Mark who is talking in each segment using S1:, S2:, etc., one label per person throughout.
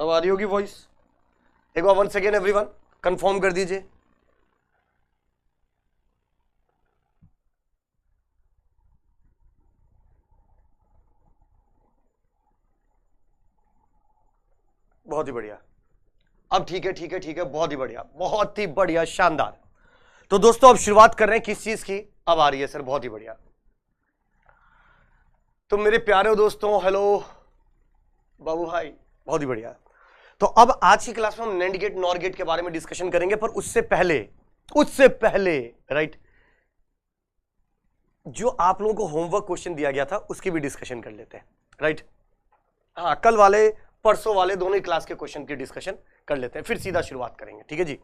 S1: अब आ रही होगी वॉइस? एक बार वंस अगेन एवरीवन कंफर्म कर दीजिए। बहुत ही बढ़िया। अब ठीक है, ठीक है, ठीक है, बहुत ही बढ़िया, बहुत ही बढ़िया, शानदार। तो दोस्तों अब शुरुआत कर रहे हैं किस चीज की? अब आ रही है सर, बहुत ही बढ़िया। तो मेरे प्यारे दोस्तों, हेलो बाबू भाई, बहुत ही बढ़िया। तो अब आज की क्लास में हम नैंड गेट नॉर गेट के बारे में डिस्कशन करेंगे, पर उससे पहले राइट, जो आप लोगों को होमवर्क क्वेश्चन दिया गया था उसकी भी डिस्कशन कर लेते हैं, राइट। हाँ, कल वाले परसों वाले दोनों ही क्लास के क्वेश्चन की डिस्कशन कर लेते हैं, फिर सीधा शुरुआत करेंगे, ठीक है जी।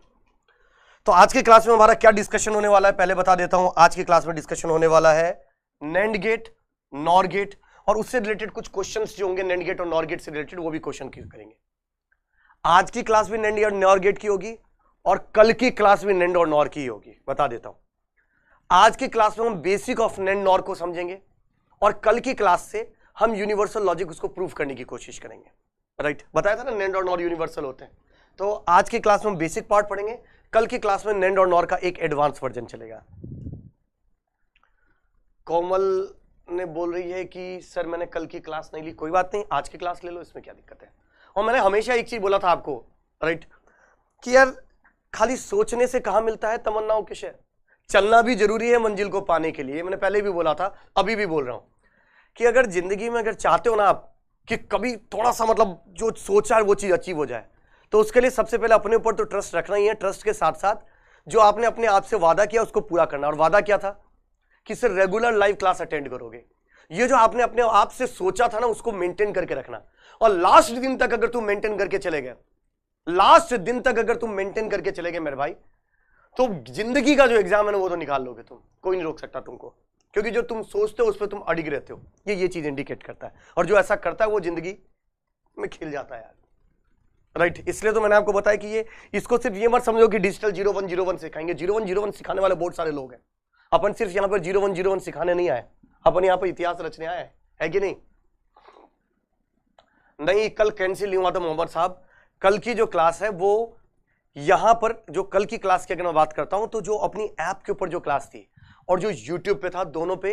S1: तो आज की क्लास में हमारा क्या डिस्कशन होने वाला है पहले बता देता हूं। आज की क्लास में डिस्कशन होने वाला है नैंड गेट नॉर गेट, और उससे रिलेटेड कुछ क्वेश्चंस जो होंगे नैंड गेट और नॉर गेट से रिलेटेड, वो भी क्वेश्चन करेंगे। आज की क्लास भी नैंड और नॉर गेट की होगी, और कल की क्लास भी नैंड और नॉर की होगी, बता देता हूं। आज की क्लास में हम बेसिक ऑफ नैंड नॉर को समझेंगे, और कल की क्लास से हम यूनिवर्सल लॉजिक उसको प्रूव करने की कोशिश करेंगे, राइट। बताया था ना नैंड और नॉर यूनिवर्सल होते हैं। तो आज की क्लास में हम बेसिक पार्ट पढ़ेंगे, कल की क्लास में नैंड और नॉर का एक एडवांस वर्जन चलेगा। कोमल ने बोल रही है कि सर मैंने कल की क्लास नहीं ली। कोई बात नहीं, आज की क्लास ले लो, इसमें क्या दिक्कत है। और मैंने हमेशा एक चीज बोला था आपको, राइट, कि यार खाली सोचने से कहां मिलता है तमन्नाओं के शहर, चलना भी जरूरी है मंजिल को पाने के लिए। मैंने पहले भी बोला था, अभी भी बोल रहा हूं, कि अगर जिंदगी में अगर चाहते हो ना आप कि कभी थोड़ा सा मतलब जो सोचा है वो चीज अचीव हो जाए, तो उसके लिए सबसे पहले अपने ऊपर तो ट्रस्ट रखना ही है। ट्रस्ट के साथ साथ जो आपने अपने आप से वादा किया उसको पूरा करना। और वादा क्या था? कि sir regular live class attend करोगे। ये जो आपने अपने आप से सोचा था ना, उसको मेंटेन करके रखना। और लास्ट दिन तक अगर तुम मेंटेन करके चले गए, लास्ट दिन तक अगर तुम मेंटेन करके चले गए मेरे भाई, तो जिंदगी का जो एग्जाम है ना वो तो निकाल लोगे तुम, कोई नहीं रोक सकता तुमको। क्योंकि जो तुम सोचते हो उस पर तुम अडिग रहते हो, ये चीज इंडिकेट करता है। और जो ऐसा करता है वो जिंदगी में खिल जाता है यार, राइट। इसलिए तो मैंने आपको बताया कि ये इसको सिर्फ ये मत समझो कि डिजिटल 0101 सिखाएंगे। 0101 सिखाने वाले बहुत सारे लोग हैं। अपन सिर्फ यहाँ पर 0101 सिखाने नहीं आए, अपन यहाँ पर इतिहास रचने आए है कि नहीं? नहीं, कल कैंसिल नहीं हुआ था मोहम्मद साहब। कल की जो क्लास है वो यहां पर, जो कल की क्लास की अगर मैं बात करता हूं, तो जो अपनी ऐप के ऊपर जो क्लास थी और जो यूट्यूब पे था, दोनों पे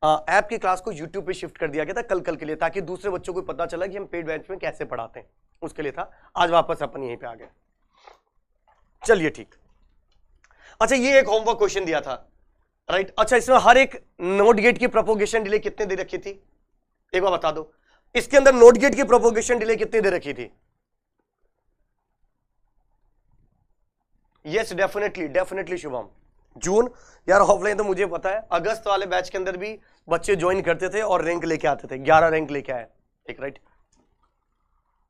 S1: ऐप की क्लास को यूट्यूब पे शिफ्ट कर दिया गया था कल के लिए, ताकि दूसरे बच्चों को पता चला कि हम पेड बैच में कैसे पढ़ाते हैं, उसके लिए था। आज वापस अपन यहीं पे आ गए। चलिए ठीक। अच्छा, ये एक होमवर्क क्वेश्चन दिया था, राइट। अच्छा, इसमें हर एक नोट गेट की प्रोपोगेशन डिले कितने दे रखी थी, एक बार बता दो। इसके अंदर नोट गेट की प्रोपोगेशन डिले कितनी दे रखी थी? Yes, definitely Shubham. जून यार, ऑफलाइन तो मुझे पता है, अगस्त वाले बैच के अंदर भी बच्चे ज्वाइन करते थे और रैंक लेके आते थे। 11 रैंक लेके आए एक, राइट।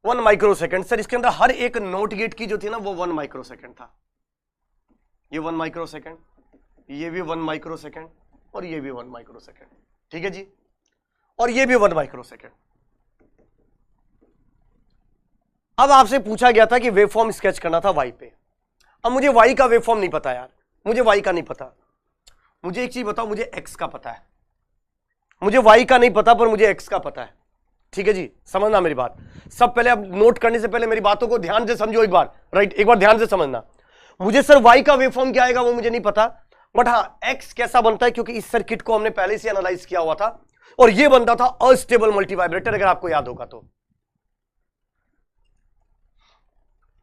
S1: 1 माइक्रो सेकेंड सर, इसके अंदर हर एक नोट गेट की जो थी ना वो 1 माइक्रो सेकेंड था। ये 1 माइक्रो सेकेंड, ये भी 1 माइक्रो सेकेंड, और ये भी 1 माइक्रो सेकेंड, ठीक है जी। और ये भी 1 माइक्रो सेकेंड। अब आपसे पूछा गया था कि वेवफॉर्म स्केच करना था वाई पे। अब मुझे वाई का वेवफॉर्म नहीं पता यार, मुझे वाई का नहीं पता। मुझे एक चीज बताओ, मुझे एक्स का पता है, मुझे वाई का नहीं पता, पर मुझे एक्स का पता है, ठीक है जी। समझना मेरी बात। सब पहले, अब नोट करने से पहले मेरी बातों को ध्यान से समझो एक बार, राइट। एक बार ध्यान से समझना। मुझे सर वाई का वेवफॉर्म क्या आएगा वो मुझे नहीं पता, बट हाँ एक्स कैसा बनता है, क्योंकि इस सर्किट को हमने पहले से एनालाइज किया हुआ था, और ये बनता था अनस्टेबल मल्टीवाइब्रेटर, अगर आपको याद होगा तो।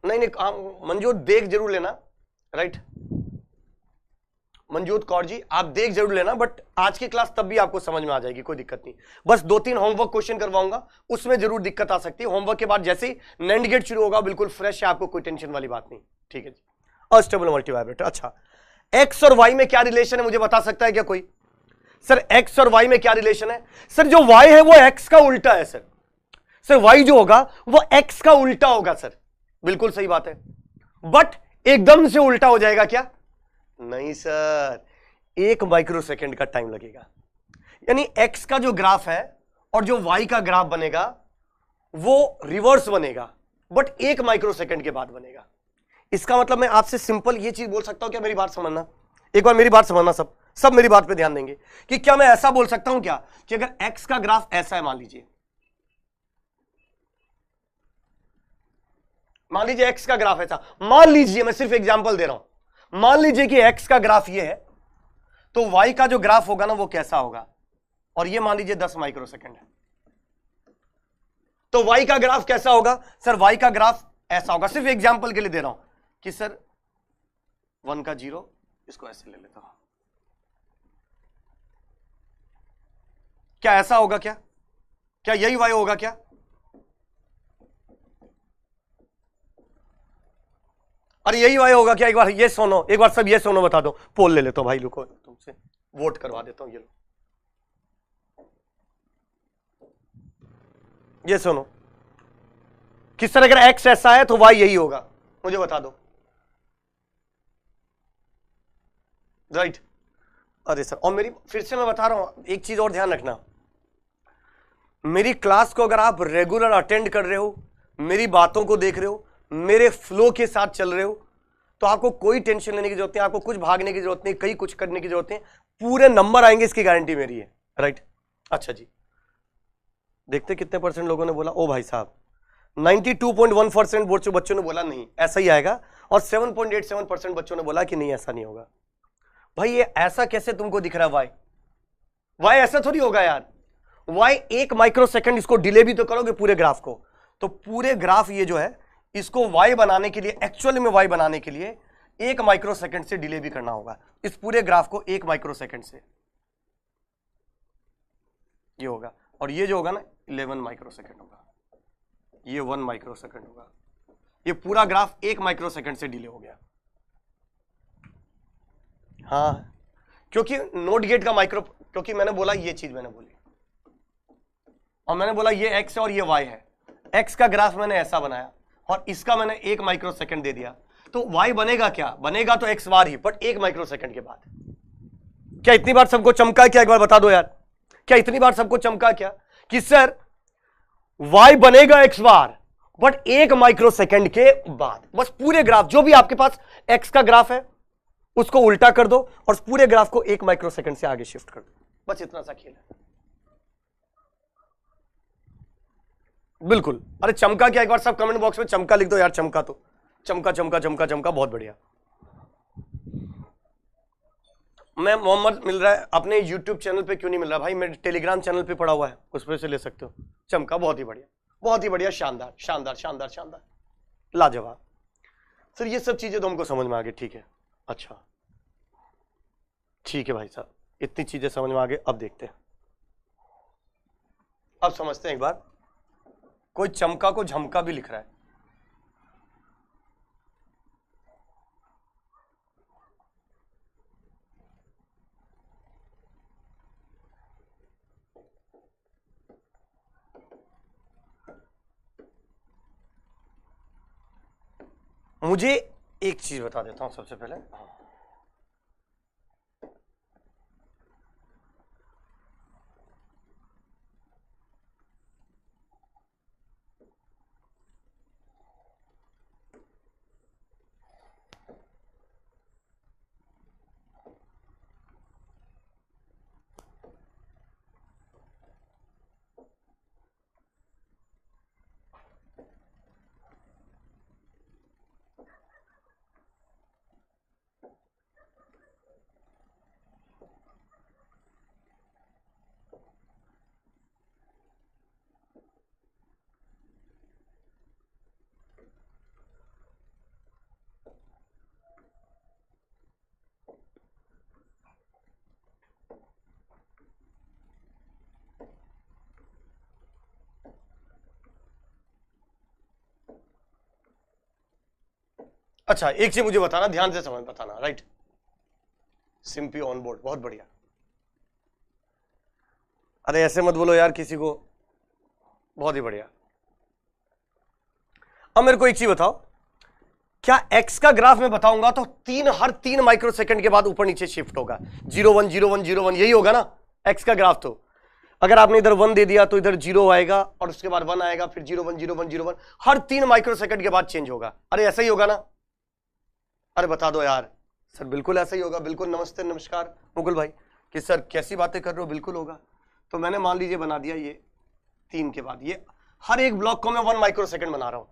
S1: नहीं, मंजूर देख जरूर लेना, राइट। मंजूर कौर जी, आप देख जरूर लेना, बट आज की क्लास तब भी आपको समझ में आ जाएगी, कोई दिक्कत नहीं। बस 2-3 होमवर्क क्वेश्चन करवाऊंगा, उसमें जरूर दिक्कत आ सकती है। होमवर्क के बाद जैसे ही नैंड गेट शुरू होगा, बिल्कुल फ्रेश है, आपको कोई टेंशन वाली बात नहीं, ठीक है जी। Unstable multivibrator. अच्छा, एक्स और वाई में क्या रिलेशन है, मुझे बता सकता है क्या कोई? सर एक्स और वाई में क्या रिलेशन है? सर जो वाई है वो एक्स का उल्टा है सर। सर वाई जो होगा वो एक्स का उल्टा होगा सर, बिल्कुल सही बात है। बट एकदम से उल्टा हो जाएगा क्या? नहीं सर, 1 माइक्रो सेकेंड का टाइम लगेगा। यानी एक्स का जो ग्राफ है और जो वाई का ग्राफ बनेगा वो रिवर्स बनेगा, बट 1 माइक्रो सेकेंड के बाद बनेगा। इसका मतलब मैं आपसे सिंपल ये चीज बोल सकता हूं क्या, मेरी बात समझना, एक बार मेरी बात समझना, सब मेरी बात पे ध्यान देंगे, कि क्या मैं ऐसा बोल सकता हूं क्या कि अगर एक्स का ग्राफ ऐसा है, मान लीजिए, मान लीजिए एक्स का ग्राफ ऐसा, मान लीजिए मैं सिर्फ एग्जांपल दे रहा हूं, मान लीजिए कि एक्स का ग्राफ ये है, तो वाई का जो ग्राफ होगा ना वो कैसा होगा, और ये मान लीजिए 10 माइक्रोसेकंड है, तो वाई का ग्राफ कैसा होगा सर? वाई का ग्राफ ऐसा होगा, सिर्फ एग्जांपल के लिए दे रहा हूं कि सर 1 का 0, इसको ऐसे ले लेता हूं, क्या ऐसा होगा? क्या यही वाई होगा क्या? अरे यही वाई होगा क्या? एक बार ये सुनो, एक बार सब ये सुनो, बता दो। पोल ले लेता हूं भाई, रुको तुमसे वोट करवा देता हूं। ये सुनो, किस तरह अगर एक्स ऐसा है तो वाई यही होगा, मुझे बता दो। राइट अरे सर, और मेरी फिर से मैं बता रहा हूं, एक चीज और ध्यान रखना, मेरी क्लास को अगर आप रेगुलर अटेंड कर रहे हो, मेरी बातों को देख रहे हो, मेरे फ्लो के साथ चल रहे हो, तो आपको कोई टेंशन लेने की जरूरत नहीं, आपको कुछ भागने की जरूरत नहीं, कहीं कुछ करने की जरूरत नहीं, पूरे नंबर आएंगे, इसकी गारंटी मेरी है। राइट अच्छा जी, देखते कितने परसेंट लोगों ने बोला ओ भाई साहब 92.1% बच्चों ने बोला नहीं ऐसा ही आएगा, और 7.87% बच्चों ने बोला कि नहीं ऐसा नहीं होगा। भाई ये ऐसा कैसे तुमको दिख रहा है? वाई ऐसा थोड़ी होगा यार, वाई 1 माइक्रोसेकंड, इसको डिले भी तो करोगे पूरे ग्राफ को, तो पूरे ग्राफ ये जो है इसको वाई बनाने के लिए, एक्चुअली में वाई बनाने के लिए 1 माइक्रोसेकंड से डिले भी करना होगा, इस पूरे ग्राफ को 1 माइक्रोसेकंड से ये होगा, और ये जो होगा ना 11 माइक्रोसेकंड होगा, ये 1 माइक्रोसेकंड होगा, ये पूरा ग्राफ 1 माइक्रोसेकंड से डिले हो गया। हाँ क्योंकि नोट गेट का माइक्रो, क्योंकि मैंने बोला ये चीज मैंने बोली, और मैंने बोला ये एक्स है और ये वाई है, एक्स का ग्राफ मैंने ऐसा बनाया और इसका मैंने 1 माइक्रोसेकंड दे दिया, तो वाई बनेगा क्या? बनेगा तो x bar he, but 1 microsecond के बाद। क्या इतनी बार सबको चमका क्या? एक बार बता दो यार, क्या इतनी बार सबको चमका क्या कि सर वाई बनेगा एक्स बार बट 1 माइक्रोसेकंड के बाद? बस पूरे ग्राफ जो भी आपके पास एक्स का ग्राफ है उसको उल्टा कर दो और पूरे ग्राफ को 1 माइक्रोसेकंड से आगे शिफ्ट कर दो, बस इतना सा खेल है। बिल्कुल। अरे चमका क्या? एक बार सब कमेंट बॉक्स में चमका लिख दो यार, चमका तो चमका चमका चमका चमका, बहुत बढ़िया। मैं मोहम्मद मिल रहा है अपने YouTube चैनल पे क्यों नहीं मिल रहा भाई? मेरे टेलीग्राम चैनल पे पड़ा हुआ है, उस पर से ले सकते हो। चमका बहुत ही बढ़िया, बहुत ही बढ़िया, शानदार शानदार शानदार शानदार, लाजवाब। सर ये सब चीजें तो हमको समझ में आ गई, ठीक है, अच्छा ठीक है भाई साहब, इतनी चीजें समझ में आ गई। अब देखते हैं, अब समझते हैं एक बार। कोई चमका को झमका भी लिख रहा है, मुझे एक चीज बता देता हूं सबसे पहले। अच्छा एक चीज मुझे बताना, ध्यान से समझ बताना, राइट? सिंपली ऑन बोर्ड, बहुत बढ़िया। अरे ऐसे मत बोलो यार किसी को, बहुत ही बढ़िया। अब मेरे को एक चीज बताओ, क्या एक्स का ग्राफ में बताऊंगा तो हर 3 माइक्रोसेकंड के बाद ऊपर नीचे शिफ्ट होगा, 0 1 0 1 0 1, यही होगा ना एक्स का ग्राफ? तो अगर आपने इधर 1 दे दिया तो इधर 0 आएगा और उसके बाद 1 आएगा, फिर 0 1 0 1 0 1, हर 3 माइक्रोसेकंड के बाद चेंज होगा। अरे ऐसा ही होगा ना? अरे बता दो यार। सर बिल्कुल ऐसा ही होगा, बिल्कुल। नमस्ते नमस्कार मुकुल भाई, कि सर कैसी बातें कर रहे हो, बिल्कुल होगा। तो मैंने मान लीजिए बना दिया ये 3 के बाद, ये हर एक ब्लॉक को मैं 1 माइक्रोसेकंड बना रहा हूं,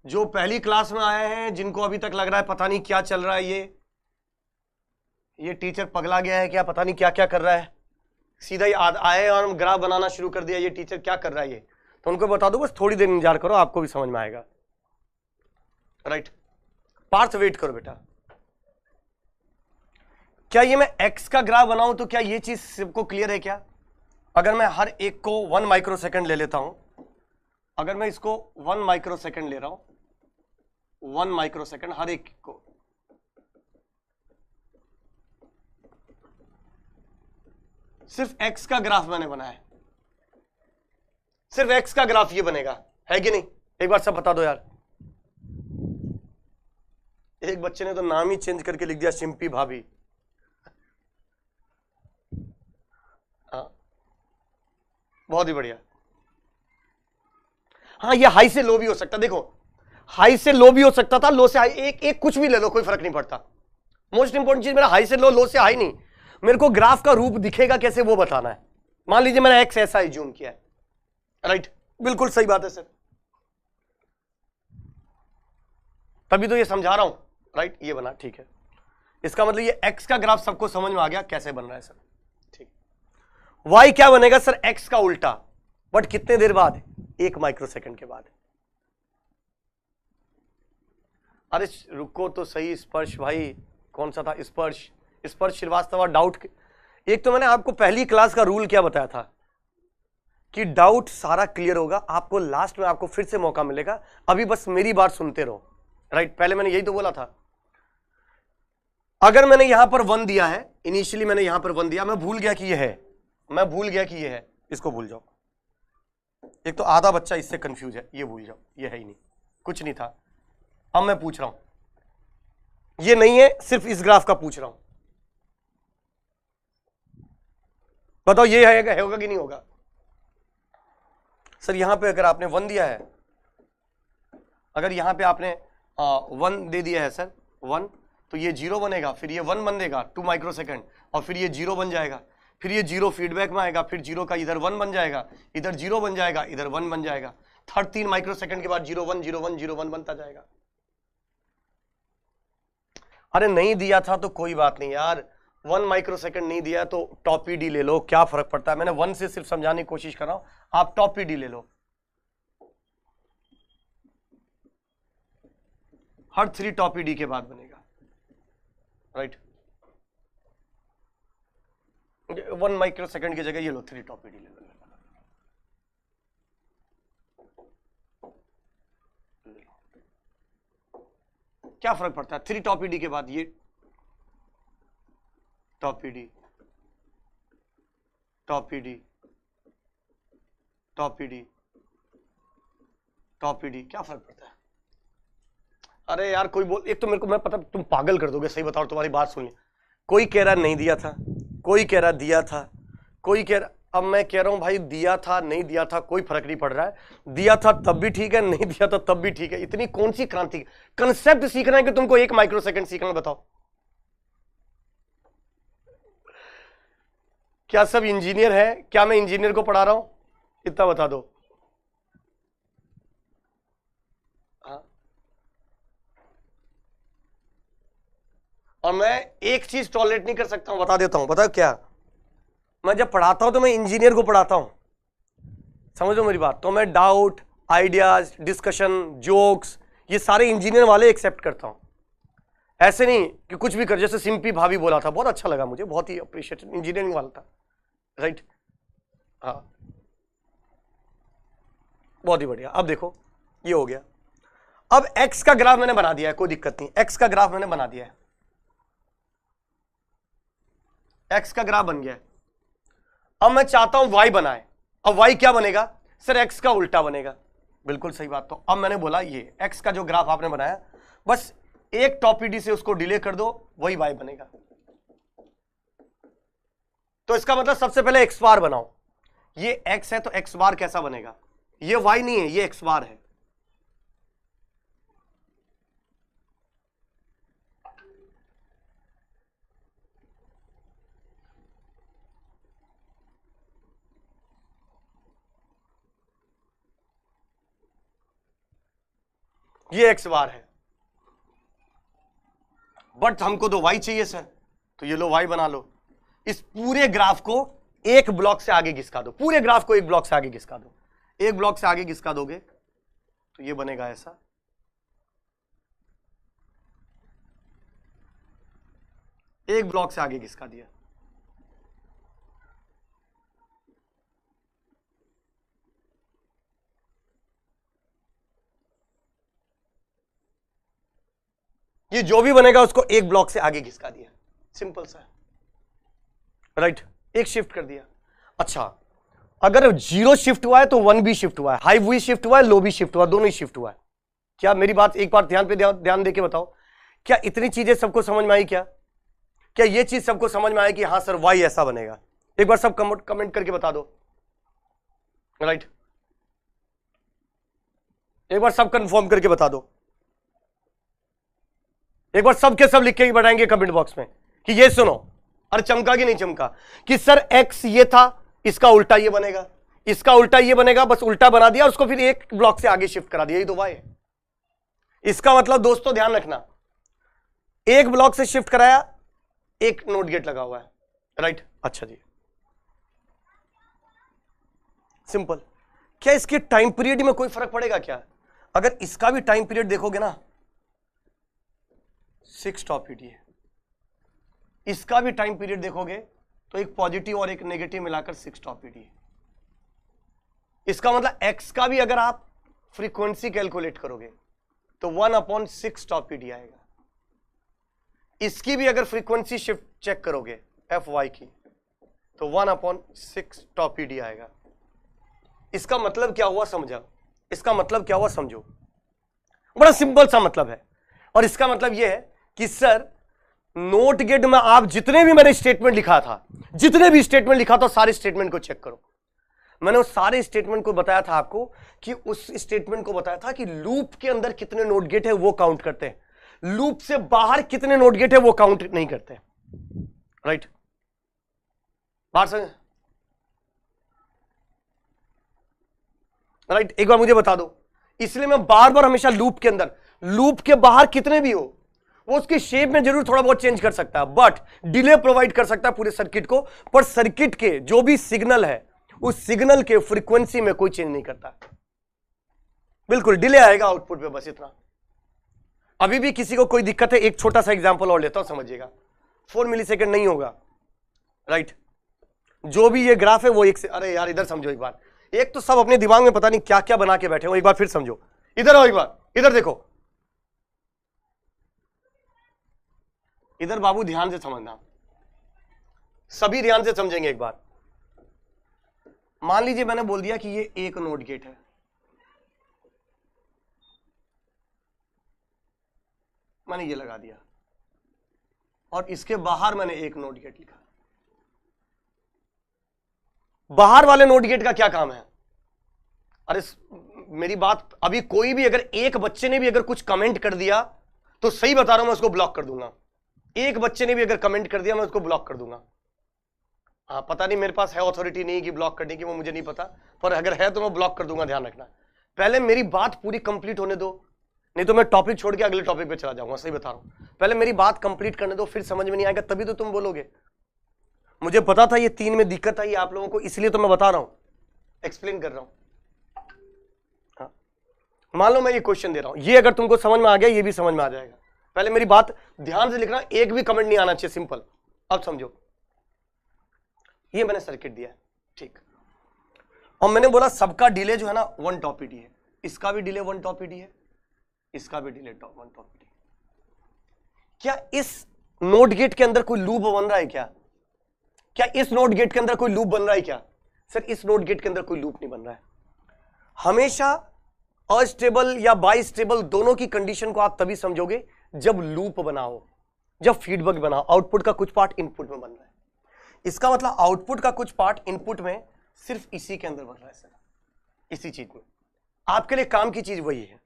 S1: जो पहली क्लास में आए हैं, जिनको अभी तक लग रहा है पता नहीं क्या चल रहा है, ये टीचर पगला गया है क्या, पता नहीं क्या क्या कर रहा है, सीधा ही आए और हम ग्राफ बनाना शुरू कर दिया, ये टीचर क्या कर रहा है ये, तो उनको बता दो बस थोड़ी देर इंतजार करो, आपको भी समझ में आएगा। राइट, पार्थ वेट करो बेटा। क्या ये मैं x का ग्राफ बनाऊं तो क्या ये चीज सबको क्लियर है क्या? अगर मैं हर एक को 1 माइक्रोसेकंड ले लेता हूं, अगर मैं इसको 1 माइक्रोसेकंड ले रहा हूं, 1 माइक्रोसेकंड हर एक को, सिर्फ x का ग्राफ मैंने बनाया, सिर्फ x का ग्राफ ये बनेगा, है कि नहीं? एक बार सब बता दो यार। एक बच्चे ने तो नाम ही चेंज करके लिख दिया शिम्पी भाभी। हाँ, बहुत ही बढ़िया। हाँ, ये हाई से लो भी हो सकता, देखो हाई से लो भी हो सकता था, लो से हाई, एक कुछ भी ले लो, कोई फर्क नहीं पड़ता। मोस्ट इंपॉर्टेंट चीज मेरा हाई से लो, लो से हाई नहीं, मेरे को ग्राफ का रूप दिखेगा कैसे वो बताना है। मान लीजिए मैंने एक्स ऐसा ही जूम किया है, राइट, बिल्कुल सही बात है सर, तभी तो ये समझा रहा हूं, राइट, ये बना, ठीक है। इसका मतलब ये एक्स का ग्राफ सबको समझ में आ गया कैसे बन रहा है सर, ठीक। वाई क्या बनेगा सर? एक्स का उल्टा, बट कितने देर बाद? 1 माइक्रोसेकंड के बाद। अरे रुको तो सही, स्पर्श भाई कौन सा था? स्पर्श, स्पर्श श्रीवास्तव। डाउट, एक तो मैंने आपको पहली क्लास का रूल क्या बताया था कि डाउट सारा क्लियर होगा, आपको लास्ट में आपको फिर से मौका मिलेगा, अभी बस मेरी बात सुनते रहो, राइट। पहले मैंने यही तो बोला था, अगर मैंने यहां पर 1 दिया है, इनिशियली मैंने यहां पर 1 दिया, मैं भूल गया कि ये है, मैं भूल गया कि ये है, इसको भूल जाओ। एक तो आधा बच्चा इससे कंफ्यूज है, ये भूल जाओ, ये है ही नहीं, कुछ नहीं था। अब मैं पूछ रहा हूं, ये नहीं है, सिर्फ इस ग्राफ का पूछ रहा हूं, बताओ ये है, होगा कि नहीं होगा? सर यहां पे अगर आपने 1 दिया है, अगर यहां पे आपने 1 दे दिया है सर, 1, तो ये 0 बनेगा, फिर ये 1 बन देगा 2 माइक्रोसेकंड, और फिर ये 0 बन जाएगा, फिर ये 0 फीडबैक में आएगा, फिर 0 का इधर 1 बन जाएगा, इधर 0 बन जाएगा, इधर 1 बन जाएगा, 3 माइक्रोसेकंड के बाद 0 1 0 1 0 1 बनता जाएगा। अरे नहीं दिया था तो कोई बात नहीं यार, 1 माइक्रोसेकंड नहीं दिया तो टॉप पीडी ले लो, क्या फर्क पड़ता है। मैंने 1 से सिर्फ समझाने की कोशिश कर रहा हूं, आप टॉप पीडी ले लो, हर 3 टॉप पीडी के बाद बनेगा, राइट। 1 माइक्रोसेकंड की जगह ये लो 3 टॉप पीडी ले लो, क्या फर्क पड़ता है? 3 टॉप पीडी के बाद ये top PD, top PD, top PD, top PD, क्या फर्क पड़ता है? अरे यार कोई बोल, एक तो मेरे को मैं पता तुम पागल कर दोगे, सही बताओ, तुम्हारी बात सुन ली, कोई कह रहा नहीं दिया था, कोई कह रहा दिया था, कोई कह रहा, अब मैं कह रहा हूं भाई दिया था नहीं दिया था कोई फर्क नहीं पड़ रहा है, दिया था तब भी ठीक है, नहीं दिया था तब भी ठीक है। इतनी कौन सी क्रांति, कंसेप्ट सीखना है कि तुमको 1 माइक्रोसेकंड सीखना, बताओ। क्या सब इंजीनियर है? क्या मैं इंजीनियर को पढ़ा रहा हूं? इतना बता दो। हाँ, और मैं एक चीज टॉलरेट नहीं कर सकता हूं, बता देता हूं, बताओ क्या? मैं जब पढ़ाता हूं तो मैं इंजीनियर को पढ़ाता हूं, समझो मेरी बात, तो मैं डाउट, आइडियाज, डिस्कशन, जोक्स, ये सारे इंजीनियर वाले एक्सेप्ट करता हूं। ऐसे नहीं कि कुछ भी कर, जैसे सिंपी भाभी बोला था, बहुत अच्छा लगा मुझे, बहुत ही अप्रिशिएट, इंजीनियरिंग वाला था, राइट। हाँ, बहुत ही बढ़िया। अब देखो ये हो गया, अब एक्स का ग्राफ मैंने बना दिया है, कोई दिक्कत नहीं, एक्स का ग्राफ मैंने बना दिया है, एक्स का ग्राफ बन गया है। अब मैं चाहता हूं वाई बनाए, अब वाई क्या बनेगा सर? एक्स का उल्टा बनेगा, बिल्कुल सही बात। तो अब मैंने बोला ये एक्स का जो ग्राफ आपने बनाया, बस एक टॉप पीडी से उसको डिले कर दो, वही वाई बनेगा। तो इसका मतलब सबसे पहले एक्स बार बनाओ, ये एक्स है तो एक्स बार कैसा बनेगा? ये वाई नहीं है, ये एक्स बार है। ये x बार है, बट हमको तो y चाहिए सर, तो ये लो y बना लो। इस पूरे ग्राफ को एक ब्लॉक से आगे घिसका दो, पूरे ग्राफ को एक ब्लॉक से आगे घिसका दो। एक ब्लॉक से आगे घिसका दोगे तो ये बनेगा ऐसा, एक ब्लॉक से आगे घिसका दिया, ये जो भी बनेगा उसको एक ब्लॉक से आगे घिसका दिया, सिंपल सा, राइट। एक शिफ्ट कर दिया। अच्छा, अगर 0 शिफ्ट हुआ है तो 1 भी शिफ्ट हुआ है, हाई भी शिफ्ट हुआ है, लो भी शिफ्ट हुआ, दोनों ही शिफ्ट हुआ है। क्या मेरी बात एक बार ध्यान देके बताओ, क्या इतनी चीजें सबको समझ में आई? क्या ये चीज सबको समझ में आई कि हाँ सर वाई ऐसा बनेगा? एक बार सब कमेंट करके बता दो, राइट। एक बार सब कंफर्म करके बता दो, एक बार सब के सब लिख के बताएंगे कमेंट बॉक्स में कि ये सुनो, अरे चमका कि नहीं चमका, कि सर एक्स ये था, इसका उल्टा ये बनेगा, इसका उल्टा ये बनेगा, बस उल्टा बना दिया, उसको फिर एक ब्लॉक से आगे शिफ्ट करा दिया, ये तो वाई है। इसका मतलब दोस्तों ध्यान रखना, एक ब्लॉक से शिफ्ट कराया, एक नोट गेट लगा हुआ है, राइट। अच्छा जी, सिंपल। क्या इसके टाइम पीरियड में कोई फर्क पड़ेगा क्या? अगर इसका भी टाइम पीरियड देखोगे ना, 6 टॉप पीडी है, इसका भी टाइम पीरियड देखोगे तो एक पॉजिटिव और एक नेगेटिव मिलाकर 6 टॉप पीडी है। इसका मतलब एक्स का भी अगर आप फ्रीक्वेंसी कैलकुलेट करोगे तो 1/6 टॉप पीडी आएगा। इसकी भी अगर फ्रीक्वेंसी शिफ्ट चेक करोगे एफ वाई की तो 1/6 टॉप पीडी आएगा। इसका मतलब क्या हुआ समझा? इसका मतलब क्या हुआ समझो, बड़ा सिंपल सा मतलब है। और इसका मतलब यह है कि सर नोट गेट में आप जितने भी मैंने स्टेटमेंट लिखा था, जितने भी स्टेटमेंट लिखा था, सारे स्टेटमेंट को चेक करो। मैंने उस सारे स्टेटमेंट को बताया था आपको कि उस स्टेटमेंट को बताया था कि लूप के अंदर कितने नोट गेट है वो काउंट करते हैं, लूप से बाहर कितने नोट गेट है वो काउंट नहीं करते, राइट। बात समझ, राइट। एक बार मुझे बता दो, इसलिए मैं बार बार हमेशा लूप के अंदर, लूप के बाहर कितने भी हो, वो उसके शेप में जरूर थोड़ा बहुत चेंज कर सकता है, बट डिले प्रोवाइड कर सकता है पूरे सर्किट को, पर सर्किट के जो भी सिग्नल है उस सिग्नल के फ्रीक्वेंसी में कोई चेंज नहीं करता, बिल्कुल डिले आएगा आउटपुट पे, बस इतना। अभी भी किसी को कोई दिक्कत है? एक छोटा सा एग्जांपल और लेता हूं, समझिएगा। 4 मिलीसेकंड नहीं होगा, राइट। जो भी ये ग्राफ है वो एक से, अरे यार इधर समझो एक बार, एक तो सब अपने दिमाग में पता नहीं क्या क्या बना के बैठे हो, एक बार फिर समझो, इधर आओ, एक बार इधर देखो, इधर बाबू ध्यान से समझना, सभी ध्यान से समझेंगे एक बार। मान लीजिए मैंने बोल दिया कि ये एक नोट गेट है, मैंने ये लगा दिया, और इसके बाहर मैंने एक नोट गेट लिखा। बाहर वाले नोट गेट का क्या काम है? अरे मेरी बात, अभी कोई भी अगर एक बच्चे ने भी अगर कुछ कमेंट कर दिया तो सही बता रहा हूं मैं उसको ब्लॉक कर दूंगा। एक बच्चे ने भी अगर कमेंट कर दिया मैं उसको ब्लॉक कर दूंगा। हाँ, पता नहीं मेरे पास है अथॉरिटी नहीं कि ब्लॉक करने की, वो मुझे नहीं पता, पर अगर है तो मैं ब्लॉक कर दूंगा, ध्यान रखना। पहले मेरी बात पूरी कंप्लीट होने दो, नहीं तो मैं टॉपिक छोड़ के अगले टॉपिक पे चला जाऊंगा, सही बता रहा हूं। पहले मेरी बात कंप्लीट करने दो, फिर समझ में नहीं आएगा तभी तो तुम बोलोगे। मुझे पता था ये 3 में दिक्कत आई आप लोगों को, इसलिए तो मैं बता रहा हूं, एक्सप्लेन कर रहा हूं। हाँ, मान लो मैं ये क्वेश्चन दे रहा हूं, ये अगर तुमको समझ में आ गया ये भी समझ में आ जाएगा। पहले मेरी बात ध्यान से लिखना, एक भी कमेंट नहीं आना चाहिए, सिंपल। अब समझो, ये मैंने सर्किट दिया, ठीक, और मैंने बोला सबका डिले जो है ना 1 टॉप पीडी है, इसका भी डिले 1 टॉप पीडी है, इसका भी डिले 1 टॉप पीडी। क्या इस नोट गेट के अंदर कोई लूप बन रहा है क्या? क्या इस नोट गेट के अंदर कोई लूप बन रहा है क्या? सर इस नोट गेट के अंदर कोई लूप नहीं बन रहा है। हमेशा अस्टेबल या बाई स्टेबल दोनों की कंडीशन को आप तभी समझोगे जब लूप बनाओ, जब फीडबैक बनाओ, आउटपुट का कुछ पार्ट इनपुट में बन रहा है। इसका मतलब आउटपुट का कुछ पार्ट इनपुट में सिर्फ इसी के अंदर बन रहा है सर, इसी चीज में। आपके लिए काम की चीज वही है,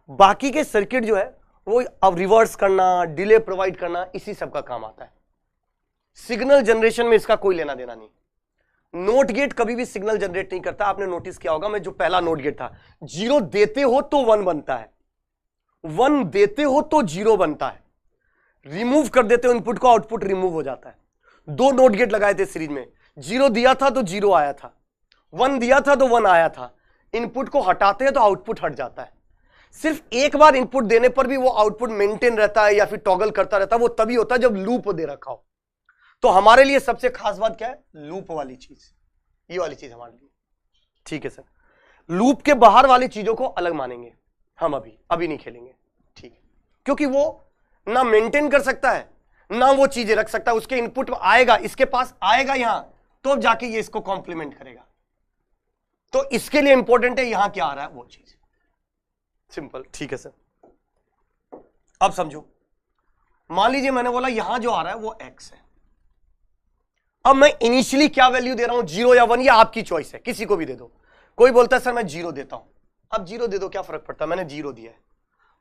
S1: बाकी के सर्किट जो है वो अब रिवर्स करना, डिले प्रोवाइड करना, इसी सब का काम आता है। सिग्नल जनरेशन में इसका कोई लेना देना नहीं। नोट गेट कभी भी सिग्नल जनरेट नहीं करता। आपने नोटिस किया होगा, मैं जो पहला नोट गेट था, 0 देते हो तो 1 बनता है, 1 देते हो तो 0 बनता है, रिमूव कर देते हो इनपुट को, आउटपुट रिमूव हो जाता है। 2 नोट गेट लगाए थे सीरीज में, 0 दिया था तो 0 आया था, 1 दिया था तो 1 आया था। इनपुट को हटाते हैं तो आउटपुट हट जाता है। सिर्फ एक बार इनपुट देने पर भी वो आउटपुट मेंटेन रहता है या फिर टॉगल करता रहता है, वो तभी होता है जब लूप दे रखा हो। तो हमारे लिए सबसे खास बात क्या है? लूप वाली चीज, ये वाली चीज हमारे लिए। ठीक है सर, लूप के बाहर वाली चीजों को अलग मानेंगे हम, अभी नहीं खेलेंगे, ठीक है? क्योंकि वो ना मेंटेन कर सकता है ना वो चीजें रख सकता है। उसके इनपुट आएगा, इसके पास आएगा यहां, तो जाके ये इसको कॉम्प्लीमेंट करेगा। तो इसके लिए इंपॉर्टेंट है यहां क्या आ रहा है वो चीज, सिंपल। ठीक है सर, अब समझो, मान लीजिए मैंने बोला यहां जो आ रहा है वो x है। अब मैं इनिशियली क्या वैल्यू दे रहा हूं, 0 या 1, ये आपकी चॉइस है, किसी को भी दे दो। कोई बोलता है सर मैं 0 देता हूं, अब 0 दे दो, क्या फर्क पड़ता है, मैंने 0 दिया है।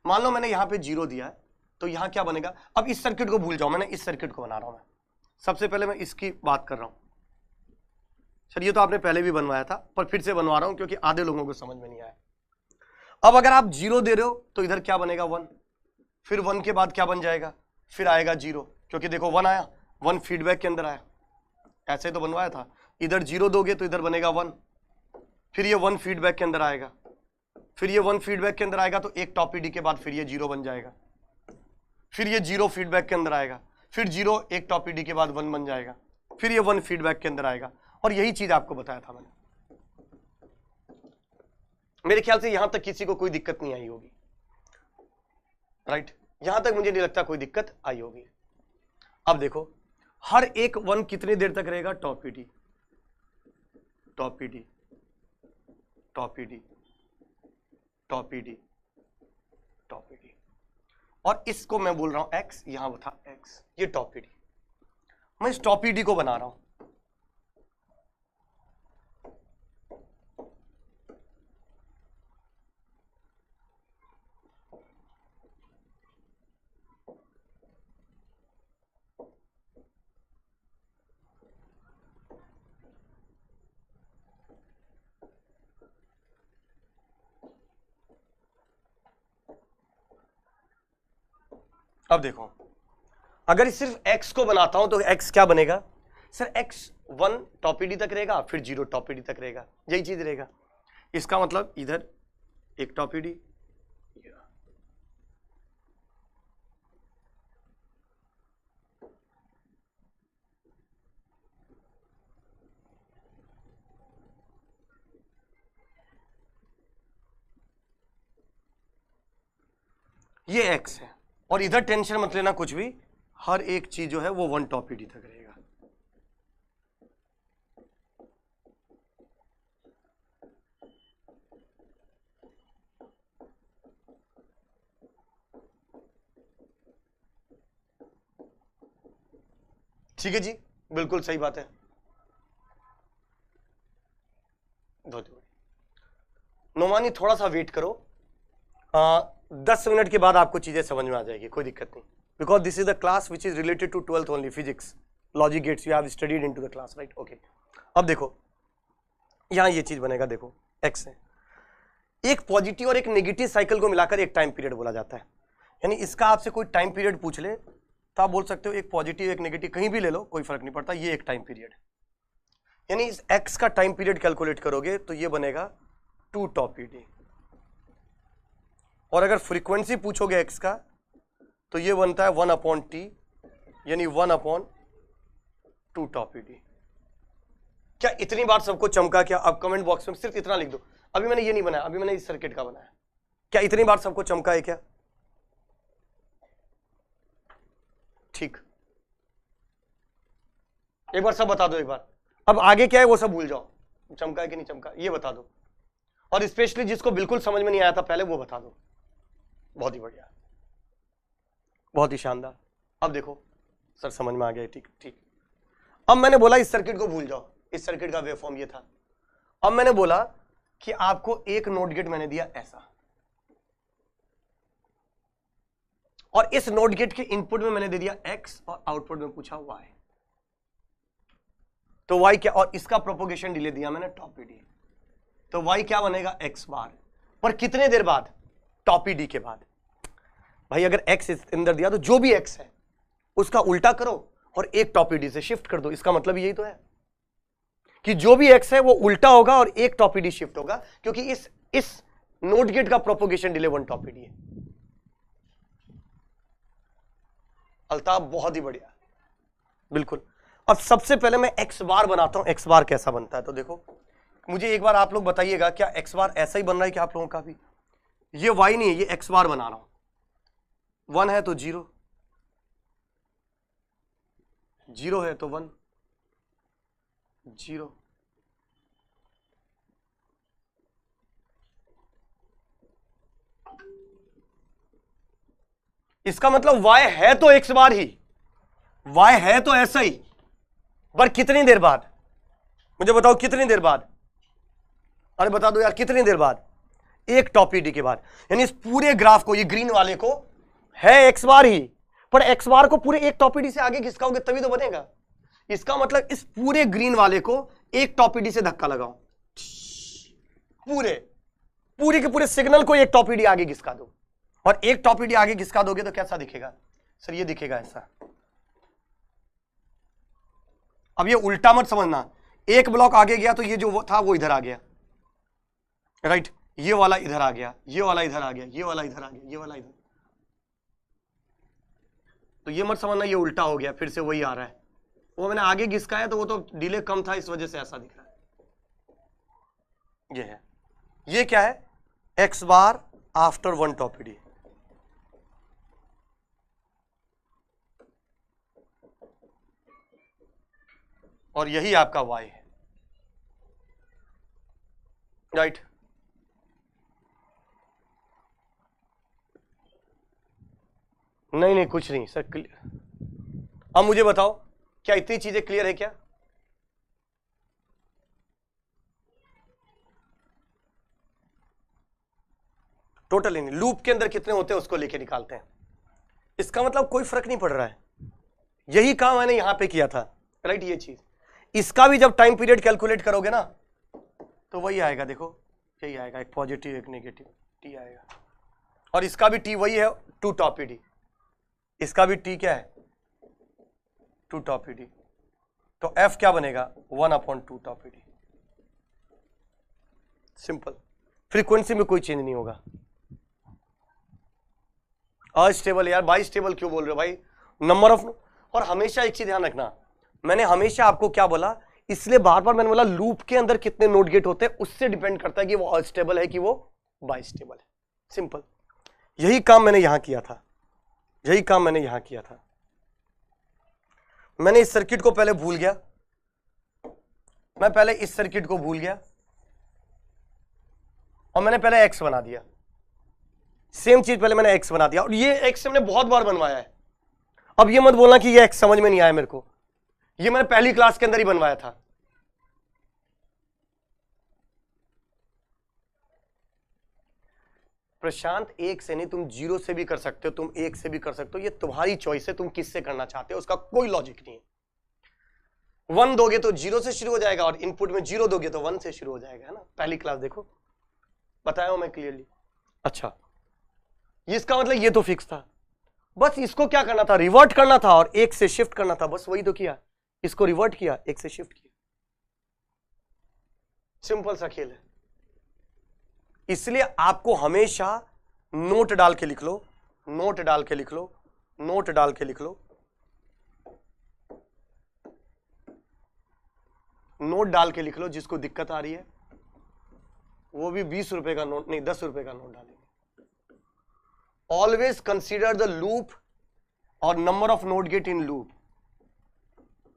S1: मान लो मैंने यहां पे 0 दिया है, तो यहां क्या बनेगा? अब इस सर्किट को भूल जाओ, मैंने इस सर्किट को बना रहा हूं। मैं सबसे पहले मैं इसकी बात कर रहा हूं। सर ये तो आपने पहले भी बनवाया था, पर फिर से बनवा रहा हूं क्योंकि आधे लोगों को समझ में नहीं आया। अब अगर आप 0 दे रहे हो तो इधर क्या बनेगा? 1, फिर 1 के बाद क्या बन जाएगा? फिर आएगा 0, क्योंकि देखो 1 आया, 1 फीडबैक के अंदर आया, ऐसे तो बनवाया था। इधर 0 दोगे तो इधर बनेगा 1, फिर ये 1 फीडबैक के अंदर आएगा, फिर ये 1 फीडबैक के अंदर आएगा तो एक टॉप ईडी के बाद फिर ये 0 बन जाएगा, फिर ये 0 फीडबैक के अंदर आएगा, फिर 0 एक टॉप ईडी के बाद 1 बन जाएगा, फिर ये 1 फीडबैक के अंदर आएगा। और यही चीज आपको बताया था मैंने। मेरे ख्याल से यहां तक किसी को कोई दिक्कत नहीं आई होगी, राइट? यहां तक मुझे नहीं लगता कोई दिक्कत आई होगी। अब देखो, हर एक 1 कितनी देर तक रहेगा? Top ED, top ED, top ED, top ED, top ED. और इसको मैं बोल रहा हूं x, यहां था x, ये टॉप ईडी। मैं इस टॉप ईडी को बना रहा हूं। अब देखो, अगर सिर्फ x को बनाता हूं तो x क्या बनेगा? सर x 1 टॉप ईडी तक रहेगा, फिर 0 टॉप ईडी तक रहेगा, यही चीज रहेगा। इसका मतलब इधर एक टॉप ईडी, ये x है। और इधर टेंशन मत लेना कुछ भी, हर एक चीज जो है वो 1 टॉप ईडी तक रहेगा। ठीक है जी, बिल्कुल सही बात है। नोमानी थोड़ा सा वेट करो, 10 मिनट के बाद आपको चीजें समझ में आ जाएगी, कोई दिक्कत नहीं। Because this is the class which is related to 12th only, physics, logic gates you have studied into the class, right? Okay, अब देखो यहां ये चीज बनेगा, देखो x है। एक पॉजिटिव और एक नेगेटिव साइकिल को मिलाकर एक टाइम पीरियड बोला जाता है। यानी इसका आपसे कोई टाइम पीरियड पूछ ले तो आप बोल सकते हो एक पॉजिटिव एक नेगेटिव, कहीं भी ले लो, कोई फर्क नहीं पड़ता, ये एक टाइम पीरियड। यानी इस x का टाइम पीरियड कैलकुलेट करोगे तो ये बनेगा 2 टॉप ईडी। और अगर फ्रीक्वेंसी पूछोगे x का तो ये बनता है 1/t, यानी 1/2 टॉप ईडी। क्या इतनी बार सबको चमका? क्या? अब कमेंट बॉक्स में सिर्फ इतना लिख दो। अभी मैंने ये नहीं बनाया, अभी मैंने इस सर्किट का बनाया। क्या इतनी बार सबको चमका है क्या? ठीक, एक बार सब बता दो एक बार। अब आगे क्या है वो सब भूल जाओ, चमका है कि नहीं चमका ये बता दो। और स्पेशली जिसको बिल्कुल समझ में नहीं आया था पहले वो बता दो। बहुत ही बढ़िया, बहुत ही शानदार। अब देखो सर समझ में आ गया, ठीक ठीक। अब मैंने बोला इस सर्किट को भूल जाओ, इस सर्किट का वेवफॉर्म ये था। अब मैंने बोला कि आपको एक नोट गेट मैंने दिया ऐसा, और इस नोट गेट के इनपुट में मैंने दे दिया x और आउटपुट में पूछा y। तो y क्या? और इसका प्रोपोगेशन डिले दिया मैंने टॉप ईडी, तो y क्या बनेगा? x बार। पर कितने देर बाद? टॉप ईडी के बाद। भाई अगर x अंदर दिया तो जो भी x है उसका उल्टा करो और एक टॉप ईडी से शिफ्ट कर दो। इसका मतलब यही तो है कि जो भी x है वो उल्टा होगा और एक टॉप ईडी शिफ्ट होगा, क्योंकि इस नोट गेट का प्रोपोगेशन डिले 1 टॉप ईडी है। अल्ताफ बहुत ही बढ़िया, बिल्कुल। अब सबसे पहले मैं x बार बनाता हूं, x बार कैसा बनता है। तो देखो मुझे एक बार आप लोग बताइएगा, क्या x बार ऐसा ही बन रहा है कि आप लोगों का भी? ये y नहीं है, ये x बार बना रहा हूं। 1 है तो 0, 0 है तो 1, 0। इसका मतलब y है तो x बार ही, y है तो ऐसा ही, पर कितनी देर बाद? मुझे बताओ कितनी देर बाद? अरे बता दो यार कितनी देर बाद? एक टॉप ईडी के बाद। यानी इस पूरे ग्राफ को, ये ग्रीन वाले को है x बार ही, पर x बार को पूरे एक टॉप ईडी से आगे खिसकाओगे तभी तो बनेगा। इसका मतलब इस पूरे ग्रीन वाले को एक टॉप ईडी से धक्का लगाओ, पूरे के पूरे सिग्नल को एक टॉप ईडी आगे खिसका दो, और एक टॉप ईडी आगे खिसका दोगे तो कैसा दिखेगा सर? ये दिखेगा ऐसा। अब ये उल्टा मत समझना, एक ब्लॉक आगे गया तो ये जो था वो इधर आ गया, राइट? ये वाला इधर आ गया, ये वाला इधर आ गया, ये वाला इधर आ गया, ये वाला इधर। तो ये मत समझना ये उल्टा हो गया फिर से वही आ रहा है। वो मैंने आगे घिसकाया तो वो तो डिले कम था, इस वजह से ऐसा दिख रहा है। ये है, ये क्या है? x बार आफ्टर 1 टॉप ईडी। और यही आपका y है, राइट? नहीं कुछ नहीं सर, क्लियर। अब मुझे बताओ क्या इतनी चीजें क्लियर है क्या? टोटल ही नहीं, लूप के अंदर कितने होते हैं उसको लेके निकालते हैं। इसका मतलब कोई फर्क नहीं पड़ रहा है, यही काम मैंने यहां पे किया था, राइट? ये चीज, इसका भी जब टाइम पीरियड कैलकुलेट करोगे ना तो वही आएगा। देखो यही आएगा, एक पॉजिटिव एक नेगेटिव टी आएगा, और इसका भी टी वही है 2 टॉप ईडी, इसका भी टी क्या है 2 टॉप ईडी। तो एफ क्या बनेगा 1/2 टॉप ईडी। सिंपल, फ्रीक्वेंसी में कोई चेंज नहीं होगा। अस्टेबल यार, बाई स्टेबल क्यों बोल रहे हो भाई? नंबर ऑफ, और हमेशा एक चीज ध्यान रखना, मैंने हमेशा आपको क्या बोला, इसलिए बार बार मैंने बोला लूप के अंदर कितने नोट गेट होते हैं उससे डिपेंड करता है कि वो अस्टेबल है कि वो बाई स्टेबल है। सिंपल, यही काम मैंने यहां किया था, यही काम मैंने यहां किया था। मैंने इस सर्किट को पहले भूल गया, मैं पहले इस सर्किट को भूल गया और मैंने पहले एक्स बना दिया। सेम चीज पहले मैंने एक्स बना दिया, और ये एक्स हमने बहुत बार बनवाया है। अब ये मत बोलना कि ये एक्स समझ में नहीं आया मेरे को, ये मैंने पहली क्लास के अंदर ही बनवाया था। प्रशांत एक से नहीं, तुम 0 से भी कर सकते हो, तुम 1 से भी कर सकते हो, ये तुम्हारी चॉइस है, तुम किससे करना चाहते हो, उसका कोई लॉजिक नहीं है। 1 दोगे तो 0 से शुरू हो जाएगा, और इनपुट में 0 दोगे तो 1 से शुरू हो जाएगा, है ना? पहली क्लास देखो, बताया हूं मैं क्लियरली। अच्छा, इसका मतलब ये तो फिक्स था, बस इसको क्या करना था, रिवर्ट करना था और 1 से शिफ्ट करना था, बस वही तो किया। इसको रिवर्ट किया, 1 से शिफ्ट किया, सिंपल सा खेल है। इसलिए आपको हमेशा नोट डाल के लिख लो, नोट डाल के लिख लो, नोट डाल के लिख लो, नोट डाल के लिख लो। जिसको दिक्कत आ रही है वो भी 20 रुपए का नोट नहीं, 10 रुपए का नोट डालेंगे। ऑलवेज कंसीडर द लूप और number of not get in loop,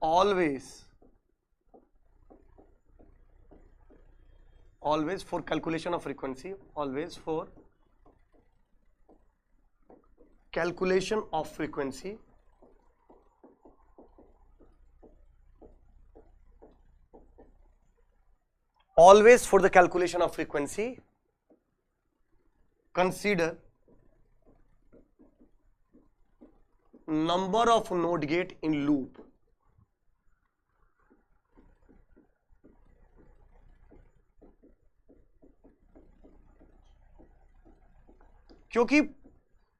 S1: always for calculation of frequency, always for calculation of frequency always for the calculation of frequency consider number of node gate in loop। क्योंकि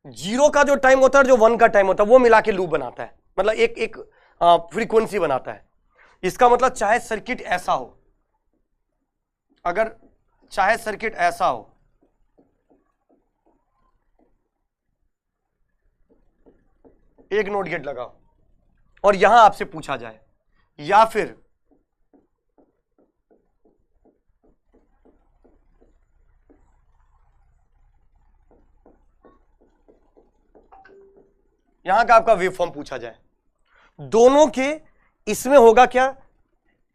S1: zero का जो time होता है, जो 1 का time होता है, वो मिला के लूप बनाता है, मतलब एक फ्रीक्वेंसी बनाता है। इसका मतलब चाहे सर्किट ऐसा हो, अगर चाहे सर्किट ऐसा हो, एक नोट गेट लगाओ और यहां आपसे पूछा जाए, या फिर यहां का आपका वेव फॉर्म पूछा जाए, दोनों के इसमें होगा क्या,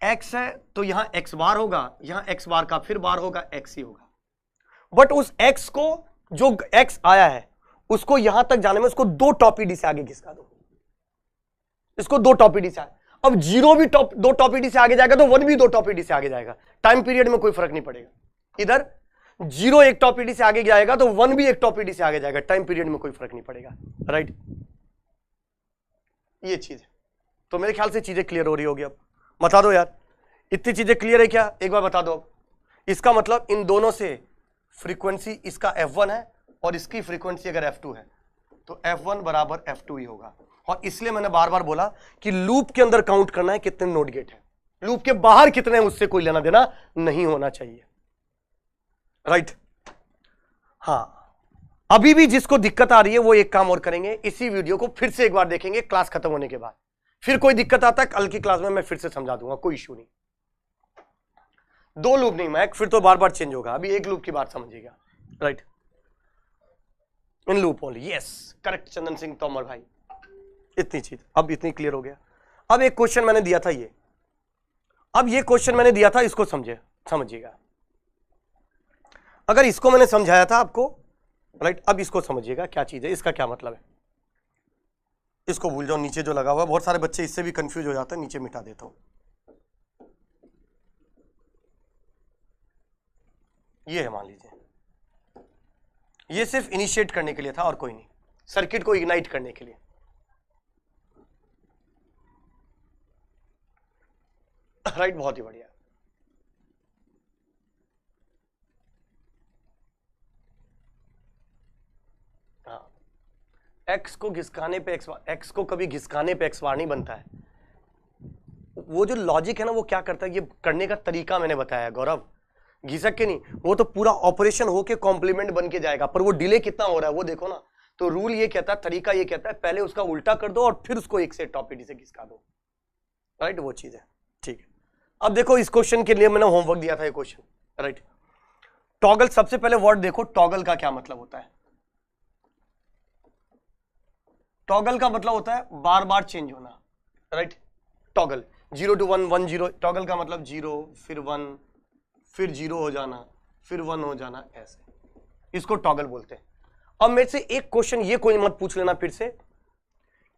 S1: x है तो यहां x बार होगा, यहां x बार का फिर बार होगा, x ही होगा। बट उस x को, जो x आया है उसको यहां तक जाने में उसको 2 टॉपीडी से आगे खिसका दो, इसको 2 टॉपीडी से। अब जीरो भी 2 टॉपीडी से आगे जाएगा तो 1 भी 2 टॉपीडी से आगे जाएगा, टाइम पीरियड में कोई फर्क नहीं पड़ेगा। इधर जीरो 1 टॉपीडी से आगे जाएगा तो 1 भी 1 टॉपीडी से आगे जाएगा, टाइम पीरियड में कोई फर्क नहीं पड़ेगा, राइट। ये चीज है, तो मेरे ख्याल से चीजें क्लियर हो रही होगी। अब बता दो यार, इतनी चीजें क्लियर है क्या, एक बार बता दो। अब इसका मतलब इन दोनों से फ्रीक्वेंसी, इसका F1 है और इसकी फ्रीक्वेंसी अगर F2 है तो F1 बराबर F2 ही होगा। और इसलिए मैंने बार बार बोला कि लूप के अंदर काउंट करना है कितने नोट गेट है, लूप के बाहर कितने, उससे कोई लेना देना नहीं होना चाहिए, राइट। हाँ, अभी भी जिसको दिक्कत आ रही है वो एक काम और करेंगे, इसी वीडियो को फिर से एक बार देखेंगे क्लास खत्म होने के बाद। फिर कोई दिक्कत आता है कल की क्लास में मैं फिर से समझा दूंगा, कोई इश्यू नहीं। 2 लूप नहीं मैक, फिर तो बार बार चेंज होगा, अभी एक लूप की बात समझिएगा, right. In loop only, yes correct Chandan Singh Tomar भाई। इतनी चीज अब इतनी क्लियर हो गया। अब एक क्वेश्चन मैंने दिया था, ये अब ये क्वेश्चन मैंने दिया था, इसको समझिएगा। अगर इसको मैंने समझाया था आपको, राइट, अब इसको समझिएगा क्या चीज है, इसका क्या मतलब है। इसको भूल जाओ, नीचे जो लगा हुआ है, बहुत सारे बच्चे इससे भी कंफ्यूज हो जाते हैं, नीचे मिटा देता हूं। ये है, मान लीजिए ये सिर्फ इनिशिएट करने के लिए था और कोई नहीं, सर्किट को इग्नाइट करने के लिए, राइट। बहुत ही बढ़िया। हाँ, एक्स को घिसकाने पे एक्स बार, एक्स को कभी घिसकाने पे एक्स बार नहीं बनता है। वो जो लॉजिक है ना, वो क्या करता है, ये करने का तरीका मैंने बताया गौरव, घिसक के नहीं, वो तो पूरा ऑपरेशन होके कॉम्प्लीमेंट बन के जाएगा, पर वो डिले कितना हो रहा है वो देखो ना। तो रूल ये कहता है, तरीका ये कहता है, पहले उसका उल्टा कर दो और फिर उसको एक से टॉपिडी से घिसका दो, राइट। वो चीज है, ठीक है। अब देखो, इस क्वेश्चन के लिए मैंने होमवर्क दिया था, ये क्वेश्चन, राइट। टॉगल, सबसे पहले वर्ड देखो, टॉगल का क्या मतलब होता है। टॉगल का मतलब होता है बार बार चेंज होना, राइट। टॉगल 0 to 1, 1 0, टॉगल का मतलब 0 फिर 1 फिर 0 हो जाना फिर 1 हो जाना, ऐसे इसको टॉगल बोलते हैं। अब मेरे से एक क्वेश्चन ये कोई मत पूछ लेना फिर से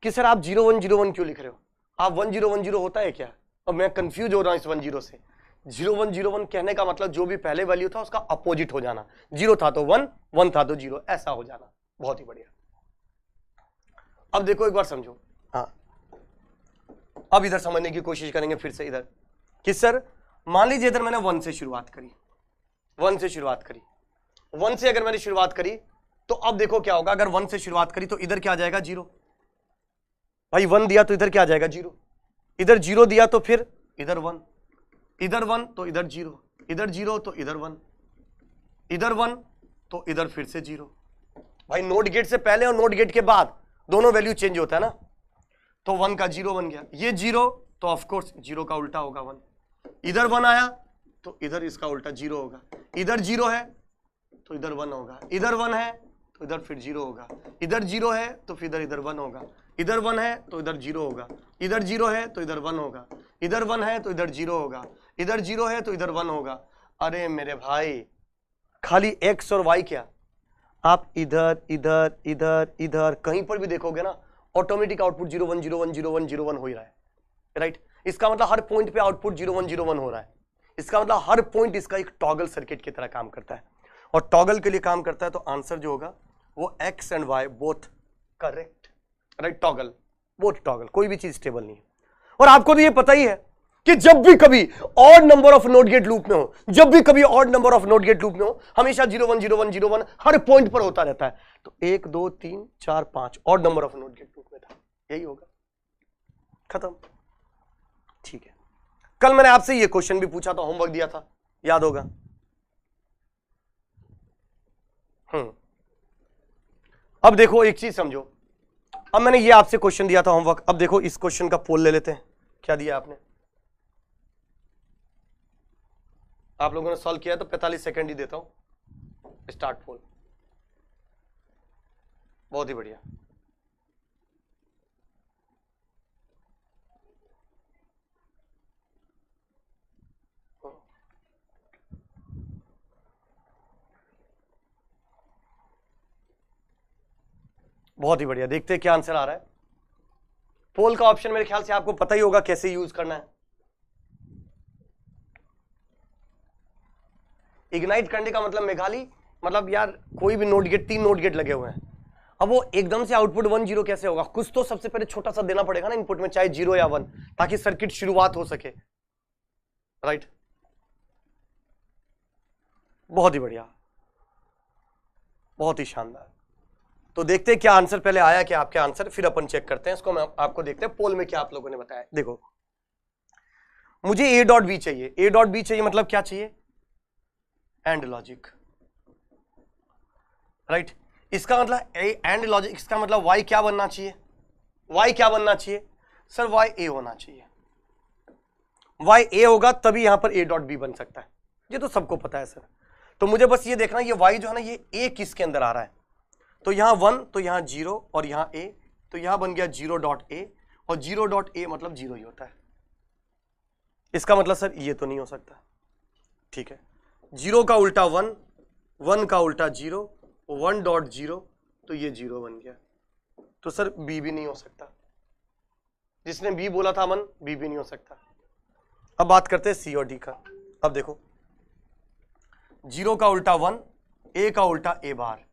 S1: कि सर आप 0 1 0 1 क्यों लिख रहे हो, आप 1 0 1 0 होता है क्या। अब मैं कंफ्यूज हो रहा हूं इस 1 0 से। 0 1 0 1 कहने का मतलब जो भी पहले वैल्यू था उसका अपोजिट हो जाना, 0 था तो 1, 1 था तो 0, ऐसा हो जाना। बहुत ही बढ़िया। अब देखो एक बार समझो, हाँ अब इधर समझने की कोशिश करेंगे फिर से इधर कि सर मान लीजिए इधर मैंने 1 से शुरुआत करी, 1 से शुरुआत करी, 1 से अगर मैंने शुरुआत करी तो अब देखो क्या होगा, अगर 1 से शुरुआत करी तो इधर क्या आ जाएगा 0, भाई 1 दिया तो इधर क्या आ जाएगा 0, इधर 0 दिया तो फिर इधर 1, इधर 1 तो इधर 0, इधर 0 तो इधर 1, इधर 1 तो इधर फिर से 0। भाई नोट गेट से पहले और नोट गेट के बाद दोनों वैल्यू चेंज होता है ना, तो 1 का 0 बन गया, ये 0 तो ऑफ कोर्स 0 का उल्टा होगा 1, इधर 1 आया तो इधर इसका उल्टा 0 होगा, इधर 0 है तो इधर 1 होगा, इधर 1 है तो इधर फिर 0 होगा, इधर 0 है तो फिर इधर 1 होगा, इधर 1 है तो इधर 0 होगा, इधर 0 है तो इधर 1 होगा, इधर 1 है तो इधर 0 होगा, इधर 0 है तो इधर 1 होगा। अरे मेरे भाई खाली x और y क्या, आप इधर इधर इधर इधर कहीं पर भी देखोगे ना, ऑटोमेटिक आउटपुट 0 1 0 1 0 1 0 1 हो ही रहा है, राइट। इसका मतलब हर पॉइंट पे आउटपुट 0 1 0 1 हो रहा है, इसका मतलब हर पॉइंट इसका एक टॉगल सर्किट की तरह काम करता है, और टॉगल के लिए काम करता है तो आंसर जो होगा वो x and y both correct, right. Toggle both toggle, कोई भी चीज स्टेबल नहीं है। और आपको तो ये पता ही है कि जब भी कभी odd number of not gate loop में हो, जब भी कभी odd number of not gate loop में हो, हमेशा 0 1 0 1 0 1 हर पॉइंट पर होता रहता है। तो 1 2 3 4 5 odd number of not gate loop में था, यही होगा, खत्म। ठीक है, कल मैंने आपसे ये क्वेश्चन भी पूछा था, होमवर्क दिया था, याद होगा। अब देखो एक चीज समझो, अब मैंने ये आपसे क्वेश्चन दिया था होमवर्क, अब देखो इस क्वेश्चन का पोल ले लेते हैं। क्या दिया आपने, आप लोगों ने सॉल्व किया तो 45 सेकंड ही देता हूं, स्टार्ट पोल। बहुत ही बढ़िया, बहुत ही बढ़िया। देखते हैं क्या आंसर आ रहा है। पोल का ऑप्शन मेरे ख्याल से आपको पता ही होगा कैसे यूज करना है। इग्नाइट करने का मतलब मेघाली, मतलब यार कोई भी नोट गेट, 3 नोट गेट लगे हुए हैं, अब वो एकदम से आउटपुट 1 0 कैसे होगा? कुछ तो सबसे पहले छोटा सा देना पड़ेगा ना इनपुट में, चाहे 0 या 1, ताकि सर्किट शुरुआत हो सके, राइट? बहुत ही बढ़िया, बहुत ही शानदार। तो देखते हैं क्या आंसर पहले आया, क्या आपके आंसर, फिर अपन चेक करते हैं इसको। मैं आपको देखते हैं पोल में क्या आप लोगों ने बताया। देखो मुझे ए डॉट बी चाहिए, ए डॉट बी चाहिए मतलब क्या चाहिए? And logic, right? इसका मतलब एंड लॉजिक, इसका मतलब वाई क्या बनना चाहिए? वाई क्या बनना चाहिए सर? वाई ए होना चाहिए। वाई ए होगा तभी यहां पर ए डॉट बी बन सकता है, ये तो सबको पता है सर। तो मुझे बस ये देखना ये वाई जो है ना, ये ए किसके अंदर आ रहा है? तो यहां 1, तो यहां 0 और यहां ए, तो यहां बन गया 0 डॉट ए, और 0 डॉट ए मतलब 0 ही होता है। इसका मतलब सर ये तो नहीं हो सकता, ठीक है? 0 का उल्टा 1, 1 का उल्टा 0, 1 डॉट 0, तो ये 0 बन गया। तो सर बी भी नहीं हो सकता, जिसने बी बोला था अमन, बी भी नहीं हो सकता। अब बात करते हैं सी और डी का। अब देखो 0 का उल्टा 1, ए का उल्टा ए बार,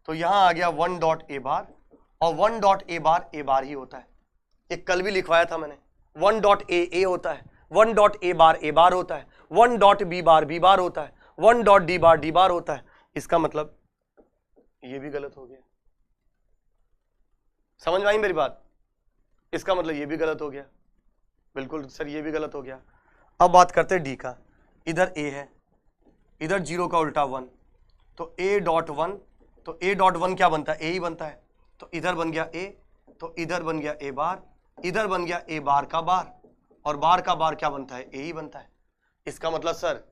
S1: तो यहां आ गया 1 डॉट ए बार, और 1 डॉट ए बार ही होता है। ये कल भी लिखवाया था मैंने, 1 डॉट ए होता है, 1 डॉट ए बार होता है, 1 डॉट बी बार होता है, 1 डॉट डी बार होता है। इसका मतलब ये भी गलत हो गया, समझ में आई मेरी बात? इसका मतलब ये भी गलत हो गया, बिल्कुल सर ये भी गलत हो गया। अब बात करते हैं डी का। इधर ए है, इधर 0 का उल्टा 1, तो ए डॉट 1, तो ए डॉट 1 क्या बनता है? ए ही बनता है। तो इधर बन गया ए, तो इधर बन गया ए बार, इधर बन गया ए बार का बार, और बार का बार क्या बनता है? ए ही बनता है। इसका मतलब सर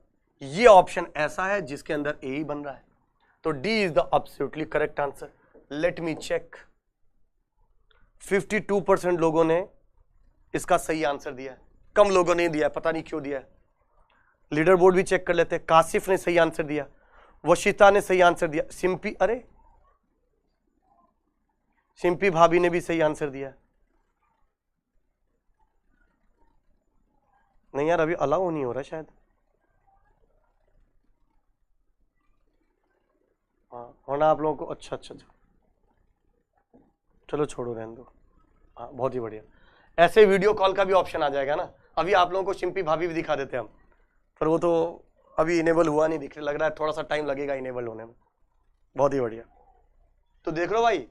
S1: ये ऑप्शन ऐसा है जिसके अंदर ए ही बन रहा है। तो D is the absolutely correct answer. Let me check, 52% लोगों ने इसका सही आंसर दिया है, कम लोगों ने दिया है, पता नहीं क्यों दिया है। लीडर बोर्ड भी चेक कर लेते हैं। कासिफ ने सही आंसर दिया, वशिता ने सही आंसर दिया, सिंपी, अरे सिंपी भाभी ने भी सही आंसर दिया। नहीं यार अभी अलाउ नहीं हो रहा शायद, हाँ होना आप लोगों को। अच्छा, चलो छोड़ो, रहने दो। हाँ बहुत ही बढ़िया, ऐसे वीडियो कॉल का भी ऑप्शन आ जाएगा ना। अभी आप लोगों को सिंपी भाभी भी दिखा देते हम, पर वो तो अभी इनेबल हुआ नहीं, दिख लग रहा है थोड़ा सा टाइम लगेगा इनेबल होने में। बहुत ही बढ़िया। तो देख लो भाई,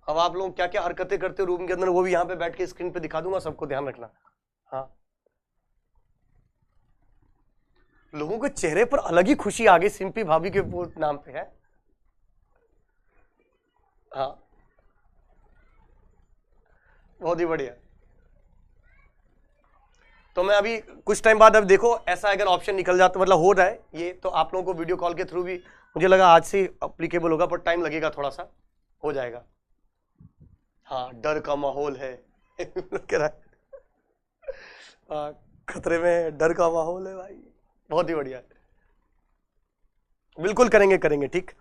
S1: अब आप लोग क्या क्या हरकतें करते हो रूम के अंदर, वो भी यहाँ पे बैठ के स्क्रीन पे दिखा दूंगा, सबको ध्यान रखना। हाँ लोगों के चेहरे पर अलग ही खुशी आ गई सिंपी भाभी के नाम पे है। हाँ बहुत ही बढ़िया। तो मैं अभी कुछ टाइम बाद, अब देखो ऐसा अगर ऑप्शन निकल जाता, मतलब हो रहा है ये, तो आप लोगों को वीडियो कॉल के थ्रू भी मुझे लगा आज से अप्लीकेबल होगा, पर टाइम लगेगा थोड़ा सा, हो जाएगा। हाँ डर का माहौल है कह रहा है, खतरे में डर का माहौल है भाई। बहुत ही बढ़िया, बिल्कुल करेंगे ठीक।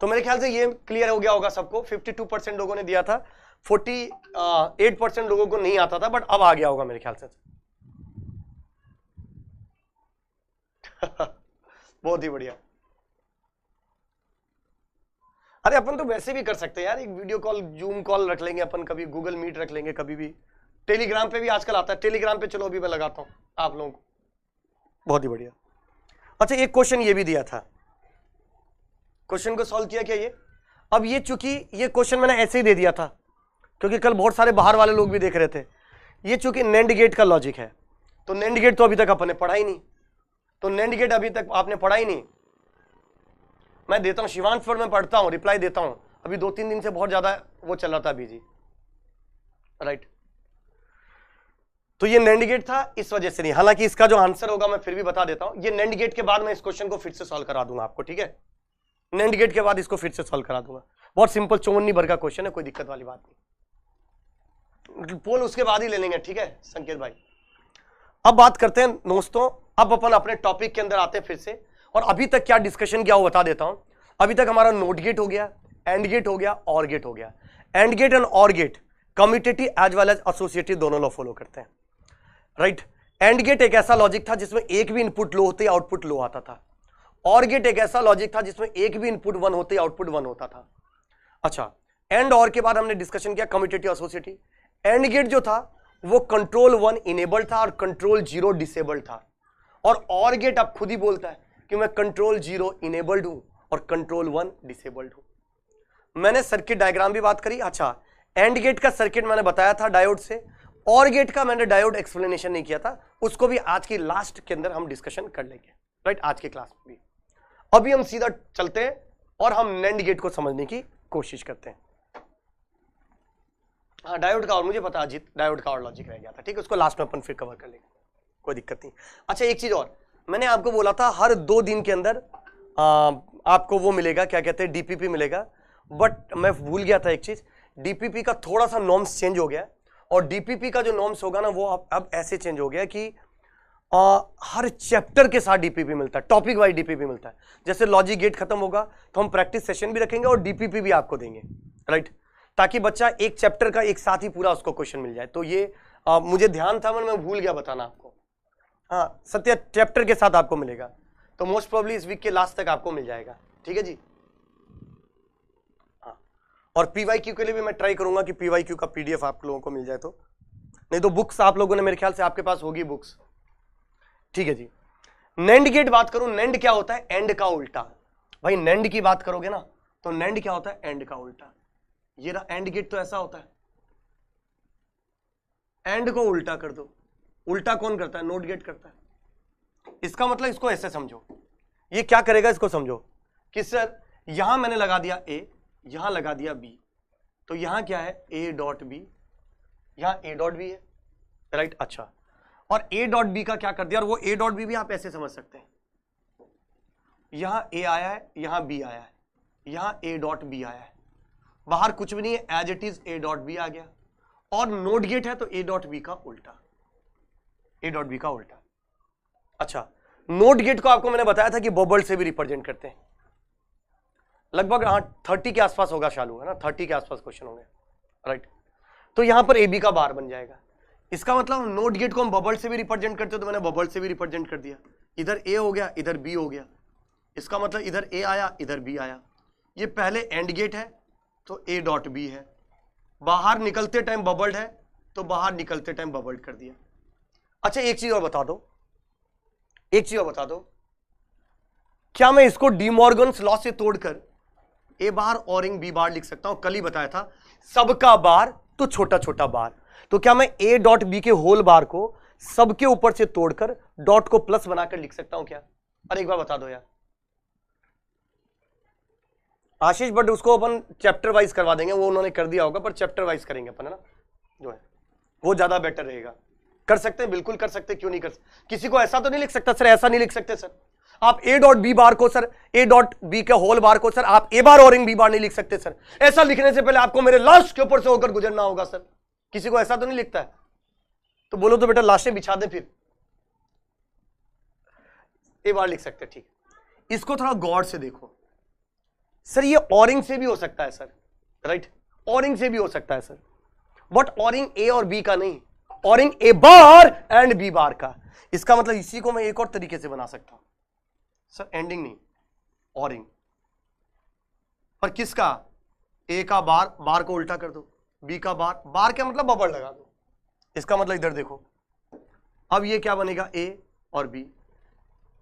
S1: तो मेरे ख्याल से ये क्लियर हो गया होगा सबको। 52% लोगों ने दिया था, 48% लोगों को नहीं आता था, बट अब आ गया होगा मेरे ख्याल से। बहुत ही बढ़िया। अरे अपन तो वैसे भी कर सकते हैं यार, एक वीडियो कॉल, जूम कॉल रख लेंगे अपन, कभी गूगल मीट रख लेंगे कभी भी, टेलीग्राम पे भी आजकल आता है, टेलीग्राम पे चलो अभी मैं लगाता हूं आप लोगों को, बहुत ही बढ़िया। अच्छा एक क्वेश्चन ये भी दिया था, क्वेश्चन को सॉल्व किया क्या ये? अब ये चूंकि ये क्वेश्चन मैंने ऐसे ही दे दिया था क्योंकि कल बहुत सारे बाहर वाले लोग भी देख रहे थे। ये चूंकि नैंड गेट का लॉजिक है, तो नैंड गेट तो अभी तक अपन ने पढ़ा ही नहीं, तो नैंड गेट अभी तक आपने पढ़ा ही नहीं। मैं देता हूं शिवांश पर, मैं पढ़ता हूं, रिप्लाई देता हूं, अभी 2-3 दिन से बहुत ज्यादा वो चल रहा था बिजी, राइट। तो ये नैंड गेट था, इस वजह से नहीं। हालांकि इसका जो आंसर होगा मैं फिर भी बता देता हूं, ये नैंड गेट के बाद मैं इस क्वेश्चन को फिर से सॉल्व करा दूंगा आपको, ठीक है? नैंड गेट के बाद इसको फिर से सॉल्व करा दूंगा, बहुत सिंपल 54 भर का क्वेश्चन है, कोई दिक्कत वाली बात नहीं। पोल उसके बाद ही ले लेंगे, ठीक है संकेत भाई। अब बात करते हैं दोस्तों, अब अपन अपने टॉपिक के अंदर आते हैं फिर से, और अभी तक क्या डिस्कशन किया वो बता देता हूं। अभी तक हमारा नोट गेट हो गया, एंड गेट हो गया, और गेट हो गया। And gate and or gate commutative as well as associative दोनों लॉ फॉलो करते हैं, राइट। एंड गेट एक ऐसा लॉजिक था जिसमें एक भी इनपुट लो होते आउटपुट लो आता था, और गेट एक ऐसा लॉजिक था जिसमें एक भी इनपुट 1 होते आउटपुट 1 होता था। अच्छा, एंड और के बाद हमने डिस्कशन किया कम्यूटेटिव एसोसिएटिव। एंड गेट जो था वो कंट्रोल 1 इनेबल्ड था और कंट्रोल 0 डिसेबल्ड था, और गेट अब खुद ही बोलता है कि मैं कंट्रोल 0 इनेबल्ड हूं और कंट्रोल 1 डिसेबल्ड हूं। मैंने सर्किट डायग्राम भी बात करी। अच्छा, एंड गेट का सर्किट मैंने बताया था डायोड से, और गेट का मैंने डायोड एक्सप्लेनेशन नहीं किया था, उसको भी आज की लास्ट के अंदर हम डिस्कशन कर लेंगे, राइट, आज के क्लास में भी। अभी हम सीधा चलते हैं और हम नैंड गेट को समझने की कोशिश करते हैं। हाँ, डायोड का और मुझे पता अजीत, डायोड का और लॉजिक रह गया था, ठीक है, उसको लास्ट में अपन फिर कवर कर लेंगे, कोई दिक्कत नहीं। अच्छा एक चीज और, मैंने आपको बोला था हर 2 दिन के अंदर आपको वो मिलेगा, क्या कहते हैं, डीपीपी मिलेगा, बट मैं भूल गया था एक चीज, डीपीपी का थोड़ा सा नॉर्म्स चेंज हो गया, और डीपीपी का जो नॉर्म्स होगा ना वो अब ऐसे चेंज हो गया कि हर चैप्टर के साथ डीपीपी मिलता है, टॉपिक वाइज डीपीपी मिलता है। जैसे लॉजिक गेट खत्म होगा तो हम प्रैक्टिस सेशन भी रखेंगे और डीपीपी भी आपको देंगे, राइट, ताकि बच्चा एक चैप्टर का एक साथ ही पूरा उसको क्वेश्चन मिल जाए। तो ये मुझे ध्यान था, मैं भूल गया बताना आपको। हाँ सत्य, चैप्टर के साथ आपको मिलेगा, तो मोस्ट प्रोबेबली इस वीक के लास्ट तक आपको मिल जाएगा, ठीक है जी। हाँ, और पीवाईक्यू के लिए भी मैं ट्राई करूंगा कि पीवाईक्यू का पीडीएफ आप लोगों को मिल जाए, तो नहीं तो बुक्स आप लोगों ने, मेरे ख्याल से आपके पास होगी बुक्स, ठीक है जी। नैंड गेट बात करूं, नैंड क्या होता है, एंड का उल्टा। भाई नैंड की बात करोगे ना तो नैंड क्या होता है, एंड का उल्टा। ये रहा एंड गेट, तो ऐसा होता है, एंड को उल्टा कर दो। उल्टा कौन करता है, नोट गेट करता है। इसका मतलब इसको ऐसे समझो, ये क्या करेगा इसको समझो कि सर यहां मैंने लगा दिया ए, यहां लगा दिया बी, तो यहां क्या है, ए डॉट बी, यहां ए डॉट बी है, राइट। अच्छा, और ए डॉट बी का क्या कर दिया, और वो ए डॉट बी भी आप ऐसे समझ सकते हैं, यहां ए आया है, यहां बी आया है, यहां ए डॉट बी आया है, बाहर कुछ भी नहीं है, as it is A dot B आ गया, और नोट गेट है तो ए डॉट बी का उल्टा, ए डॉट बी का उल्टा। अच्छा, नोट गेट को आपको मैंने बताया था कि बबल से भी रिप्रेजेंट करते हैं, लगभग 30 के आसपास होगा शालू, है ना, 30 के आसपास क्वेश्चन होंगे, राइट। तो यहां पर ए बी का बार बन जाएगा। इसका मतलब नोट गेट को हम बबल से भी रिप्रेजेंट करते हो, तो मैंने बबल से भी रिप्रेजेंट कर दिया, इधर ए हो गया, इधर बी हो गया। इसका मतलब इधर ए आया, इधर बी आया। ये पहले एंड गेट है तो ए डॉट बी है, बाहर निकलते टाइम बबल्ड है तो बाहर निकलते टाइम बबल्ड कर दिया। अच्छा एक चीज और बता दो, एक चीज और बता दो, क्या मैं इसको डीमॉर्गन्स लॉ से तोड़कर ए बार औरिंग बी बार लिख सकता हूं? कल ही बताया था, सबका बार तो छोटा छोटा बार, तो क्या मैं ए डॉट बी के होल बार को सबके ऊपर से तोड़कर डॉट को प्लस बनाकर लिख सकता हूं क्या? अरे एक बार बता दो यार आशीष, बट उसको अपन चैप्टर वाइज करवा देंगे, वो उन्होंने कर दिया होगा, पर चैप्टर वाइज करेंगे अपन, है ना, जो है वो ज्यादा बेटर रहेगा। कर सकते हैं, बिल्कुल कर सकते हैं, क्यों नहीं कर सकते। किसी को ऐसा तो नहीं लिख सकता सर, ऐसा नहीं लिख सकते सर, आप ए डॉट बी बार को सर, ए डॉट बी के होल बार को सर आप ए बार औरिंग बी बार नहीं लिख सकते सर। ऐसा लिखने से पहले आपको मेरे लास्ट के ऊपर से होकर गुजरना होगा सर। किसी को ऐसा तो नहीं लिखता है, तो बोलो तो बेटा लाशें बिछा दे, फिर ए बार लिख सकते हैं, ठीक। इसको थोड़ा गौर से देखो सर, ये ऑरिंग से भी हो सकता है सर, राइट, ऑरिंग से भी हो सकता है सर, बट ऑरिंग ए और बी का नहीं, oring A bar and B bar का। इसका मतलब इसी को मैं एक और तरीके से बना सकता हूं सर, एंडिंग नहीं, ऑरिंग, पर किसका, ए का बार, बार को उल्टा कर दो, बी का बार, बार क्या मतलब बबल लगा दो, इसका मतलब इधर देखो, अब ये क्या बनेगा, ए और बी,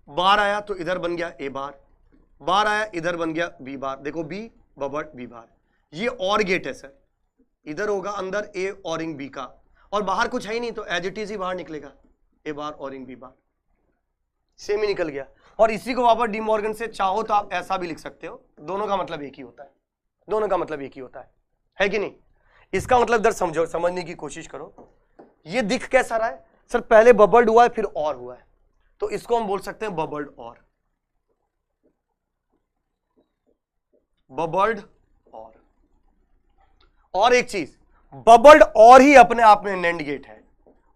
S1: बार आया तो इधर बन गया ए बार, बार आया इधर बन गया बी बार, देखो बी बबड़ बी बार, ये और गेट है सर, इधर होगा अंदर ए औरिंग बी का, और बाहर कुछ है ही नहीं तो एज इट इज ही बाहर निकलेगा ए बार औरिंग बी बार, सेम ही निकल गया। और इसी को वापस डी मॉर्गन से चाहो तो आप ऐसा भी लिख सकते हो, दोनों का मतलब एक ही होता है, दोनों का मतलब एक ही होता है कि नहीं। इसका मतलब इधर समझो, समझने की कोशिश करो, ये दिख कैसा रहा है सर, पहले बबल्ड हुआ है फिर और हुआ है, तो इसको हम बोल सकते हैं बबल्ड और एक चीज, बबल्ड और ही अपने आप में नैंड गेट है।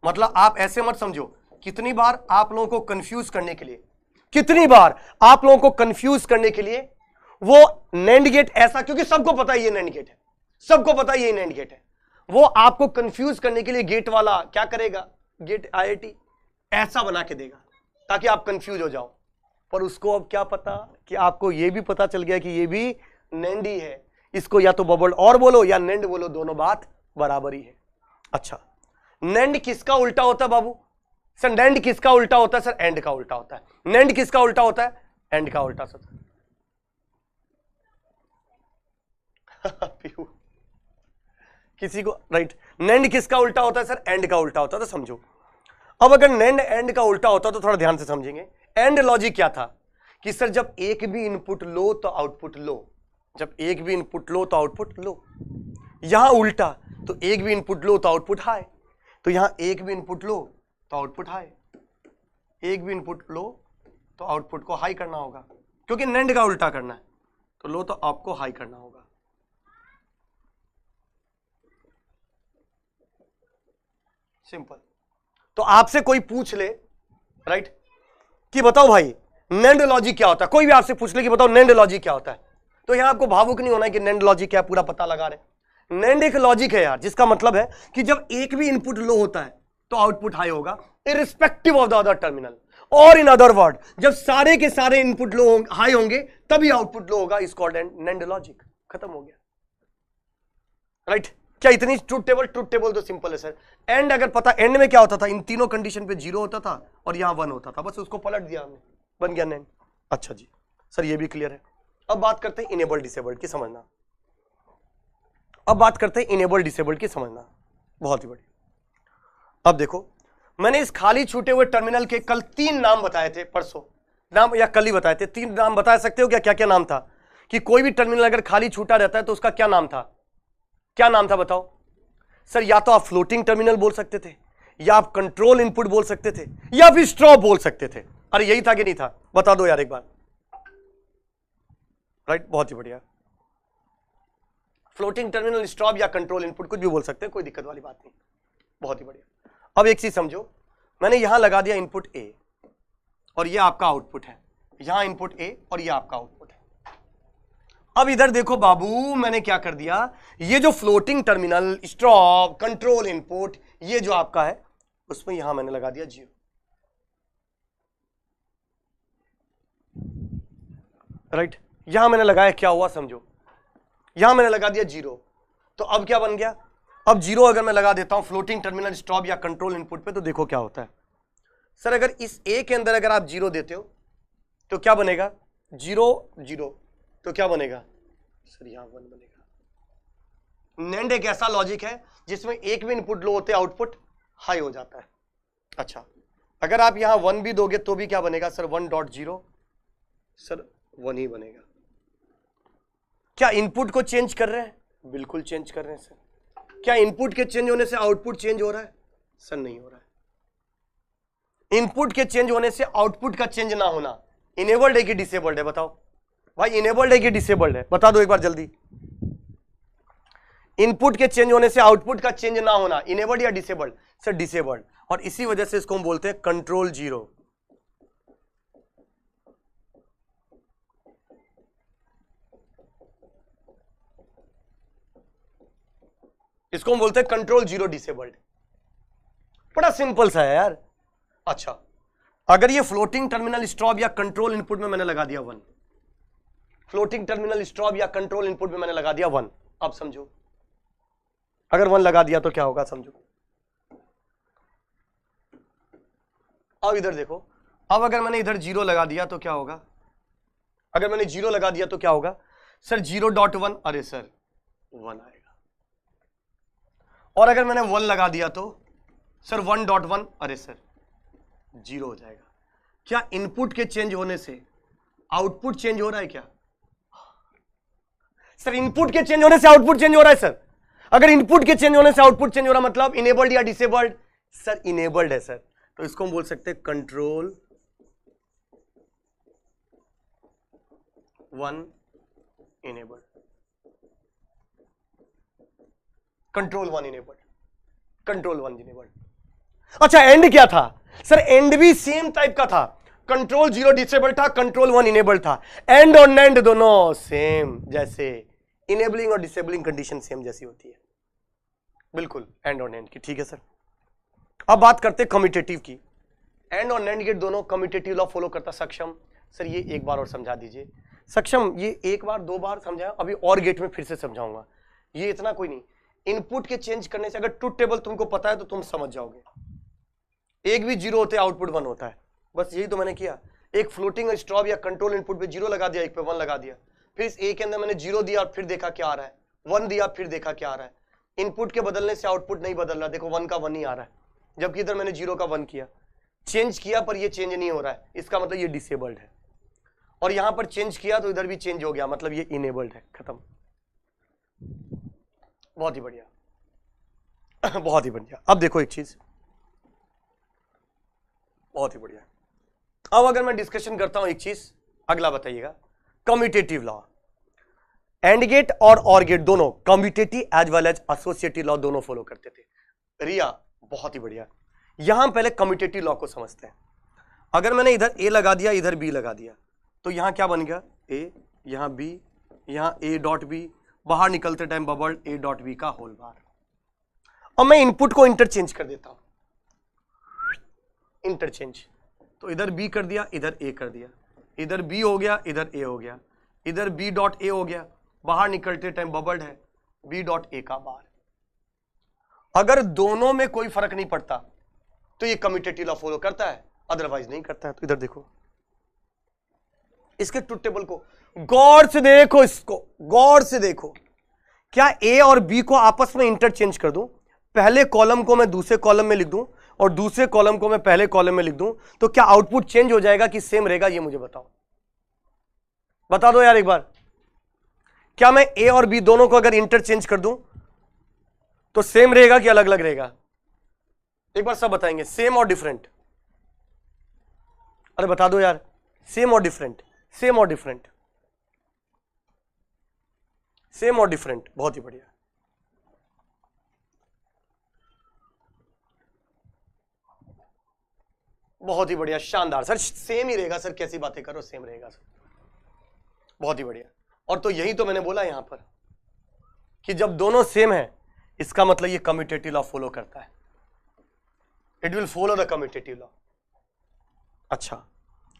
S1: मतलब आप ऐसे मत समझो, कितनी बार आप लोगों को कंफ्यूज करने के लिए, कितनी बार आप लोगों को कंफ्यूज करने के लिए वो नैंड गेट ऐसा, क्योंकि सबको पता है ये नैंड गेट है, सबको पता है ये नैंड गेट है, वो आपको कंफ्यूज करने के लिए गेट वाला क्या करेगा, गेट आईआईटी ऐसा बना के देगा ताकि आप कंफ्यूज हो जाओ। पर उसको अब क्या पता कि आपको ये भी पता चल गया कि ये भी नैंड ही है, इसको या तो बबल्ड और बोलो या नैंड बोलो, दोनों बात बराबर ही है। अच्छा, नैंड किसका उल्टा होता है बाबू? सर नैंड किसका उल्टा होता है? सर एंड का उल्टा होता है। नैंड किसका उल्टा होता है? एंड का उल्टा। सर किसी को राइट, नैंड किसका उल्टा होता है? सर एंड का उल्टा होता है। तो समझो, अब अगर नैंड एंड का उल्टा होता तो थोड़ा ध्यान से समझेंगे। एंड लॉजिक क्या था कि सर जब एक भी इनपुट लो तो आउटपुट लो, जब एक भी इनपुट लो तो आउटपुट लो। यहां उल्टा, तो एक भी इनपुट लो तो आउटपुट हाई, तो यहां एक भी इनपुट लो तो आउटपुट हाई, एक भी इनपुट लो तो आउटपुट को हाई करना होगा, क्योंकि नैंड का उल्टा करना है, तो लो तो आपको हाई करना होगा। सिंपल। तो आपसे कोई पूछ ले राइट कि बताओ भाई नैंड लॉजिक क्या होता है, कोई भी आपसे पूछ ले कि बताओ नैंड लॉजिक क्या होता है, तो यहां आपको भावुक नहीं होना है कि नैंड लॉजिक क्या पूरा पता लगा रहे। नैंड एक लॉजिक है यार, जिसका मतलब है कि जब एक भी इनपुट लो होता है तो आउटपुट हाई होगा irrespective of the other terminal, और इन अदर वर्ड जब सारे के सारे इनपुट लो हाई होंगे तभी आउटपुट लो होगा, इज कॉल्ड नैंड लॉजिक। खत्म हो गया राइट। क्या इतनी ट्रुथ टेबल? ट्रुथ टेबल तो सिंपल है सर। एंड अगर पता, एंड में क्या होता था, इन तीनों कंडीशन पे 0 होता था और यहां 1 होता था, बस उसको पलट दिया हमने, बन गया नैंड। अच्छा जी सर, ये भी क्लियर है। अब बात करते हैं इनेबल्ड डिसेबल्ड की, समझना। अब बात करते हैं इनेबल्ड डिसेबल्ड की, समझना, बहुत ही बढ़िया। अब देखो, मैंने इस खाली छूटे हुए टर्मिनल के कल 3 नाम बताए थे, परसों नाम या कल ही बताए थे। 3 नाम बता सकते हो क्या? क्या क्या नाम था? कि कोई भी टर्मिनल अगर खाली छूटा रहता है तो उसका क्या नाम था? क्या नाम था बताओ? सर या तो आप फ्लोटिंग टर्मिनल बोल सकते थे, या आप कंट्रोल इनपुट बोल सकते थे, या फिर स्ट्रॉप बोल सकते थे। अरे यही था कि नहीं था? बता दो यार एक बार। राइट, बहुत ही बढ़िया। फ्लोटिंग टर्मिनल, स्ट्रॉप या कंट्रोल इनपुट, कुछ भी बोल सकते हैं, कोई दिक्कत वाली बात नहीं। बहुत ही बढ़िया। अब एक चीज समझो, मैंने यहां लगा दिया इनपुट ए और ये आपका आउटपुट है, यहां इनपुट ए और ये आपका आउटपुट है। अब इधर देखो बाबू, मैंने क्या कर दिया, ये जो फ्लोटिंग टर्मिनल, स्ट्रॉप, कंट्रोल इनपुट, ये जो आपका है उसमें यहां मैंने लगा दिया 0। राइट, यहां मैंने लगाया, क्या हुआ समझो, यहां मैंने लगा दिया 0, तो अब क्या बन गया? अब 0 अगर मैं लगा देता हूं फ्लोटिंग टर्मिनल, स्टॉप या कंट्रोल इनपुट पे, तो देखो क्या होता है सर। अगर इस ए के अंदर अगर आप 0 देते हो तो क्या बनेगा? 0 0, तो क्या बनेगा सर? यहां 1 बनेगा। नैंड एक ऐसा लॉजिक है जिसमें एक भी इनपुट लो होते आउटपुट हाई हो जाता है। अच्छा, अगर आप यहां 1 भी दोगे तो भी क्या बनेगा सर? 1.0, सर 1 ही बनेगा। क्या इनपुट को चेंज कर रहे हैं? बिल्कुल चेंज कर रहे हैं सर। क्या इनपुट के चेंज होने से आउटपुट चेंज हो रहा है? सर नहीं हो रहा है। इनपुट के चेंज होने से आउटपुट का चेंज ना होना इनेबल्ड है कि डिसेबल्ड है? बताओ भाई, इनेबल्ड है कि डिसेबल्ड है? बता दो एक बार जल्दी। इनपुट के चेंज होने से आउटपुट का चेंज ना होना इनेबल्ड या डिसेबल्ड? Sir disabled. और इसी वजह से इसको हम बोलते हैं कंट्रोल 0। इसको हम बोलते हैं कंट्रोल 0 डिसेबल्ड। बड़ा सिंपल सा है यार। अच्छा, अगर ये फ्लोटिंग टर्मिनल, स्टॉप या कंट्रोल इनपुट में मैंने लगा दिया 1, फ्लोटिंग टर्मिनल, स्टॉप या कंट्रोल इनपुट में मैंने लगा दिया 1, अब समझो अगर 1 लगा दिया तो क्या होगा समझो। अब इधर देखो, अब अगर मैंने इधर 0 लगा दिया तो क्या होगा, अगर मैंने 0 लगा दिया तो क्या होगा सर 0.1, अरे सर 1 आएगा। और अगर मैंने 1 लगा दिया तो सर 1.1, अरे सर 0 हो जाएगा। क्या इनपुट के चेंज होने से आउटपुट चेंज हो रहा है क्या सर? इनपुट के चेंज होने से आउटपुट चेंज हो रहा है सर। अगर इनपुट के चेंज होने से आउटपुट चेंज हो रहा मतलब इनेबल्ड या डिसेबल्ड? सर इनेबल्ड है सर, तो इसको हम बोल सकते हैं control 1 enabled, control 1 enabled, control 1 enabled. अच्छा एंड क्या था सर? एंड भी सेम टाइप का था, कंट्रोल 0 डिसेबल था, कंट्रोल 1 इनेबल था। एंड और नैंड दोनों सेम, जैसे इनेबलिंग और डिसेबलिंग कंडीशन सेम जैसी होती है, बिल्कुल एंड और नैंड की। ठीक है सर, अब बात करते हैं कम्यूटेटिव की। एंड और नैंड गेट दोनों कम्यूटेटिव लॉ फॉलो करता। सक्षम सर ये एक बार और समझा दीजिए। सक्षम ये एक बार 2 बार समझाया, अभी और गेट में फिर से समझाऊंगा, ये इतना कोई नहीं। इनपुट के चेंज करने से अगर ट्रुथ टेबल तुमको पता है तो तुम समझ जाओगे। एक भी 0 होते आउटपुट 1 होता है, बस यही तो मैंने किया। एक फ्लोटिंग स्ट्रॉब या कंट्रोल इनपुट पे 0 लगा दिया, एक पे 1 लगा दिया, फिर इस ए के अंदर मैंने 0 दिया और फिर देखा क्या आ रहा है, 1 दिया फिर देखा क्या आ रहा है। इनपुट के बदलने से आउटपुट नहीं बदल रहा, देखो 1 का 1 ही आ रहा है, जबकि इधर मैंने 0 का 1 किया। चेंज किया पर ये चेंज नहीं हो रहा है, इसका मतलब ये डिसेबल्ड है। और यहां पर चेंज किया तो इधर भी चेंज हो गया, मतलब ये इनेबल्ड है। खत्म। बहुत ही बढ़िया बहुत ही बढ़िया। अब देखो एक चीज बहुत ही बढ़िया। अब अगर मैं डिस्कशन करता हूं एक चीज, अगला बताइएगा, कम्यूटेटिव लॉ। एंड गेट और ऑर गेट दोनों commutative as well as associative law दोनों फॉलो करते थे। रिया बहुत ही बढ़िया। यहां पहले कम्यूटेटिव लॉ को समझते हैं। अगर मैंने इधर ए लगा दिया, इधर बी लगा दिया, तो यहां क्या बन गया, ए, यहां बी, यहां ए डॉट बी, बाहर निकलते time bubble A dot B का होल बार। अब मैं इनपुट को इंटरचेंज कर देता हूं, इंटरचेंज, तो इधर बी कर दिया, इधर ए कर दिया, इधर बी हो गया, इधर ए हो गया, इधर बी डॉट ए हो गया, बाहर निकलते टाइम बबल्ड है बी डॉट ए का बार। अगर दोनों में कोई फर्क नहीं पड़ता तो ये कम्यूटेटिव लॉ फॉलो करता है, अदरवाइज नहीं करता है। तो इधर देखो, इसके ट्रुथ टेबल को गौर से देखो, इसको गौर से देखो। क्या ए और बी को आपस में इंटरचेंज कर दूं, पहले कॉलम को मैं दूसरे कॉलम में लिख दूं और दूसरे कॉलम को मैं पहले कॉलम में लिख दूं, तो क्या आउटपुट चेंज हो जाएगा कि सेम रहेगा? ये मुझे बताओ, बता दो यार एक बार। क्या मैं ए और बी दोनों को अगर इंटरचेंज कर दूं तो सेम रहेगा कि अलग अलग रहेगा? एक बार सब बताएंगे, सेम और डिफरेंट। अरे बता दो यार, सेम और डिफरेंट, सेम और डिफरेंट, सेम और डिफरेंट। बहुत ही बढ़िया। बहुत ही बढ़िया, शानदार सर। सेम ही रहेगा सर, कैसी बातें करो, सेम रहेगा सर। बहुत ही बढ़िया। और तो यही तो मैंने बोला यहां पर कि जब दोनों सेम है इसका मतलब ये कम्यूटेटिव लॉ फॉलो करता है, it will follow the commutative law. अच्छा,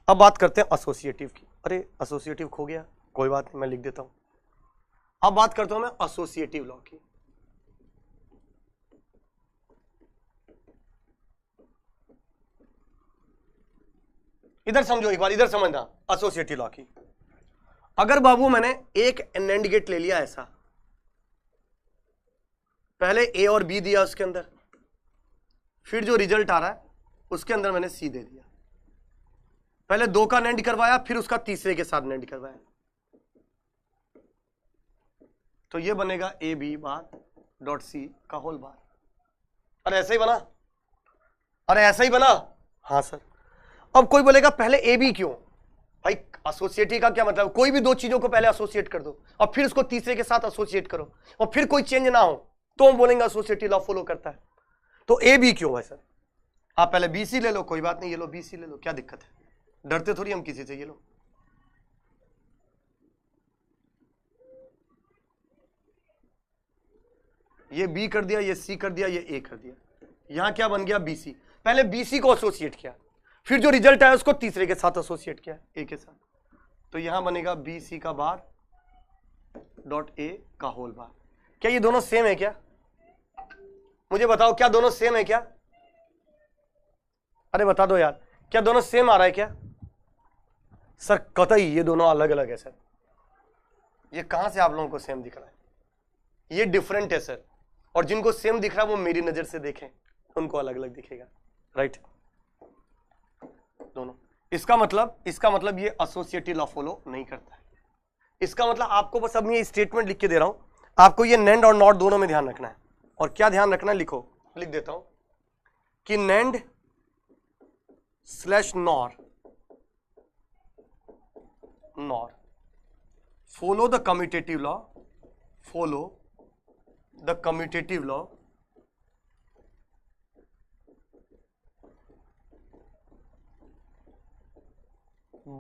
S1: अब बात करते हैं एसोसिएटिव की। अरे एसोसिएटिव खो गया, कोई बात नहीं, मैं लिख देता हूं। अब बात करता हूं मैं एसोसिएटिव लॉ की। इधर समझो एक बार, इधर समझना एसोसिएटिव लॉ की। अगर बाबू मैंने एक एंड गेट ले लिया ऐसा, पहले ए और बी दिया उसके अंदर, फिर जो रिजल्ट आ रहा है उसके अंदर मैंने सी दे दिया, पहले 2 का नेंड करवाया, फिर उसका तीसरे के साथ नेंड करवाया, तो ये बनेगा A B bar dot C का होल बार। अरे ऐसा ही बना, अरे ऐसा ही बना, हाँ सर। अब कोई बोलेगा पहले ए बी क्यों? भाई एसोसिएटिव का क्या मतलब, कोई भी 2 चीजों को पहले एसोसिएट कर दो और फिर उसको तीसरे के साथ एसोसिएट करो और फिर कोई चेंज ना हो तो हम बोलेंगे एसोसिएटिव लॉ फॉलो करता है। तो ए बी क्यों है सर? आप पहले बी सी ले लो, कोई बात नहीं, ये लो बी सी ले लो, क्या दिक्कत है? डरते थोड़ी हम किसी से, ये लो। ये बी कर दिया, ये सी कर दिया, ये ए कर दिया, यहां क्या बन गया? B C. पहले बी सी को एसोसिएट किया, फिर जो रिजल्ट आया उसको तीसरे के साथ एसोसिएट किया, ए के साथ, तो यहां बनेगा बी सी का बार डॉट ए का होल बार। क्या ये दोनों सेम है क्या? मुझे बताओ, क्या दोनों सेम है क्या? अरे बता दो यार, क्या दोनों सेम आ रहा है क्या? सर कतई ये दोनों अलग अलग है सर। ये कहां से आप लोगों को सेम दिख रहा है? ये डिफरेंट है सर। और जिनको सेम दिख रहा है वो मेरी नजर से देखें, उनको अलग अलग दिखेगा, राइट? दोनों। इसका मतलब ये एसोसिएटिव लॉ फॉलो नहीं करता है। इसका मतलब आपको बस अब ये स्टेटमेंट लिख के दे रहा हूं, आपको ये नेंड और नॉट दोनों में ध्यान रखना है। और क्या ध्यान रखना है? लिखो, लिख देता हूं कि NAND slash nor follow the commutative law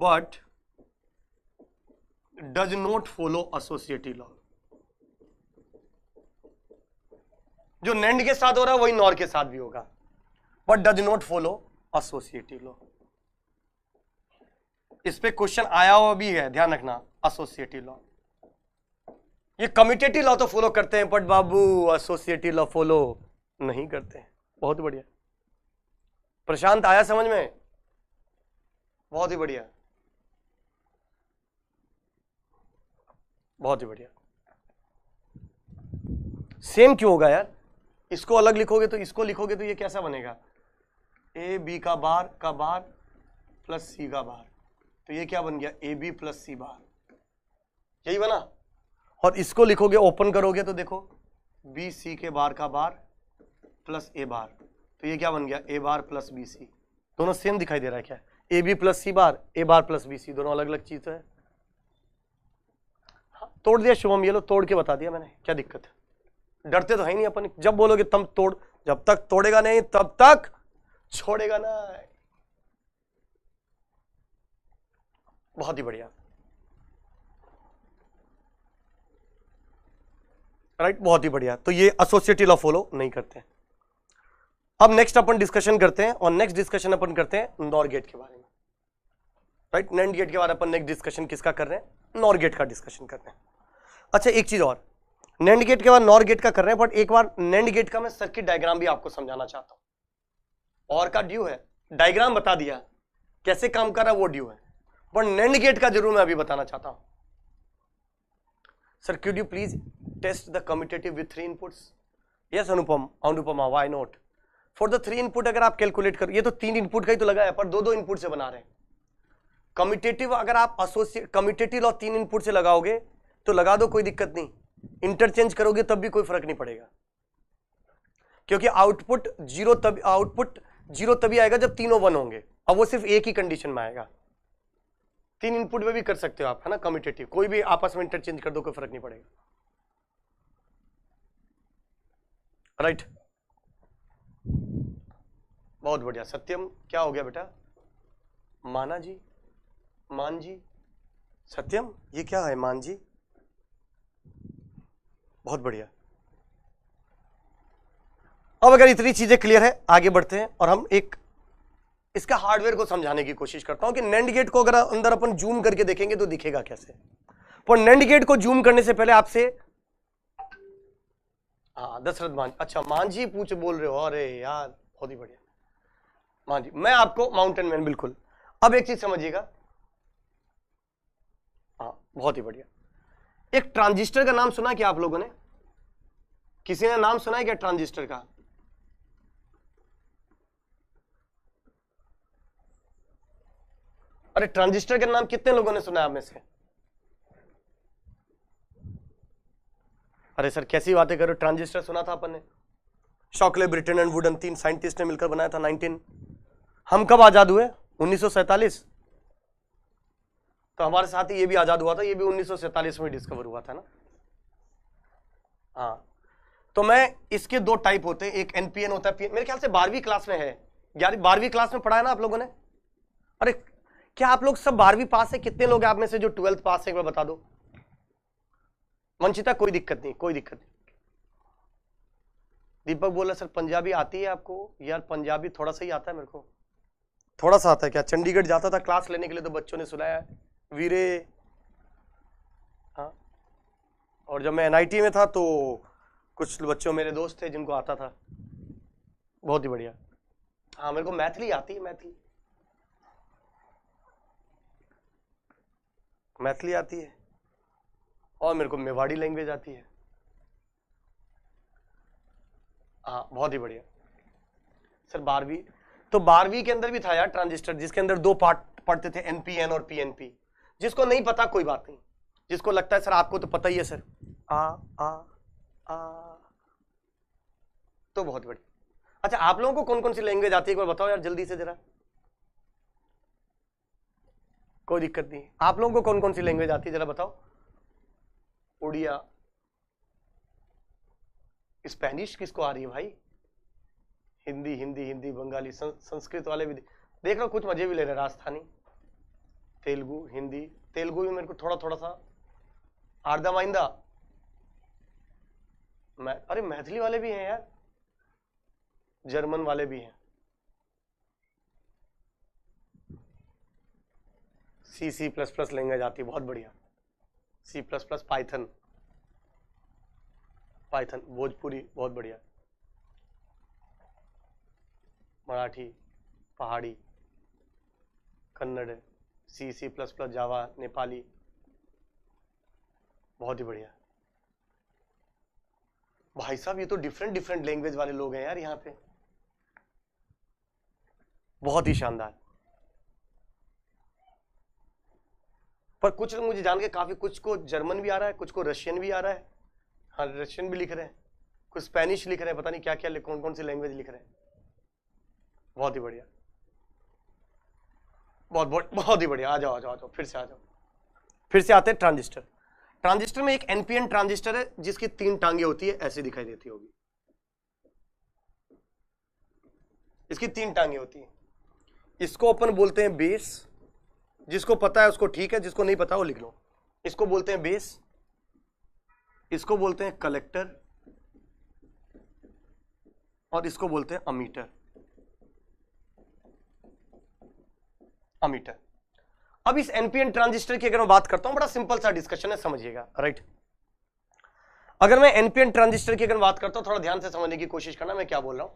S1: but does not follow associative law। जो नेंड के साथ हो रहा है वही नॉर के साथ भी होगा, but does not follow associative law. इस पे क्वेश्चन आया हुआ भी है, ध्यान रखना। एसोसिएटिव लॉ, ये कम्यूटेटिव लॉ तो फॉलो करते हैं, but Babu associative law follow नहीं करते हैं। बहुत बढ़िया प्रशांत, आया समझ में? बहुत ही बढ़िया, बहुत ही बढ़िया। सेम क्यों होगा यार? इसको अलग लिखोगे तो इसको लिखोगे तो ये कैसा बनेगा? ए बी का बार प्लस सी का बार, तो ये क्या बन गया? ए बी प्लस सी बार, यही बना। और इसको लिखोगे, ओपन करोगे तो देखो बी सी के बार का बार प्लस ए बार, तो ये क्या बन गया? A bar plus B C. दोनों सेम दिखाई दे रहा है क्या? A B plus C bar, A bar plus B C, दोनों अलग अलग चीज है। हाँ, तोड़ दिया शुभम, ये लो तोड़ के बता दिया मैंने, क्या दिक्कत है? डरते तो है नहीं अपन, जब बोलोगे तब तोड़, जब तक तोड़ेगा नहीं तब तक छोड़ेगा ना। बहुत ही बढ़िया, राइट, बहुत ही बढ़िया। तो ये एसोसिएटिव लॉ फॉलो नहीं करते हैं। अब नेक्स्ट अपन डिस्कशन करते हैं, और नेक्स्ट डिस्कशन अपन करते हैं नॉर गेट के बारे में, राइट? नैंड गेट के बारे में अपन नेक्स्ट डिस्कशन किसका कर रहे हैं? नॉर गेट का डिस्कशन कर रहे हैं। अच्छा, एक चीज और, नैंड गेट के बाद नॉर गेट का कर रहे हैं, बट एक बार नैंड गेट का मैं सर्किट डायग्राम भी आपको समझाना चाहता हूं। और का ड्यू है, डायग्राम बता दिया कैसे काम कर रहा है, वो ड्यू है, पर नैंड गेट का जरूर मैं अभी बताना चाहता हूं। Sir could you please test the commutative with 3 inputs? Yes Anupama, why not? For the 3 input अगर आप कैलकुलेट कर, ये तो 3 इनपुट का ही तो लगा है, पर 2-2 इनपुट से बना रहे हैं। कम्यूटेटिव अगर आप कम्यूटेटिव लॉ 3 इनपुट से लगाओगे तो लगा दो, कोई दिक्कत नहीं। इंटरचेंज करोगे तब भी कोई फर्क नहीं पड़ेगा, क्योंकि आउटपुट जीरो तभी आएगा जब तीनों 1 होंगे। अब वो सिर्फ एक ही कंडीशन में आएगा। 3 इनपुट में भी कर सकते हो आप, है ना? कम्यूटेटिव कोई भी आपस में इंटरचेंज कर दो, कोई फर्क नहीं पड़ेगा, राइट? बहुत बढ़िया। सत्यम, क्या हो गया बेटा? माना जी, मान जी, सत्यम, ये क्या है? मान जी, बहुत बढ़िया। अब अगर इतनी चीजें क्लियर है, आगे बढ़ते हैं और हम एक इसका हार्डवेयर को समझाने की कोशिश करता हूं कि नैंड गेट को अगर अंदर अपन जूम करके देखेंगे तो दिखेगा कैसे। पर नैंड गेट को जूम करने से पहले आपसे, हाँ दशरथ मान, अच्छा मान जी बोल रहे हो, अरे यार बहुत ही बढ़िया मान जी, मैं आपको माउंटेन मैन, बिल्कुल। अब एक चीज समझिएगा, हाँ बहुत ही बढ़िया। एक ट्रांजिस्टर का नाम सुना क्या आप लोगों ने? किसी ने नाम सुना है क्या ट्रांजिस्टर का? अरे ट्रांजिस्टर का नाम कितने लोगों ने सुना है आप में से? अरे सर कैसी बातें करो, ट्रांजिस्टर सुना था अपन ने, Shockley, Britain and wooden, 3 scientist ने मिलकर बनाया था। 19 हम कब आजाद हुए? 1947। तो हमारे साथ ही ये भी आजाद हुआ था, ये भी 1947 में डिस्कवर हुआ था ना। हाँ, तो मैं इसके 2 टाइप होते हैं, एक एनपीएन होता है, मेरे ख्याल से 12वीं क्लास में है, 12वीं क्लास में पढ़ा है ना आप लोगों ने? अरे क्या आप लोग सब 12वीं पास है? कितने लोग आप में से जो 12th पास है, एक बार बता दो। वंशिता, कोई दिक्कत नहीं, कोई दिक्कत नहीं। दीपक बोला सर पंजाबी आती है आपको? यार पंजाबी थोड़ा सा ही आता है मेरे को। थोड़ा सा आता है क्या? चंडीगढ़ जाता था क्लास लेने के लिए तो बच्चों ने सुनाया वीरे, हाँ। और जब मैं एनआईटी में था तो कुछ बच्चों, मेरे दोस्त थे जिनको आता था। बहुत ही बढ़िया। हाँ मेरे को मैथिली आती है, मैथिली। मैथिली आती है और मेरे को मेवाड़ी लैंग्वेज आती है। हाँ बहुत ही बढ़िया सर। 12वीं तो 12वीं के अंदर भी था यार ट्रांजिस्टर, जिसके अंदर 2 पार्ट पढ़ते थे, एनपीएन और पीएनपी। जिसको नहीं पता कोई बात नहीं, जिसको लगता है सर आपको तो पता ही है सर, आ आ आ, तो बहुत बढ़िया। अच्छा आप लोगों को कौन कौन सी लैंग्वेज आती है एक बार बताओ यार जल्दी से जरा। कोई दिक्कत नहीं, आप लोगों को कौन कौन सी लैंग्वेज आती है जरा बताओ। उड़िया, स्पेनिश किसको आ रही है भाई? हिंदी हिंदी हिंदी, बंगाली, संस्कृत वाले भी देख लो, कुछ मजे भी ले रहे, राजस्थानी, तेलुगु, हिंदी। तेलुगु भी मेरे को थोड़ा थोड़ा सा आर्दा माइंदा। अरे मैथिली वाले भी हैं यार, जर्मन वाले भी हैं, सी प्लस प्लस लैंग्वेज आती है, बहुत बढ़िया। C plus plus, Python, Python, Bhojpuri बहुत बढ़िया, Marathi, Pahari, Kannada, C plus plus, Java, Nepali, बहुत ही बढ़िया। भाई साहब ये तो डिफरेंट डिफरेंट लैंग्वेज वाले लोग हैं यार यहाँ पे, बहुत ही शानदार। पर कुछ लोग मुझे जान के काफी, कुछ को जर्मन भी आ रहा है, कुछ को रशियन भी आ रहा है। हाँ रशियन भी लिख रहे हैं, कुछ स्पेनिश लिख रहे हैं, पता नहीं क्या क्या कौन कौन सी लैंग्वेज लिख रहे हैं। बहुत ही बढ़िया, बहुत ही बढ़िया। आ जाओ आ जाओ आ जाओ, फिर से आ जाओ। फिर से आते हैं ट्रांजिस्टर। ट्रांजिस्टर में एक एनपीएन ट्रांजिस्टर है जिसकी 3 टांगे होती है, ऐसे दिखाई देती होगी, इसकी 3 टांगे होती है। इसको अपन बोलते हैं बेस, जिसको पता है उसको ठीक है, जिसको नहीं पता वो लिख लो। इसको बोलते हैं बेस, इसको बोलते हैं कलेक्टर, और इसको बोलते हैं अमीटर। अमीटर। अब इस एनपीएन ट्रांजिस्टर की अगर मैं बात करता हूं, बड़ा सिंपल सा डिस्कशन है, समझिएगा राइट। अगर मैं एनपीएन ट्रांजिस्टर की अगर बात करता हूं, थोड़ा ध्यान से समझने की कोशिश करना मैं क्या बोल रहा हूं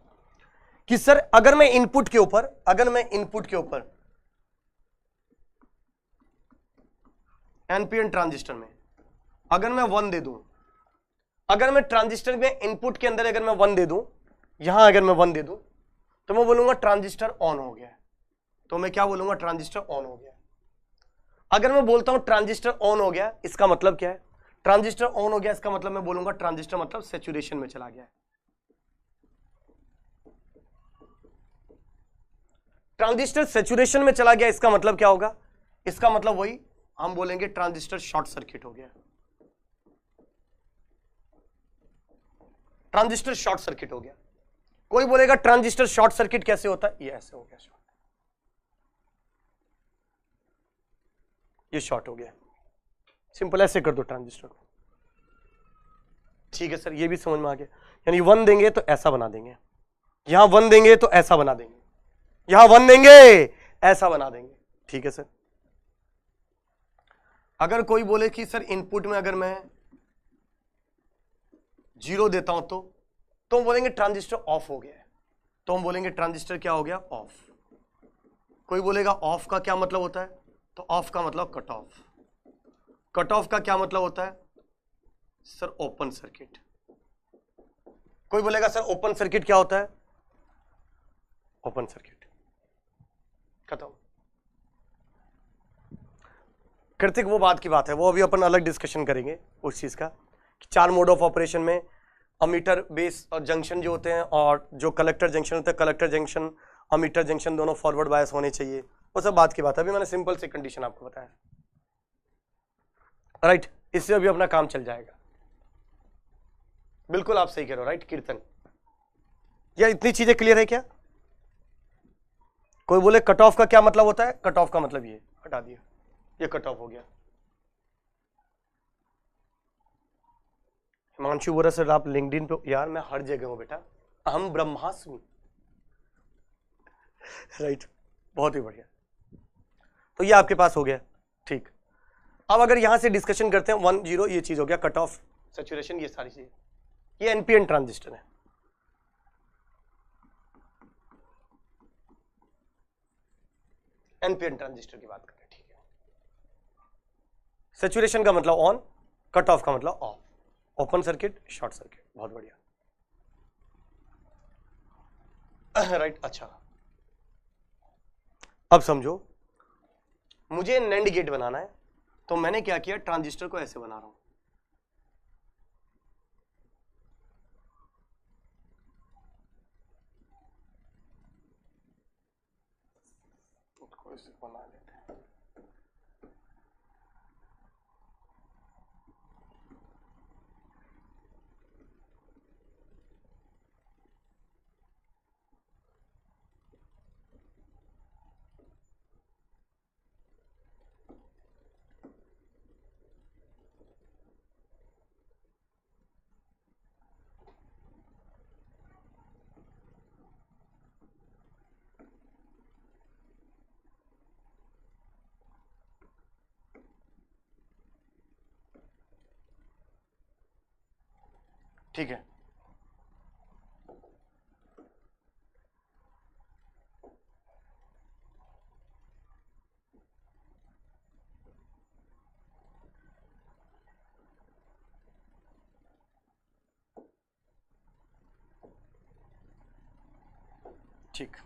S1: कि सर अगर मैं इनपुट के ऊपर एनपीएन ट्रांजिस्टर में अगर मैं 1 दे दूं, अगर मैं ट्रांजिस्टर में इनपुट के अंदर अगर मैं 1 दे दूं, यहां अगर मैं 1 दे दूं, तो मैं बोलूंगा ट्रांजिस्टर ऑन हो गया। तो मैं क्या बोलूंगा? ट्रांजिस्टर ऑन हो गया। अगर मैं बोलता हूं ट्रांजिस्टर ऑन हो गया, इसका मतलब क्या है? ट्रांजिस्टर ऑन हो गया इसका मतलब मैं बोलूंगा ट्रांजिस्टर मतलब सैचुरेशन में चला गया है। ट्रांजिस्टर सैचुरेशन में चला गया, इसका मतलब क्या होगा? इसका मतलब वही हम बोलेंगे ट्रांजिस्टर शॉर्ट सर्किट हो गया। ट्रांजिस्टर शॉर्ट सर्किट हो गया। कोई बोलेगा ट्रांजिस्टर शॉर्ट सर्किट कैसे होता है? ये ऐसे हो गया, शॉर्ट, ये शॉर्ट हो गया। सिंपल ऐसे कर दो ट्रांजिस्टर को, ठीक है सर, ये भी समझ में आ गया। यानी 1 देंगे तो ऐसा बना देंगे, यहां 1 देंगे तो ऐसा बना देंगे, यहां 1 देंगे ऐसा बना देंगे, ठीक है सर। अगर कोई बोले कि सर इनपुट में अगर मैं 0 देता हूं तो हम बोलेंगे ट्रांजिस्टर ऑफ हो गया है, तो हम बोलेंगे ट्रांजिस्टर क्या हो गया? ऑफ। कोई बोलेगा ऑफ का क्या मतलब होता है? तो ऑफ का मतलब कट ऑफ। कट ऑफ का क्या मतलब होता है? Sir open circuit. कोई बोलेगा सर ओपन सर्किट क्या होता है? Open circuit. खत्म। कृतिक वो बात की बात है, वो अभी अपन अलग डिस्कशन करेंगे उस चीज का। 4 मोड ऑफ ऑपरेशन में अमीटर, बेस और जंक्शन जो होते हैं, और जो कलेक्टर जंक्शन होते हैं, कलेक्टर जंक्शन अमीटर जंक्शन दोनों फॉरवर्ड बायस होने चाहिए, वो सब बात की बात है। अभी मैंने सिंपल सी कंडीशन आपको बताया, राइट। इससे अभी अपना काम चल जाएगा। बिल्कुल आप सही कह रहे हो, राइट कीर्तन? या इतनी चीजें क्लियर है क्या? कोई बोले कट ऑफ का क्या मतलब होता है? कट ऑफ का मतलब ये, हटा दिया, ये कट ऑफ हो गया। हिमांशु बोरा सर आप लिंक्डइन पे? यार मैं हर जगह हूं बेटा, अहम ब्रह्मास्मि, राइट। बहुत ही बढ़िया, तो ये आपके पास हो गया, ठीक। अब अगर यहां से डिस्कशन करते हैं 1 0, ये चीज हो गया कट ऑफ, सैचुरेशन, ये सारी चीजें, ये एनपीएन ट्रांजिस्टर है। एनपीएन ट्रांजिस्टर की बात करें, ठीक है। सैचुरेशन का मतलब ऑन, कट ऑफ का मतलब of, open circuit, short circuit. बहुत बढ़िया, राइट। अच्छा अब समझो, मुझे नैंड गेट बनाना है, तो मैंने क्या किया, ट्रांजिस्टर को ऐसे बना रहा हूं, उसको ऐसे बना लेते हैं। ठीक है, ठीक।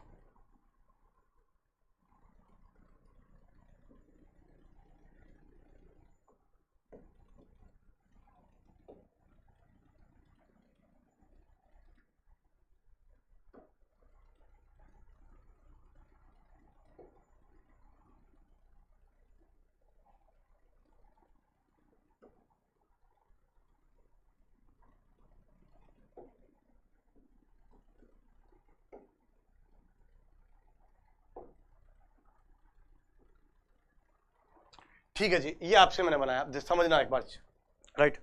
S1: ठीक है जी, ये आपसे मैंने बनाया, समझना एक बार, राइट।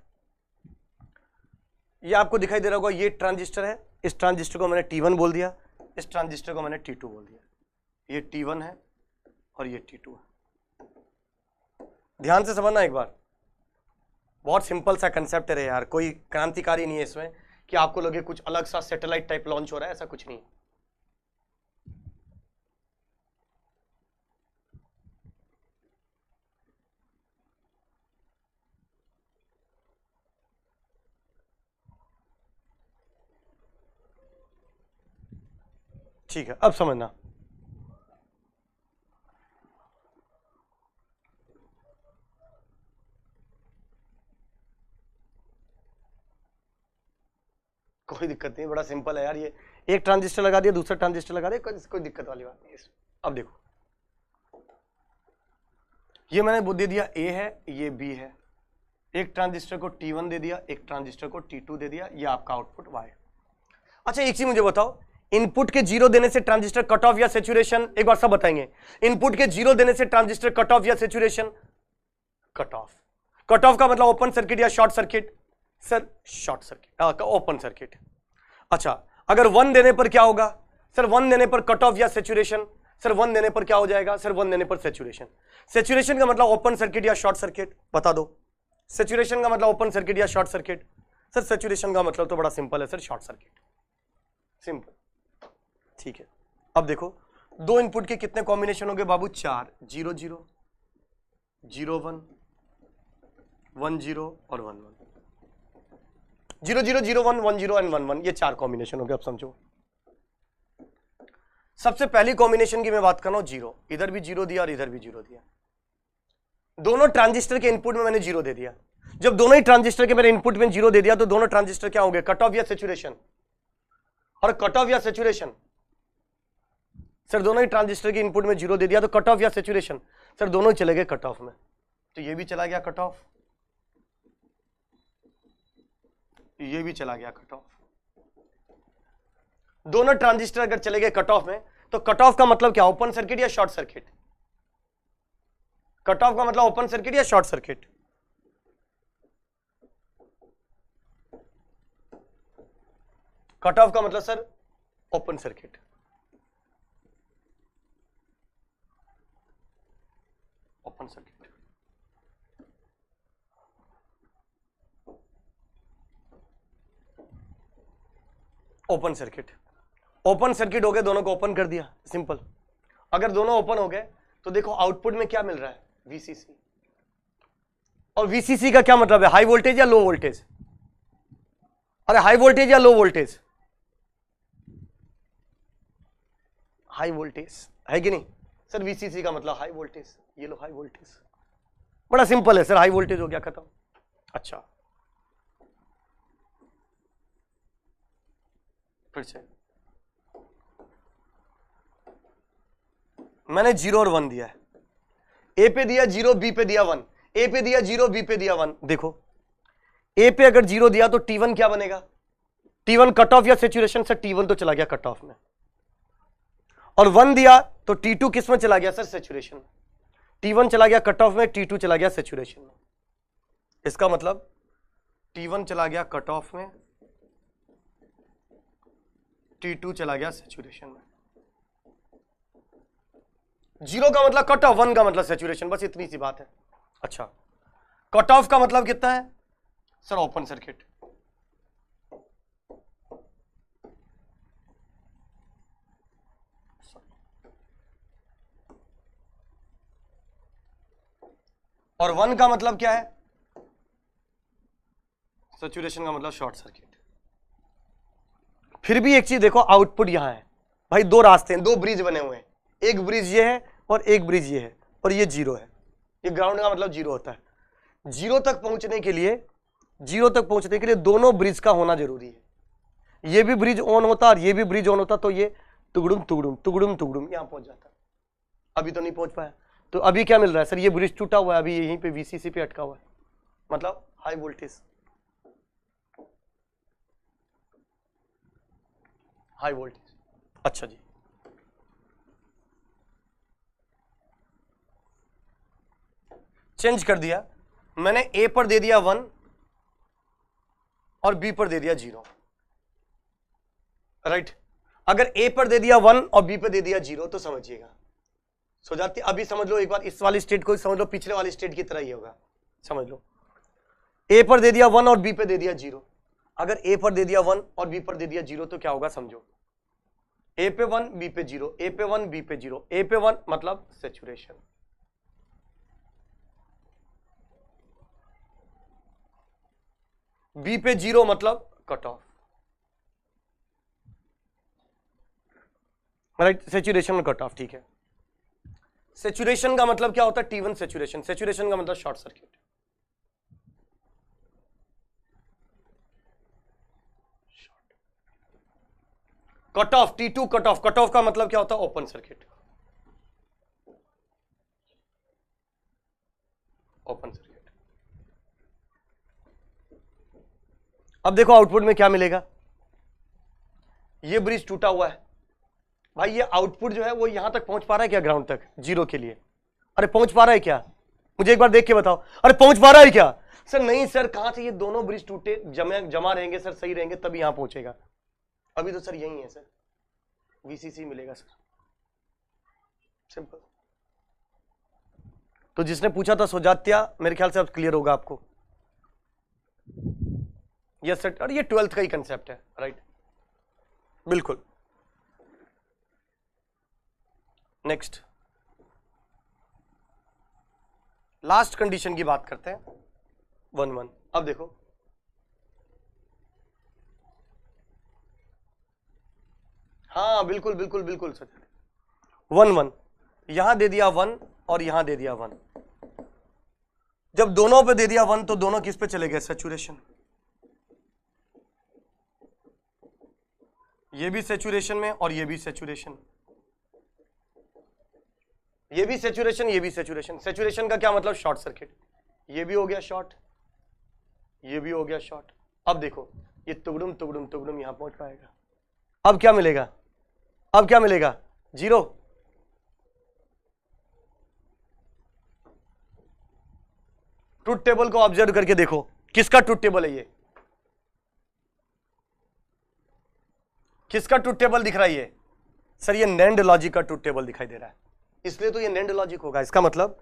S1: ये आपको दिखाई दे रहा होगा, ये ट्रांजिस्टर है, इस ट्रांजिस्टर को मैंने T1 बोल दिया, इस ट्रांजिस्टर को मैंने T2 बोल दिया। ये T1 है और ये T2 है। ध्यान से समझना एक बार, बहुत सिंपल सा कंसेप्ट है यार, कोई क्रांतिकारी नहीं है इसमें कि आपको लगे कुछ अलग सा सैटेलाइट टाइप लॉन्च हो रहा है, ऐसा कुछ नहीं। ठीक है, अब समझना, कोई दिक्कत नहीं, बड़ा सिंपल है यार। ये एक ट्रांजिस्टर लगा दिया, दूसरा ट्रांजिस्टर लगा दिया, कोई दिक्कत वाली बात नहीं है। अब देखो, ये मैंने दे दिया A है, ये B है, एक ट्रांजिस्टर को T1 दे दिया, एक ट्रांजिस्टर को T2 दे दिया, ये आपका आउटपुट Y। अच्छा एक चीज मुझे बताओ, इनपुट के 0 देने से ट्रांजिस्टर कट ऑफ या सैचुरेशन, एक बार सब बताएंगे। इनपुट के 0 देने से ट्रांजिस्टर कट ऑफ या saturation, cut off. Cut off का मतलब ओपन सर्किट या short circuit, sir short circuit, open circuit. अच्छा अगर 1 देने पर क्या होगा, सर 1 देने पर कट ऑफ या सैचुरेशन, सर 1 देने पर क्या हो जाएगा, सर 1 देने पर सैचुरेशन। सैचुरेशन का मतलब ओपन सर्किट या शॉर्ट सर्किट, बता दो। सैचुरेशन का मतलब ओपन सर्किट या शॉर्ट सर्किट, सर सैचुरेशन का मतलब तो बड़ा सिंपल है सर, शॉर्ट सर्किट, सिंपल। ठीक है, अब देखो, दो इनपुट के कितने कॉम्बिनेशन होंगे बाबू, 4, 0 0 0 1 1 0 और 1 1, 0 0 0 1 1 0 एंड 1 1, ये 4 कॉम्बिनेशन हो गए। अब समझो, सबसे पहली कॉम्बिनेशन की मैं बात कर रहा हूं, 0, इधर भी 0 दिया और इधर भी 0 दिया। दोनों ट्रांजिस्टर के इनपुट में मैंने 0 दे दिया। जब दोनों ही ट्रांजिस्टर के मेरे इनपुट में 0 दे दिया तो दोनों ट्रांजिस्टर क्या होंगे, कट ऑफ या सैचुरेशन। और कट ऑफ या सैचुरेशन, सर दोनों ही ट्रांजिस्टर के इनपुट में 0 दे दिया तो कट ऑफ या सैचुरेशन, सर दोनों ही चले गए कट ऑफ में। तो ये भी चला गया कट ऑफ, ये भी चला गया कट ऑफ। दोनों ट्रांजिस्टर अगर चले गए कट ऑफ में तो कट ऑफ का मतलब क्या, ओपन सर्किट या शॉर्ट सर्किट। कट ऑफ का मतलब ओपन सर्किट या शॉर्ट सर्किट। कट ऑफ का मतलब sir open circuit. Open circuit, open circuit. Open circuit हो गए, दोनों को ओपन कर दिया, सिंपल। अगर दोनों ओपन हो गए तो देखो आउटपुट में क्या मिल रहा है, VCC। और वीसीसी का क्या मतलब है, हाई वोल्टेज या लो वोल्टेज? अरे हाई वोल्टेज या लो वोल्टेज? हाई वोल्टेज है कि नहीं सर? वीसीसी का मतलब हाई वोल्टेज, ये लो हाई वोल्टेज। बड़ा सिंपल है सर, हाई वोल्टेज हो गया, खत्म। अच्छा फिर से मैंने 0 और 1 दिया है, ए पे दिया 0, बी पे दिया 1, ए पे दिया 0, बी पे दिया 1। देखो ए पे अगर 0 दिया तो T1 क्या बनेगा? T1 कट ऑफ या सेचुरेशन? सर T1 तो चला गया कट ऑफ में। और 1 दिया तो T2 किस में चला गया सर? सेचुरेशन में। T1 चला गया कट ऑफ में, T2 चला गया सेचुरेशन में। इसका मतलब T1 चला गया कट ऑफ में, T2 चला गया सेचुरेशन में। 0 का मतलब कट ऑफ, 1 का मतलब सेचुरेशन, बस इतनी सी बात है। अच्छा कट ऑफ का मतलब कितना है सर? Open circuit. और 1 का मतलब क्या है? सैचुरेशन का मतलब शॉर्ट सर्किट। फिर भी एक चीज देखो, आउटपुट यहां है भाई, दो रास्ते हैं, दो ब्रिज बने हुए हैं, एक ब्रिज ये है और एक ब्रिज ये है, और ये 0 है। ये ग्राउंड का मतलब 0 होता है। 0 तक पहुंचने के लिए, 0 तक पहुंचने के लिए दोनों ब्रिज का होना जरूरी है। ये भी ब्रिज ऑन होता और ये भी ब्रिज ऑन होता तो ये तुगड़ुम तुगड़ुम तुगड़ुम तुगड़ुम यहां पहुंच जाता। अभी तो नहीं पहुंच पाया। तो अभी क्या मिल रहा है सर? ये ब्रिज टूटा हुआ है, अभी यहीं पे वीसीसी पे अटका हुआ है, मतलब हाई वोल्टेज, हाई वोल्टेज। अच्छा जी, चेंज कर दिया मैंने, ए पर दे दिया 1 और बी पर दे दिया 0, राइट। अगर ए पर दे दिया 1 और बी पर दे दिया 0 तो समझिएगा सो जाती। अभी समझ लो एक बार, इस वाली स्टेट को समझ लो, पिछले वाली स्टेट की तरह ही होगा, समझ लो। ए पर दे दिया 1 और बी पर दे दिया 0। अगर ए पर दे दिया 1 और बी पर दे दिया 0 तो क्या होगा समझो, ए पे 1 बी पे 0, ए पे 1 बी पे 0, ए पे 1 मतलब सैचुरेशन, बी पे 0 मतलब कट ऑफ, राइट। सैचुरेशन में कट ऑफ, ठीक है। सैचुरेशन का मतलब क्या होता है? T1 सैचुरेशन, सैचुरेशन का मतलब short circuit. Cut off T2 cut off, cut off का मतलब क्या होता है? Open circuit, open circuit. अब देखो आउटपुट में क्या मिलेगा, ये ब्रिज टूटा हुआ है भाई, ये आउटपुट जो है वो यहां तक पहुंच पा रहा है क्या? ग्राउंड तक 0 के लिए? अरे पहुंच पा रहा है क्या? मुझे एक बार देख के बताओ, अरे पहुंच पा रहा है क्या? सर नहीं सर, कहां से? ये दोनों ब्रिज टूटे जमा रहेंगे सर, सही रहेंगे तभी यहां पहुंचेगा। अभी तो सर यही है सर, वीसीसी मिलेगा सर, सिंपल। तो जिसने पूछा था सुजात्या, मेरे ख्याल से अब क्लियर होगा आपको। यस सर, और ये 12th का ही कंसेप्ट है, राइट, बिल्कुल। नेक्स्ट लास्ट कंडीशन की बात करते हैं, 1-1। अब देखो हाँ बिल्कुल बिल्कुल बिल्कुल सर, 1-1 यहां दे दिया 1 और यहां दे दिया 1। जब दोनों पे दे दिया 1 तो दोनों किस पे चले गए? सैचुरेशन। ये भी सैचुरेशन में और ये भी सैचुरेशन, ये भी सैचुरेशन, ये भी सैचुरेशन। सैचुरेशन का क्या मतलब? Short circuit. ये भी हो गया शॉर्ट, ये भी हो गया शॉर्ट। अब देखो ये तुगड़ुम तुगड़ुम तुगड़ुम यहां पहुंच पाएगा। अब क्या मिलेगा? अब क्या मिलेगा? 0। ट्रुथ टेबल को ऑब्जर्व करके देखो, किसका ट्रुथ टेबल है ये? किसका ट्रुथ टेबल दिख रहा है ये? सर ये नैंड लॉजिक का ट्रुथ टेबल दिखाई दे रहा है, इसलिए तो ये नैंड लॉजिक होगा। इसका मतलब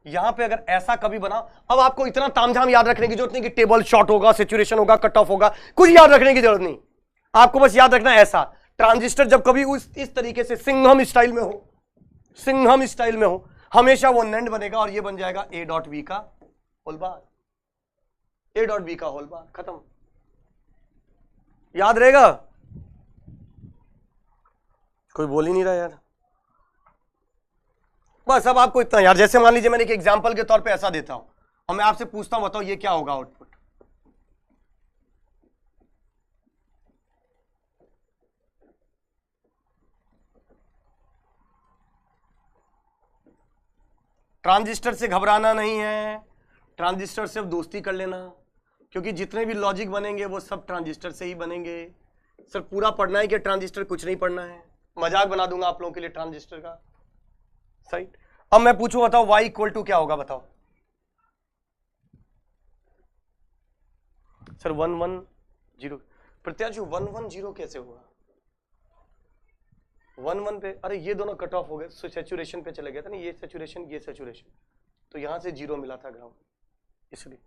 S1: यहां पे अगर ऐसा कभी बना, अब आपको इतना तामझाम याद रखने की जरूरत नहीं कि टेबल शॉर्ट होगा, सैचुरेशन होगा, कट ऑफ होगा, कुछ याद रखने की जरूरत नहीं। आपको बस याद रखना ऐसा, ट्रांजिस्टर जब कभी इस तरीके से सिंघम स्टाइल में हो, सिंघम स्टाइल में हो, हमेशा वो नैंड बनेगा और ये बन जाएगा A.V का whole bar, A dot B का होल बार, खत्म। याद रहेगा? कोई बोल ही नहीं रहा यार। बस अब आपको इतना यार, जैसे मान लीजिए मैंने एक एग्जांपल के तौर पे ऐसा देता हूं और मैं आपसे पूछता हूं, बताओ ये क्या होगा आउटपुट। ट्रांजिस्टर से घबराना नहीं है, ट्रांजिस्टर से अब दोस्ती कर लेना, क्योंकि जितने भी लॉजिक बनेंगे वो सब ट्रांजिस्टर से ही बनेंगे। सर पूरा पढ़ना है कि ट्रांजिस्टर कुछ नहीं पढ़ना है? मजाक बना दूंगा आप लोगों के लिए ट्रांजिस्टर का, सही। अब मैं पूछूं, बताओ y इक्वल टू क्या होगा, बताओ सर। 1 1 0, प्रत्याशु 1 1 0 कैसे होगा? 1 1 पे, अरे ये दोनों कट ऑफ हो गए, सैचुरेशन पे चले गए थे ना, ये सैचुरेशन, तो यहां से 0 मिला था ग्राउंड, इसलिए।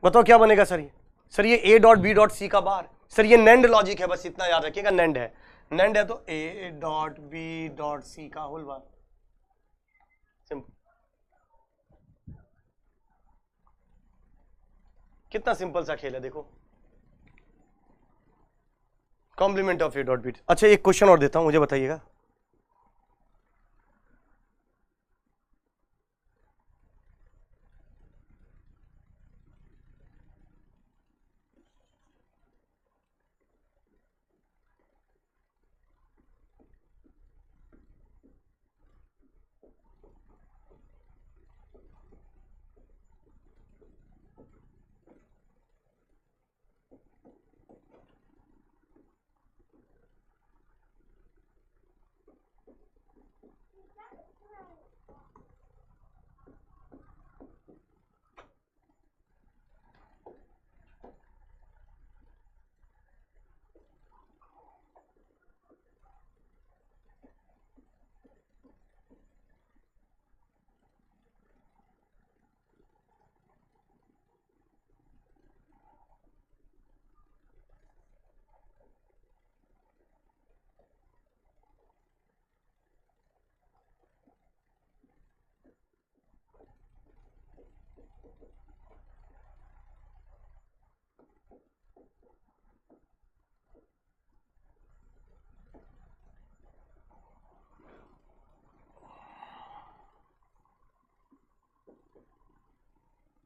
S1: बताओ क्या बनेगा सर ये? सर ये a dot B dot C का बार। सर ये नैंड लॉजिक है, बस इतना याद रखिएगा, नैंड है, नैंड है तो a dot B dot C का होल बार, सिंपल। कितना सिंपल सा खेल है देखो, complement of A dot B. अच्छा एक क्वेश्चन और देता हूं, मुझे बताइएगा।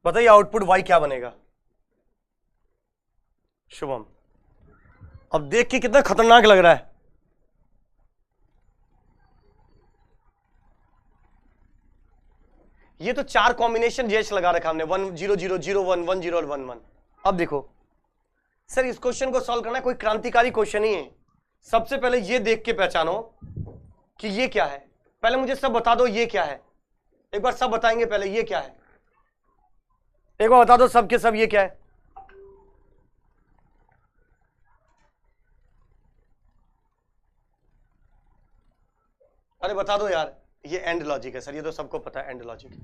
S1: बताइए आउटपुट y क्या बनेगा? शुभम, अब देख के कितना खतरनाक लग रहा है। ये तो 4 कॉम्बिनेशन जैसे लगा रखा हमने, 1 0 0 0 1 1 0 1 1। अब देखो सर, इस क्वेश्चन को सॉल्व करना कोई क्रांतिकारी क्वेश्चन ही है। सबसे पहले ये देख के पहचानो कि ये क्या है। पहले मुझे सब बता दो ये क्या है, एक बार सब बताएंगे। पहले ये क्या है, एक बार बता दो सब के सब ये क्या है। अरे बता दो यार, ये एंड लॉजिक है सर, ये तो सबको पता है एंड लॉजिक है।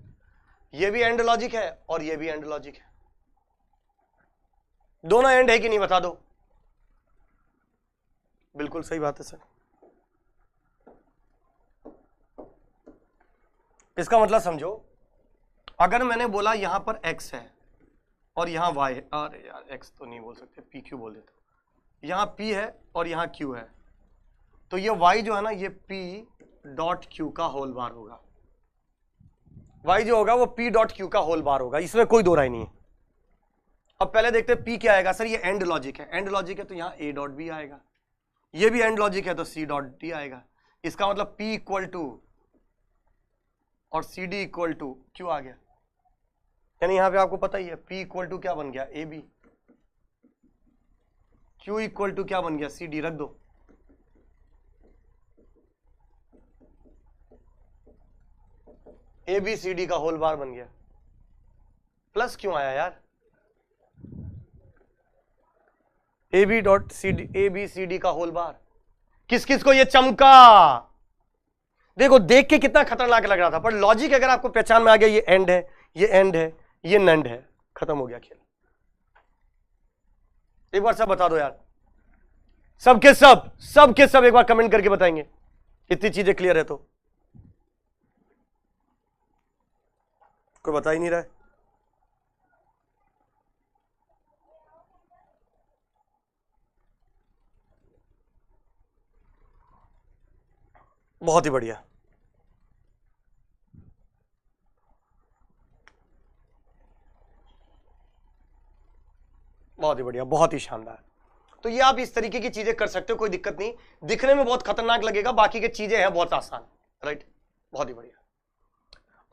S1: ये भी एंड लॉजिक है और ये भी एंड लॉजिक है, दोनों एंड है कि नहीं बता दो। बिल्कुल सही बात है सर। इसका मतलब समझो, अगर मैंने बोला यहां पर x है और यहां y है, अरे यार x तो नहीं बोल सकते, pq बोल देता हूं। यहां p है और यहां q है, तो ये y जो है ना, ये p डॉट q का होल बार होगा। y जो होगा वो p डॉट q का होल बार होगा, इसमें कोई दो राय नहीं है। अब पहले देखते हैं p क्या आएगा। सर ये एंड लॉजिक है, एंड लॉजिक है तो यहां a डॉट b आएगा। ये भी एंड लॉजिक है तो c डॉट d आएगा। इसका मतलब p इक्वल टू और C D equal to Q आ गया। यानी यहां पे आपको पता ही है P इक्वल टू क्या बन गया, A B. Q equal to क्या बन गया, सी डी। रख दो। ए बी सी डी का होल बार बन गया। प्लस क्यों आया यार, A B dot C D, A B C D का होल बार। किस किस को ये चमका? देखो देख के कितना खतरनाक लग रहा था, पर लॉजिक अगर आपको पहचान में आ गया, ये एंड है, ये एंड है, ये नैंड है, खत्म हो गया खेल। एक बार सब बता दो यार, सबके सब एक बार कमेंट करके बताएंगे, इतनी चीजें क्लियर है तो। कोई बता ही नहीं रहा है। बहुत ही बढ़िया, बहुत ही बढ़िया, बहुत ही शानदार। तो ये आप इस तरीके की चीजें कर सकते हो, कोई दिक्कत नहीं। दिखने में बहुत खतरनाक लगेगा, बाकी की चीजें हैं बहुत आसान, राइट। बहुत ही बढ़िया।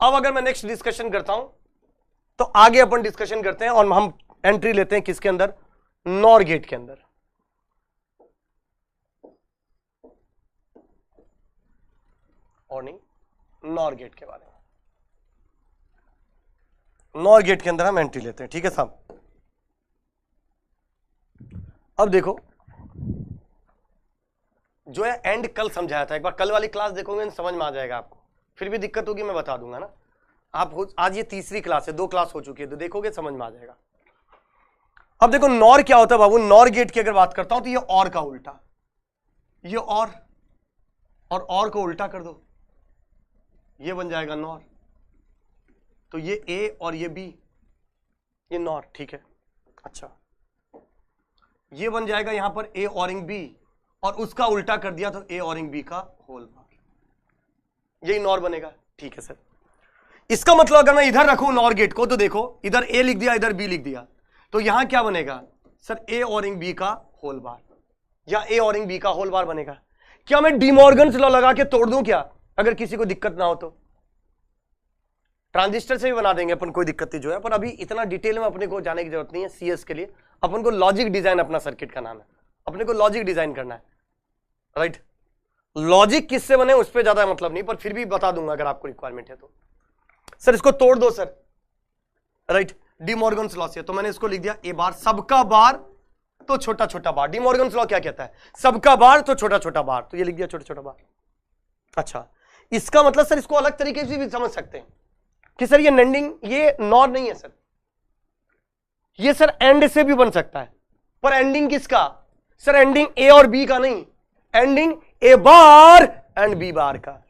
S1: अब अगर मैं नेक्स्ट डिस्कशन करता हूं तो आगे अपन डिस्कशन करते हैं और हम एंट्री लेते हैं किसके अंदर, नॉर गेट के अंदर। और नहीं, नॉर गेट के बारे में, नॉर गेट के अंदर हम एंट्री लेते हैं, ठीक है साहब। अब देखो जो है एंड कल समझाया था, एक बार कल वाली क्लास देखोगे समझ में आ जाएगा आपको, फिर भी दिक्कत होगी मैं बता दूंगा ना। आप आज ये तीसरी क्लास है, 2 क्लास हो चुकी है, तो देखोगे समझ में आ जाएगा। अब देखो नॉर क्या होता है बाबू, नॉर गेट की अगर बात करता हूं तो ये और का उल्टा, ये और को उल्टा कर दो, ये बन जाएगा नॉर। तो ये ए और ये बी, ये नॉर, ठीक है। अच्छा, ये बन जाएगा यहां पर ए ऑरिंग बी, और उसका उल्टा कर दिया तो ए ऑरिंग बी का होल पावर, यही नॉर बनेगा, ठीक है सर। इसका मतलब अगर मैं इधर रखूं नॉर गेट को, तो देखो इधर ए लिख दिया, इधर बी लिख दिया, तो यहां क्या बनेगा सर, ए ऑरिंग बी का होल बार, या ए ऑरिंग बी का होल बार बनेगा। क्या मैं डिमॉर्गन्स लॉ लगा के तोड़ दूं क्या, अगर किसी को दिक्कत ना हो तो? ट्रांजिस्टर से भी बना देंगे अपन, कोई दिक्कत नहीं जो है, पर अभी इतना डिटेल में अपने को जाने की जरूरत नहीं है। सीएस के लिए अपन को लॉजिक डिजाइन, अपना सर्किट का नाम है, अपने को लॉजिक डिजाइन करना है, राइट। लॉजिक किससे बने उस पर ज्यादा मतलब नहीं, पर फिर भी बता दूंगा अगर आपको रिक्वायरमेंट है तो। सर इसको तोड़ दो सर, राइट, डिमॉर्गन्स लॉ से। तो मैंने इसको लिख दिया ए बार, सबका बार तो छोटा छोटा बार। डिमॉर्गन्स लॉ क्या कहता है, सबका बार तो छोटा छोटा बार, तो ये लिख दिया छोटा छोटा बार। अच्छा, इसका मतलब सर इसको अलग तरीके से भी समझ सकते हैं कि सर ये नेंडिंग, ये नॉर नहीं है सर, ये सर एंड से भी बन सकता है, पर एंडिंग किसका सर, एंडिंग ए और बी का नहीं, anding A bar and B bar का।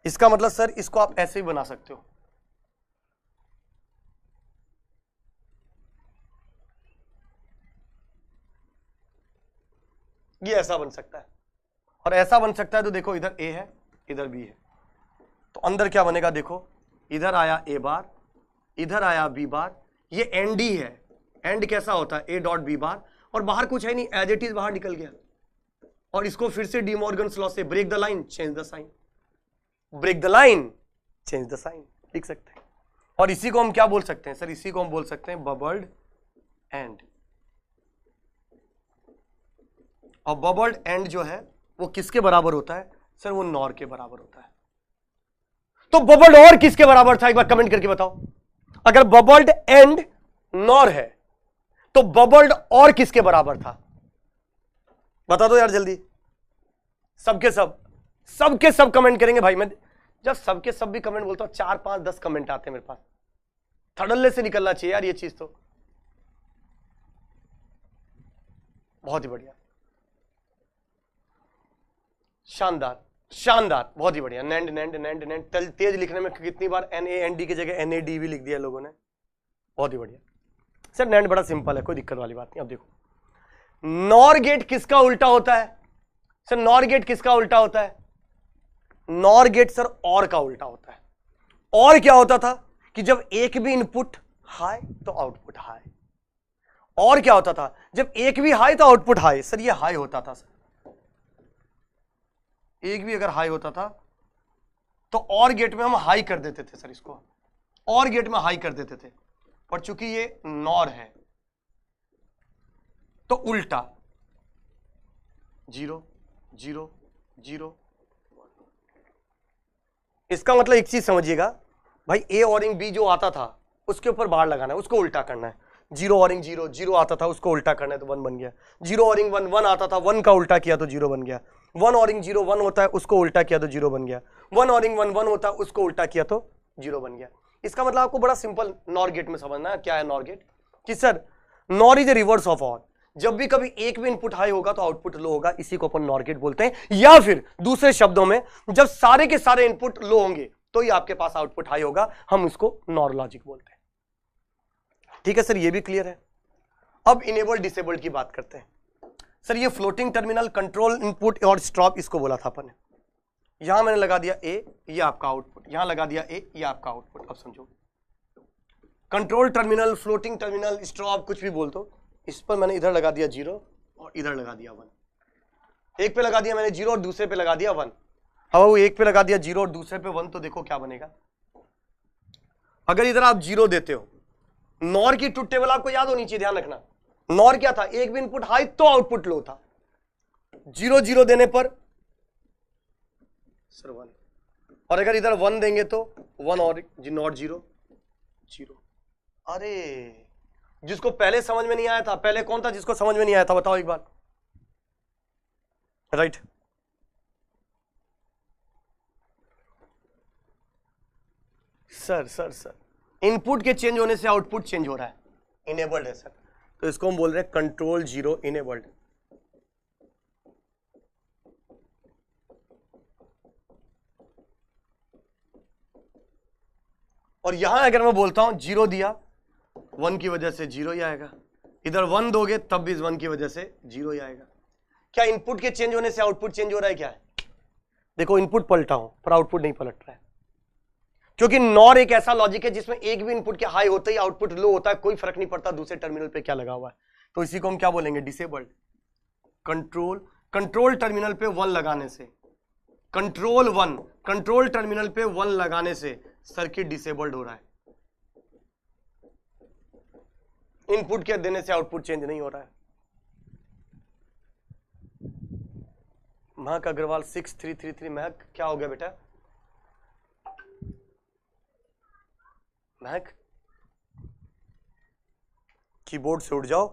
S1: इसका मतलब सर इसको आप ऐसे भी बना सकते हो, ये ऐसा बन सकता है और ऐसा बन सकता है। तो देखो इधर ए है, इधर बी है, तो अंदर क्या बनेगा, देखो इधर आया ए बार, इधर आया बी बार, ये एंड ही है। एंड कैसा होता है, ए डॉट बी बार, और बाहर कुछ है नहीं, एज इट इज बाहर निकल गया। और इसको फिर से डिमॉर्गन्स लॉ से break the line change the sign, break the line change the sign लिख सकते हैं। और इसी को हम क्या बोल सकते हैं सर, इसी को हम बोल सकते हैं बबल्ड एंड। और बबल्ड एंड जो है वो किसके बराबर होता है सर, वो नॉर के बराबर होता है। तो बबल्ड और किसके बराबर था, एक बार कमेंट करके बताओ। अगर बबल्ड एंड नॉर है तो बबल्ड और किसके बराबर था, बता दो यार जल्दी। सबके सब कमेंट करेंगे भाई। मैं जब सबके सब भी कमेंट बोलता हूं 4, 5, 10 कमेंट आते हैं मेरे पास, थड़ल्ले से निकलना चाहिए यार ये चीज तो। बहुत ही बढ़िया, शानदार शानदार, बहुत ही बढ़िया। नैंड नैंड नैंड नैंड, तेज लिखने में कितनी बार NAND की जगह NAD भी लिख दिया लोगों ने, बहुत ही बढ़िया। सर नैंड बड़ा सिंपल है, कोई दिक्कत वाली बात नहीं। अब देखो नॉर गेट किसका उल्टा होता है सर, नॉर गेट किसका उल्टा होता है, नॉर गेट सर और का उल्टा होता है। और क्या होता था कि जब एक भी इनपुट हाई तो आउटपुट हाई, और क्या होता था जब एक भी हाई तो आउटपुट हाई। सर ये हाई होता था सर, एक भी अगर हाई होता था तो और गेट में हम हाई कर देते थे सर, इसको और गेट में हाई कर देते थे। पर चूंकि ये नॉर है तो उल्टा 0 0 0। इसका मतलब एक चीज समझिएगा भाई, ए ऑरिंग बी जो आता था उसके ऊपर बार लगाना है, उसको उल्टा करना है। 0 ऑरिंग 0 0 आता था, उसको उल्टा करना है तो 1 बन गया। 0 ऑरिंग 1 1 आता था, 1 का उल्टा किया तो 0 बन गया। 1 ऑरिंग 0 1 होता है, उसको उल्टा किया तो 0 बन गया। 1 ऑरिंग 1 1 होता है, उसको उल्टा किया तो 0 बन गया। इसका मतलब आपको बड़ा सिंपल नॉर गेट में समझना है क्या है नॉर गेट, कि sir nor is a reverse of or. जब भी कभी एक भी इनपुट हाई होगा तो आउटपुट लो होगा, इसी को अपन नॉर गेट बोलते हैं। या फिर दूसरे शब्दों में जब सारे के सारे इनपुट लो होंगे तो ही आपके पास आउटपुट हाई होगा, हम इसको नॉर लॉजिक बोलते हैं। ठीक है सर, ये भी क्लियर है। अब इनेबल्ड डिसेबल्ड की बात करते हैं। सर ये फ्लोटिंग टर्मिनल कंट्रोल इनपुट और स्टॉप, इसको बोला था अपन ने। यहां मैंने लगा दिया ए, ये आपका आउटपुट, यहां लगा दिया ए, ये आपका आउटपुट। अब समझो, control terminal, floating terminal, stop, कुछ भी बोल दो। इस पर मैंने इधर लगा दिया 0 और इधर लगा दिया 1। एक पे लगा दिया मैंने 0 और दूसरे पे लगा दिया 1। अब वो एक पे लगा दिया 0 और दूसरे पे 1, तो देखो क्या बनेगा। अगर इधर आप 0 देते हो, नॉर की ट्रुथ टेबल आपको याद होनी चाहिए, ध्यान रखना। नॉर क्या था, एक भी इनपुट हाई तो आउटपुट लो था। 0 0 देने पर सर 1, और अगर इधर 1 देंगे तो 1 और नॉट 0 0। अरे जिसको पहले समझ में नहीं आया था, पहले कौन था जिसको समझ में नहीं आया था, बताओ एक बार। राइट सर इनपुट के चेंज होने से आउटपुट चेंज हो रहा है, इनेबल्ड है सर, तो इसको हम बोल रहे हैं कंट्रोल 0 इनेबल्ड। और यहां अगर मैं बोलता हूं 0 दिया, 1 की वजह से 0 ही आएगा, इधर 1 दोगे तब भी 1 की वजह से 0 ही आएगा। क्या इनपुट के चेंज होने से आउटपुट चेंज हो रहा है? क्या है, देखो इनपुट पलटा हूं पर आउटपुट नहीं पलट रहा है, क्योंकि नॉर एक ऐसा लॉजिक है जिसमें एक भी इनपुट के हाई होते ही आउटपुट लो होता है, कोई फर्क नहीं पड़ता दूसरे टर्मिनल पे क्या लगा हुआ है। तो इसी को हम क्या बोलेंगे, डिसेबल्ड। कंट्रोल टर्मिनल पे 1 लगाने से, कंट्रोल टर्मिनल पे 1 लगाने से सर्किट डिसेबल्ड हो रहा है, इनपुट के देने से आउटपुट चेंज नहीं हो रहा है। महक अग्रवाल 6333, महक क्या हो गया बेटा? महक कीबोर्ड से उठ जाओ,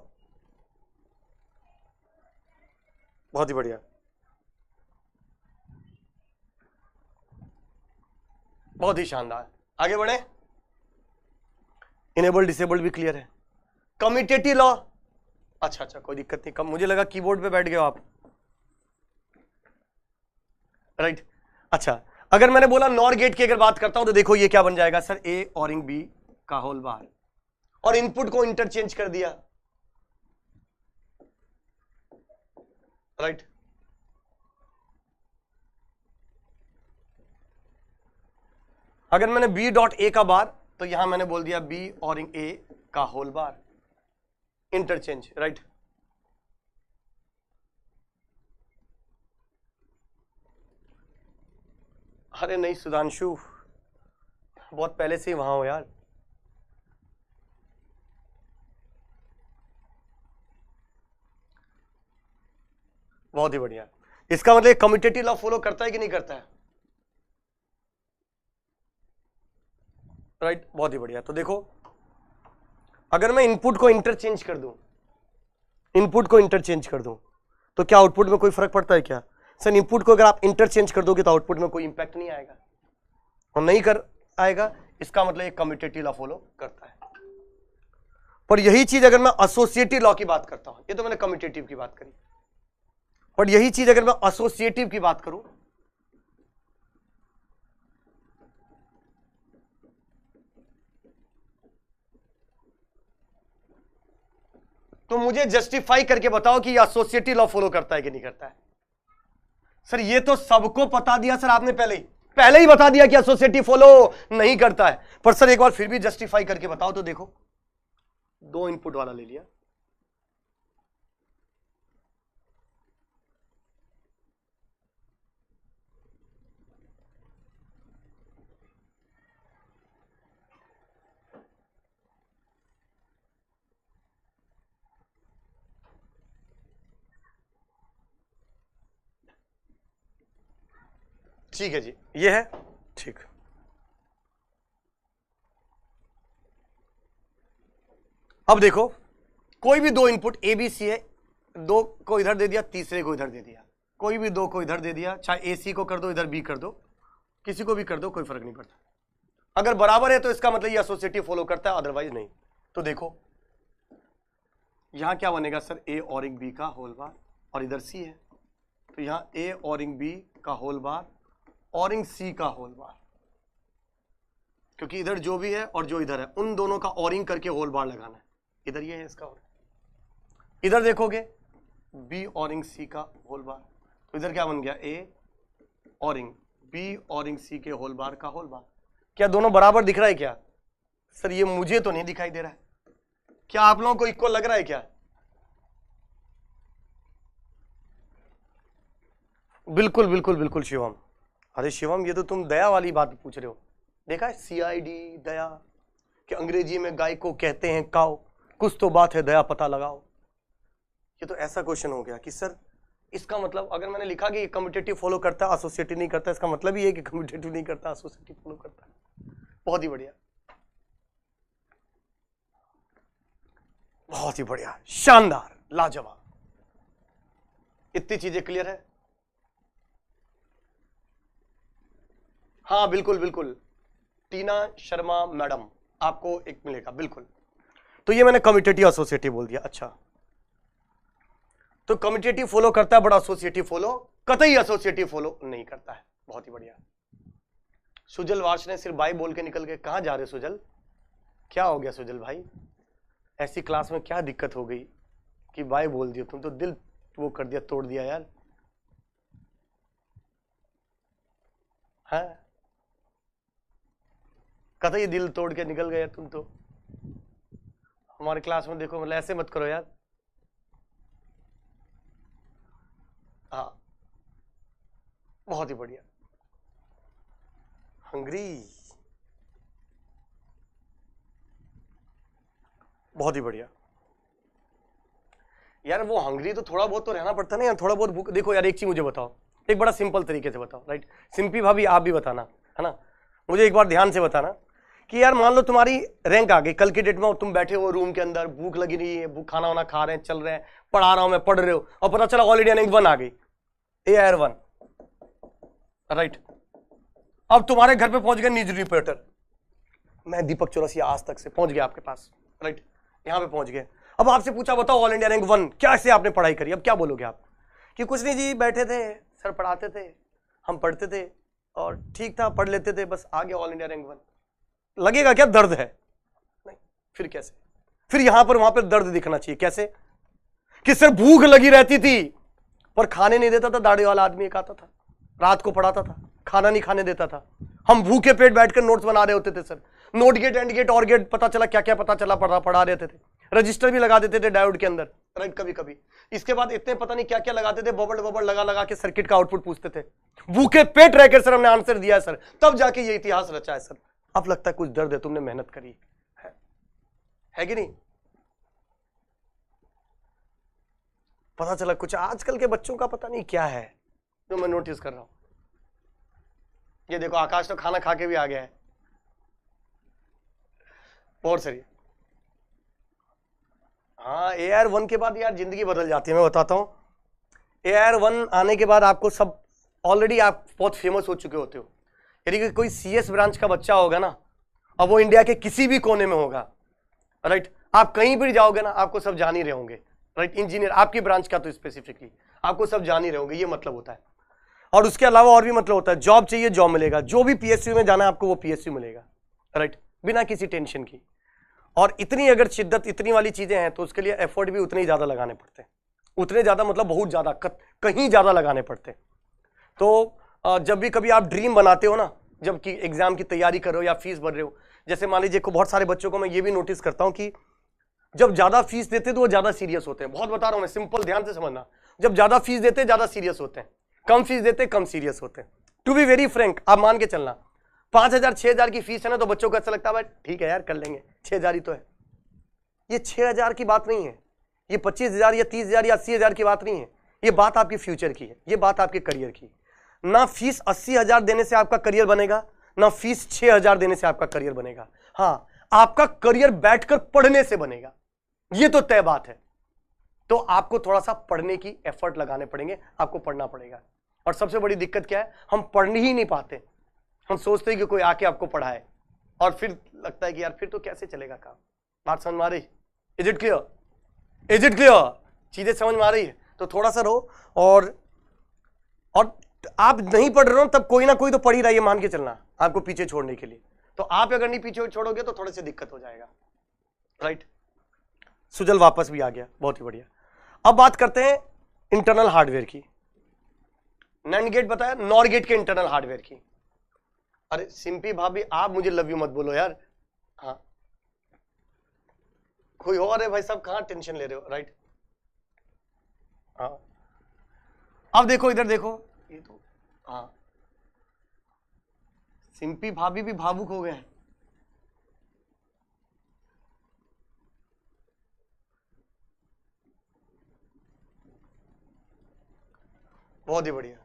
S1: बहुत ही बढ़िया, बहुत ही शानदार। आगे बढ़े, इनेबल डिसेबल्ड भी क्लियर है। कम्यूटेटिव लॉ, अच्छा कोई दिक्कत नहीं, कम मुझे लगा कीबोर्ड पे बैठ गए हो आप। राइट अच्छा, अगर मैंने बोला नॉर गेट की अगर बात करता हूं तो देखो ये क्या बन जाएगा सर, ए ऑरिंग बी का होल बार, और इनपुट को इंटरचेंज कर दिया। राइट अगर मैंने बी डॉट ए का बार, तो यहां मैंने बोल दिया बी ऑरिंग ए का होल बार, इंटरचेंज। राइट अरे नहीं सुधांशु, बहुत पहले से ही वहां हो यार। बहुत ही बढ़िया, इसका मतलब कम्यूटेटिव लॉ फॉलो करता है कि नहीं करता है? राइट बहुत ही बढ़िया। तो देखो अगर मैं इनपुट को इंटरचेंज कर दूं, तो क्या आउटपुट में कोई फर्क पड़ता है क्या? सर इनपुट को अगर आप इंटरचेंज कर दोगे तो आउटपुट में कोई इंपैक्ट नहीं आएगा, और नहीं कर आएगा, इसका मतलब एक कम्यूटेटिव लॉ फॉलो करता है। पर यही चीज अगर मैं एसोसिएटिव लॉ की बात करता हूं, ये तो मैंने कम्यूटेटिव की बात करी, पर यही चीज अगर मैं एसोसिएटिव की बात करूं, तो मुझे जस्टिफाई करके बताओ कि ये एसोसिएटिव लॉ फॉलो करता है कि नहीं करता है। सर ये तो सबको बता दिया सर आपने, पहले ही बता दिया कि एसोसिएटिव फॉलो नहीं करता है, पर सर एक बार फिर भी जस्टिफाई करके बताओ। तो देखो 2 इनपुट वाला ले लिया, ठीक है जी, ये है ठीक। अब देखो कोई भी 2 इनपुट ए बी सी है, 2 को इधर दे दिया, तीसरे को इधर दे दिया, कोई भी 2 को इधर दे दिया, चाहे ए सी को कर दो, इधर बी कर दो, किसी को भी कर दो, कोई फर्क नहीं पड़ता। अगर बराबर है तो इसका मतलब ये एसोसिएटिव फॉलो करता है, अदरवाइज नहीं। तो देखो यहां क्या बनेगा सर, ए ऑरिंग बी का होल बार, और इधर सी है, तो यहां ए ऑरिंग बी का होल बार, ऑरिंग सी का होल बार। क्योंकि इधर जो भी है और जो इधर है उन दोनों का ऑरिंग करके होल बार लगाना है। इधर ये है इसका और इधर देखोगे बी ऑरिंग सी का होल बार, तो इधर क्या बन गया ए ऑरिंग बी ऑरिंग सी के होल बार का होल बार। क्या दोनों बराबर दिख रहा है क्या? सर ये मुझे तो नहीं दिखाई दे रहा है, क्या आप लोगों को इक्वल लग रहा है क्या? बिल्कुल बिल्कुल बिल्कुल शिवम। अरे शिवम ये तो तुम दया वाली बात पूछ रहे हो। देखा है CID दया कि अंग्रेजी में गाय को कहते हैं काओ, कुछ तो बात है दया पता लगाओ। ये तो ऐसा क्वेश्चन हो गया कि सर इसका मतलब अगर मैंने लिखा कि कम्यूटेटिव फॉलो करता है एसोसिएटिव नहीं करता, इसका मतलब ही है कि कम्यूटेटिव नहीं करता एसोसिएटिव फॉलो करता है। बहुत ही बढ़िया, बहुत ही बढ़िया, शानदार, लाजवाब। इतनी चीजें क्लियर है? हाँ बिल्कुल बिल्कुल, टीना शर्मा मैडम आपको एक मिलेगा बिल्कुल। तो ये मैंने कम्यूटेटिव एसोसिएटिव बोल दिया। अच्छा तो कम्यूटेटिव फॉलो करता है बड़ा एसोसिएटिव फॉलो कतई एसोसिएटिव फॉलो नहीं करता है। बहुत ही बढ़िया। सुजल वार्ष ने सिर्फ बाई बोल के निकल गए। कहां जा रहे सुजल? क्या हो गया सुजल भाई? ऐसी क्लास में क्या दिक्कत हो गई कि बाई बोल दिया? तुम तो दिल वो कर दिया, तोड़ दिया यार। हाँ कतई दिल तोड़ के निकल गए तुम तो हमारे क्लास में। देखो मतलब ऐसे मत करो यार। हाँ बहुत ही बढ़िया। हंग्री, बहुत ही बढ़िया यार। वो हंग्री तो थोड़ा बहुत तो रहना पड़ता है ना यार, थोड़ा बहुत भूख। देखो यार एक चीज मुझे बताओ, एक बड़ा सिंपल तरीके से बताओ, राइट? सिंपी भाभी आप भी बताना है ना, मुझे एक बार ध्यान से बताना कि यार मान लो तुम्हारी रैंक आ गई कल की डेट में और तुम बैठे हो रूम के अंदर, भूख लगी नहीं है, भूख खाना वाना खा रहे हैं, चल रहे हैं, पढ़ा रहा हूं मैं, पढ़ रहे हो, और पता चला ऑल इंडिया रैंक 1 आ गई, AIR 1, राइट? अब तुम्हारे घर पे पहुंच गए न्यूज रिपोर्टर, मैं दीपक चौरसिया आज तक से पहुंच गया आपके पास, राइट? यहां पे पहुंच गए। अब आपसे पूछा बताओ ऑल इंडिया रैंक 1 कैसे आपने पढ़ाई करी? अब क्या बोलोगे आप? कि कुछ नहीं जी, बैठे थे, सर पढ़ाते थे, हम पढ़ते थे और ठीक था, पढ़ लेते थे, बस आ गया ऑल इंडिया रैंक 1। लगेगा क्या दर्द है? नहीं। फिर कैसे? फिर यहां पर वहां पर दर्द दिखना चाहिए। कैसे? कि सर भूख लगी रहती थी पर खाने नहीं देता था, दाढ़ी वाला आदमी एक आता था, रात को पढ़ाता था, खाना नहीं खाने देता था, हम भूखे पेट बैठकर नोट्स बना रहे होते थे sir, not gate and gate or gate पता चला क्या क्या पता चला, पढ़ा रहे थे, रजिस्टर भी लगा देते थे डायोड के अंदर, राइट? कभी कभी इसके बाद इतने पता नहीं क्या क्या लगाते थे, बबल बबल लगा लगा के सर्किट का आउटपुट पूछते थे। भूखे पेट रहकर सर हमने आंसर दिया सर, तब जाके ये इतिहास रचा है सर। अब लगता है कुछ दर्द है, तुमने मेहनत करी है कि नहीं? पता चला कुछ आजकल के बच्चों का पता नहीं क्या है जो मैं नोटिस कर रहा हूं। ये देखो आकाश तो खाना खा के भी आ गया है, और सही। हाँ AIR 1 के बाद यार जिंदगी बदल जाती है, मैं बताता हूं। AIR 1 आने के बाद आपको सब ऑलरेडी आप बहुत फेमस हो चुके होते हो। यदि कि कोई CS ब्रांच का बच्चा होगा ना, अब वो इंडिया के किसी भी कोने में होगा, राइट? आप कहीं भी जाओगे ना आपको सब जान ही रहे होंगे, राइट? इंजीनियर आपकी ब्रांच का तो स्पेसिफिकली आपको सब जान ही रहे होंगे, ये मतलब होता है। और उसके अलावा और भी मतलब होता है, जॉब चाहिए जॉब मिलेगा, जो भी PSU में जाना है आपको वो PSU मिलेगा, राइट? बिना किसी टेंशन की। और इतनी अगर शिद्दत, इतनी वाली चीजें हैं तो उसके लिए एफर्ट भी उतने ही ज्यादा लगाने पड़ते हैं, उतने ज्यादा मतलब बहुत ज्यादा, कहीं ज्यादा लगाने पड़ते हैं। तो जब भी कभी आप ड्रीम बनाते हो ना, जबकि एग्जाम की तैयारी कर रहे हो या फीस भर रहे हो, जैसे मान लीजिए बहुत सारे बच्चों को मैं ये भी नोटिस करता हूं कि जब ज्यादा फीस देते तो वो ज्यादा सीरियस होते हैं। बहुत बता रहा हूं मैं, सिंपल ध्यान से समझना। जब ज्यादा फीस देते ज्यादा सीरियस होते हैं, कम फीस देते कम सीरियस होते हैं। टू बी वेरी फ्रैंक, आप मान के चलना 5,000 6,000 की फीस है ना, तो बच्चों को ऐसा लगता है भाई ठीक है यार कर लेंगे, 6,000 ही तो है। ये 6,000 की बात नहीं है, ये 25,000 या 30,000 या 80,000 की बात नहीं है, ये बात आपके फ्यूचर की है, ये बात आपके करियर की। ना फीस 80,000 देने से आपका करियर बनेगा, ना फीस 6,000 देने से आपका करियर बनेगा। हाँ, आपका करियर बैठकर पढ़ने से बनेगा, ये तो तय बात है। तो आपको थोड़ा सा पढ़ने की एफर्ट लगाने पड़ेंगे, आपको पढ़ना पड़ेगा। और सबसे बड़ी दिक्कत क्या है, हम पढ़ ही नहीं पाते। हम सोचते हैं कि कोई आके आपको पढ़ाए और फिर लगता है कि यार फिर तो कैसे चलेगा काम। बात समझ में आ रही? Is it clear? Is it clear? चीजें समझ में आ रही है? तो थोड़ा सा रहो। और आप नहीं पढ़ रहे हो तब कोई ना कोई तो पढ़ ही रहा है, मान के चलना, आपको पीछे छोड़ने के लिए। तो आप अगर नहीं पीछे छोड़ोगे तो थोड़े से दिक्कत हो जाएगा, राइट। सुजल वापस भी आ गया, बहुत ही बढ़िया। अब बात करते हैं इंटरनल हार्डवेयर की। नैंड गेट बताया, नॉर गेट के इंटरनल हार्डवेयर की। अरे सिंपी भाभी आप मुझे लव यू मत बोलो यार, हाँ कोई और है भाई साहब, कहां टेंशन ले रहे हो, राइट। हाँ अब देखो इधर देखो, ये तो हाँ सिंपी भाभी भी भावुक हो गए हैं। बहुत ही बढ़िया।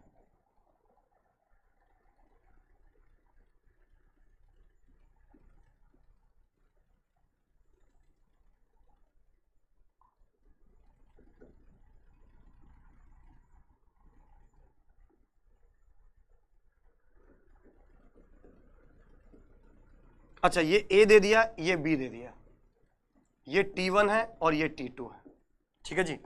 S1: अच्छा ये A दे दिया, ये B दे दिया, ये T1 है और ये T2 है, ठीक है जी।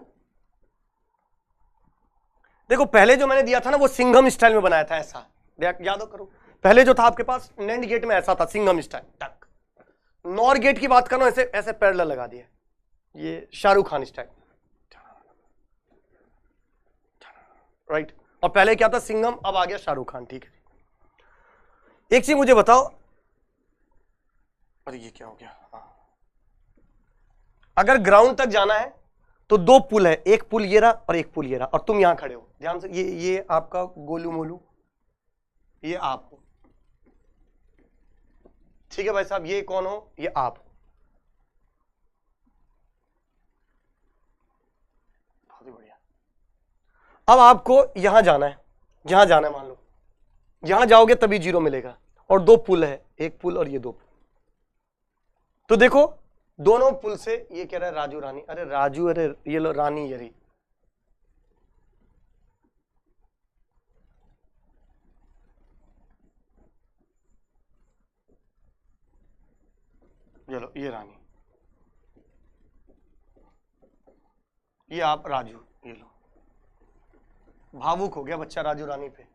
S1: देखो पहले जो मैंने दिया था ना वो सिंघम स्टाइल में बनाया था, ऐसा याद करो। पहले जो था आपके पास नैंड गेट में ऐसा था, सिंघम स्टाइल टक। नॉर गेट की बात करो, ऐसे ऐसे पैरेलल लगा दिया, ये शाहरुख खान स्टाइल, राइट। और पहले क्या था सिंघम, अब आ गया शाहरुख खान, ठीक है। एक चीज मुझे बताओ, अरे ये क्या हो गया, हाँ। अगर ग्राउंड तक जाना है तो दो पुल है, एक पुल ये रहा और एक पुल ये रहा, और तुम यहां खड़े हो ध्यान से, ये आपका गोलू मोलू, ये आप हो, ठीक है भाई साहब। ये कौन हो, ये आप हो, बहुत ही बढ़िया। अब आपको यहां जाना है, यहां जाना है, मान लो यहां जाओगे तभी जीरो मिलेगा, और दो पुल है, एक पुल और ये दो पुल। तो देखो दोनों पुल से ये कह रहा है राजू रानी, अरे राजू, अरे ये लो रानी, ये रही। ये लो ये रानी, ये आप राजू, ये लो। भावुक हो गया बच्चा राजू रानी पे।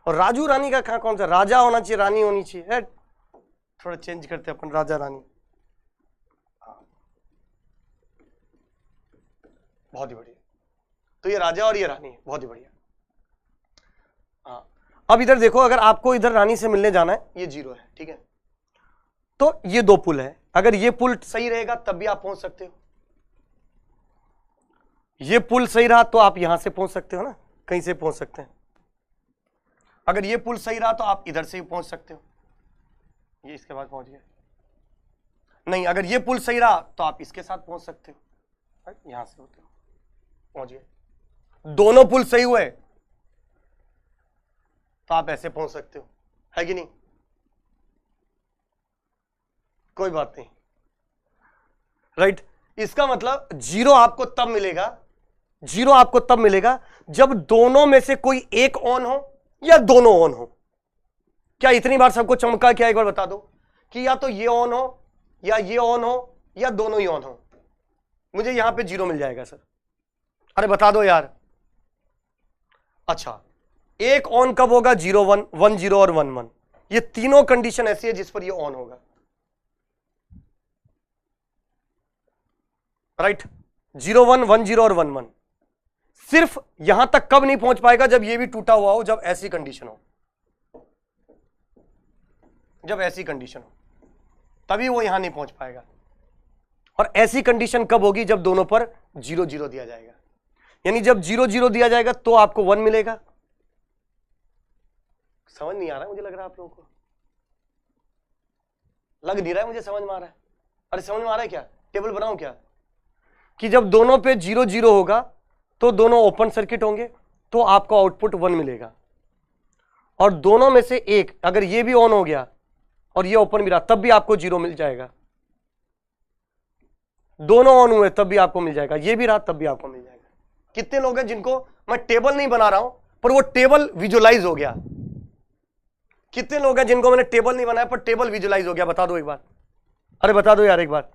S1: और राजू रानी का कहां, कौन सा राजा होना चाहिए, रानी होनी चाहिए है? थोड़ा चेंज करते अपन, राजा रानी। हाँ बहुत ही बढ़िया। तो ये राजा और ये रानी है, बहुत ही बढ़िया। हाँ अब इधर देखो, अगर आपको इधर रानी से मिलने जाना है, ये जीरो है, ठीक है। तो ये दो पुल है, अगर ये पुल सही रहेगा तब भी आप पहुंच सकते हो, ये पुल सही रहा तो आप यहां से पहुंच सकते हो ना, कहीं से पहुंच सकते हैं। अगर ये पुल सही रहा तो आप इधर से ही पहुंच सकते हो, ये इसके बाद पहुंच गए। नहीं, अगर ये पुल सही रहा तो आप इसके साथ पहुंच सकते हो, यहां से होते हो, पहुंच गए। दोनों पुल सही हुए तो आप ऐसे पहुंच सकते हो, है कि नहीं? कोई बात नहीं, राइट। इसका मतलब जीरो आपको तब मिलेगा, जीरो आपको तब मिलेगा जब दोनों में से कोई एक ऑन हो या दोनों ऑन हो। क्या इतनी बार सबको चमका? क्या एक बार बता दो कि या तो ये ऑन हो या ये ऑन हो या दोनों ही ऑन हो, मुझे यहां पे जीरो मिल जाएगा सर। अरे बता दो यार। अच्छा एक ऑन कब होगा? 0 1 1 0 और 1 1, ये तीनों कंडीशन ऐसी है जिस पर ये ऑन होगा, राइट। 0 1 1 0 और 1 1 सिर्फ यहां तक कब नहीं पहुंच पाएगा? जब ये भी टूटा हुआ हो, जब ऐसी कंडीशन हो, जब ऐसी कंडीशन हो तभी वो यहां नहीं पहुंच पाएगा। और ऐसी कंडीशन कब होगी? जब दोनों पर 0 0 दिया जाएगा, यानी जब 0 0 दिया जाएगा तो आपको 1 मिलेगा। समझ नहीं आ रहा है मुझे, लग रहा है आप लोगों को लग नहीं रहा है, मुझे समझ में आ रहा है। अरे समझ में आ रहा है क्या? टेबल बनाऊं क्या कि जब दोनों पे 0 0 होगा तो दोनों ओपन सर्किट होंगे, तो आपको आउटपुट 1 मिलेगा। और दोनों में से एक, अगर ये भी ऑन हो गया और ये ओपन भी रहा, तब भी आपको 0 मिल जाएगा। दोनों ऑन हुए तब भी आपको मिल जाएगा, ये भी रहा तब भी आपको मिल जाएगा। कितने लोग हैं जिनको मैं टेबल नहीं बना रहा हूं पर वो टेबल विजुअलाइज हो गया? कितने लोग हैं जिनको मैंने टेबल नहीं बनाया पर टेबल विजुअलाइज हो गया? बता दो एक बार, अरे बता दो यार एक बार।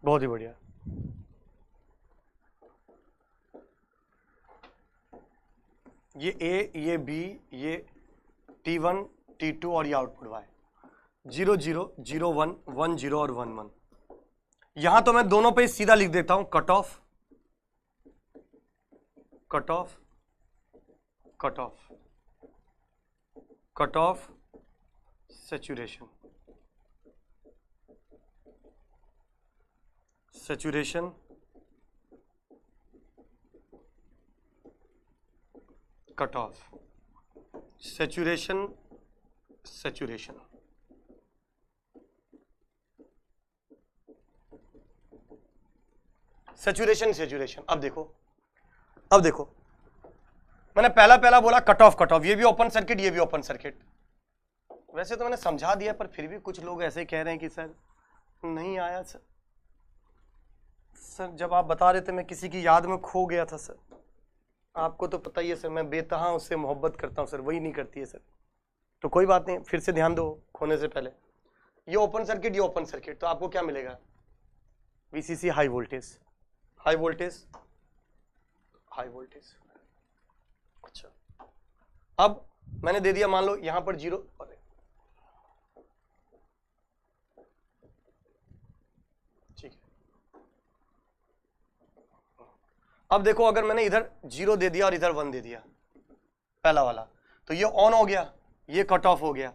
S1: बहुत ही बढ़िया। ये ए, ये बी, ये T1 T2 और ये आउटपुट y 0 0 0 1 1 0 और 1 1। यहां तो मैं दोनों पे सीधा लिख देता हूं cut off cut off cut off cut off saturation saturation cut off saturation saturation saturation saturation. अब देखो मैंने पहला बोला कट ऑफ, ये भी ओपन सर्किट, ये भी ओपन सर्किट। वैसे तो मैंने समझा दिया पर फिर भी कुछ लोग ऐसे कह रहे हैं कि सर नहीं आया। सर जब आप बता रहे थे मैं किसी की याद में खो गया था सर। आपको तो पता ही है सर, मैं बेतहा उससे मोहब्बत करता हूँ सर, वही नहीं करती है सर। तो कोई बात नहीं, फिर से ध्यान दो खोने से पहले। ये ओपन सर्किट, ये ओपन सर्किट, तो आपको क्या मिलेगा? VCC high voltage, high voltage, high voltage. अच्छा, अब मैंने दे दिया मान लो यहां पर 0। ठीक है, अब देखो अगर मैंने इधर 0 दे दिया और इधर 1 दे दिया पहला वाला, तो ये ऑन हो गया, ये कट ऑफ हो गया,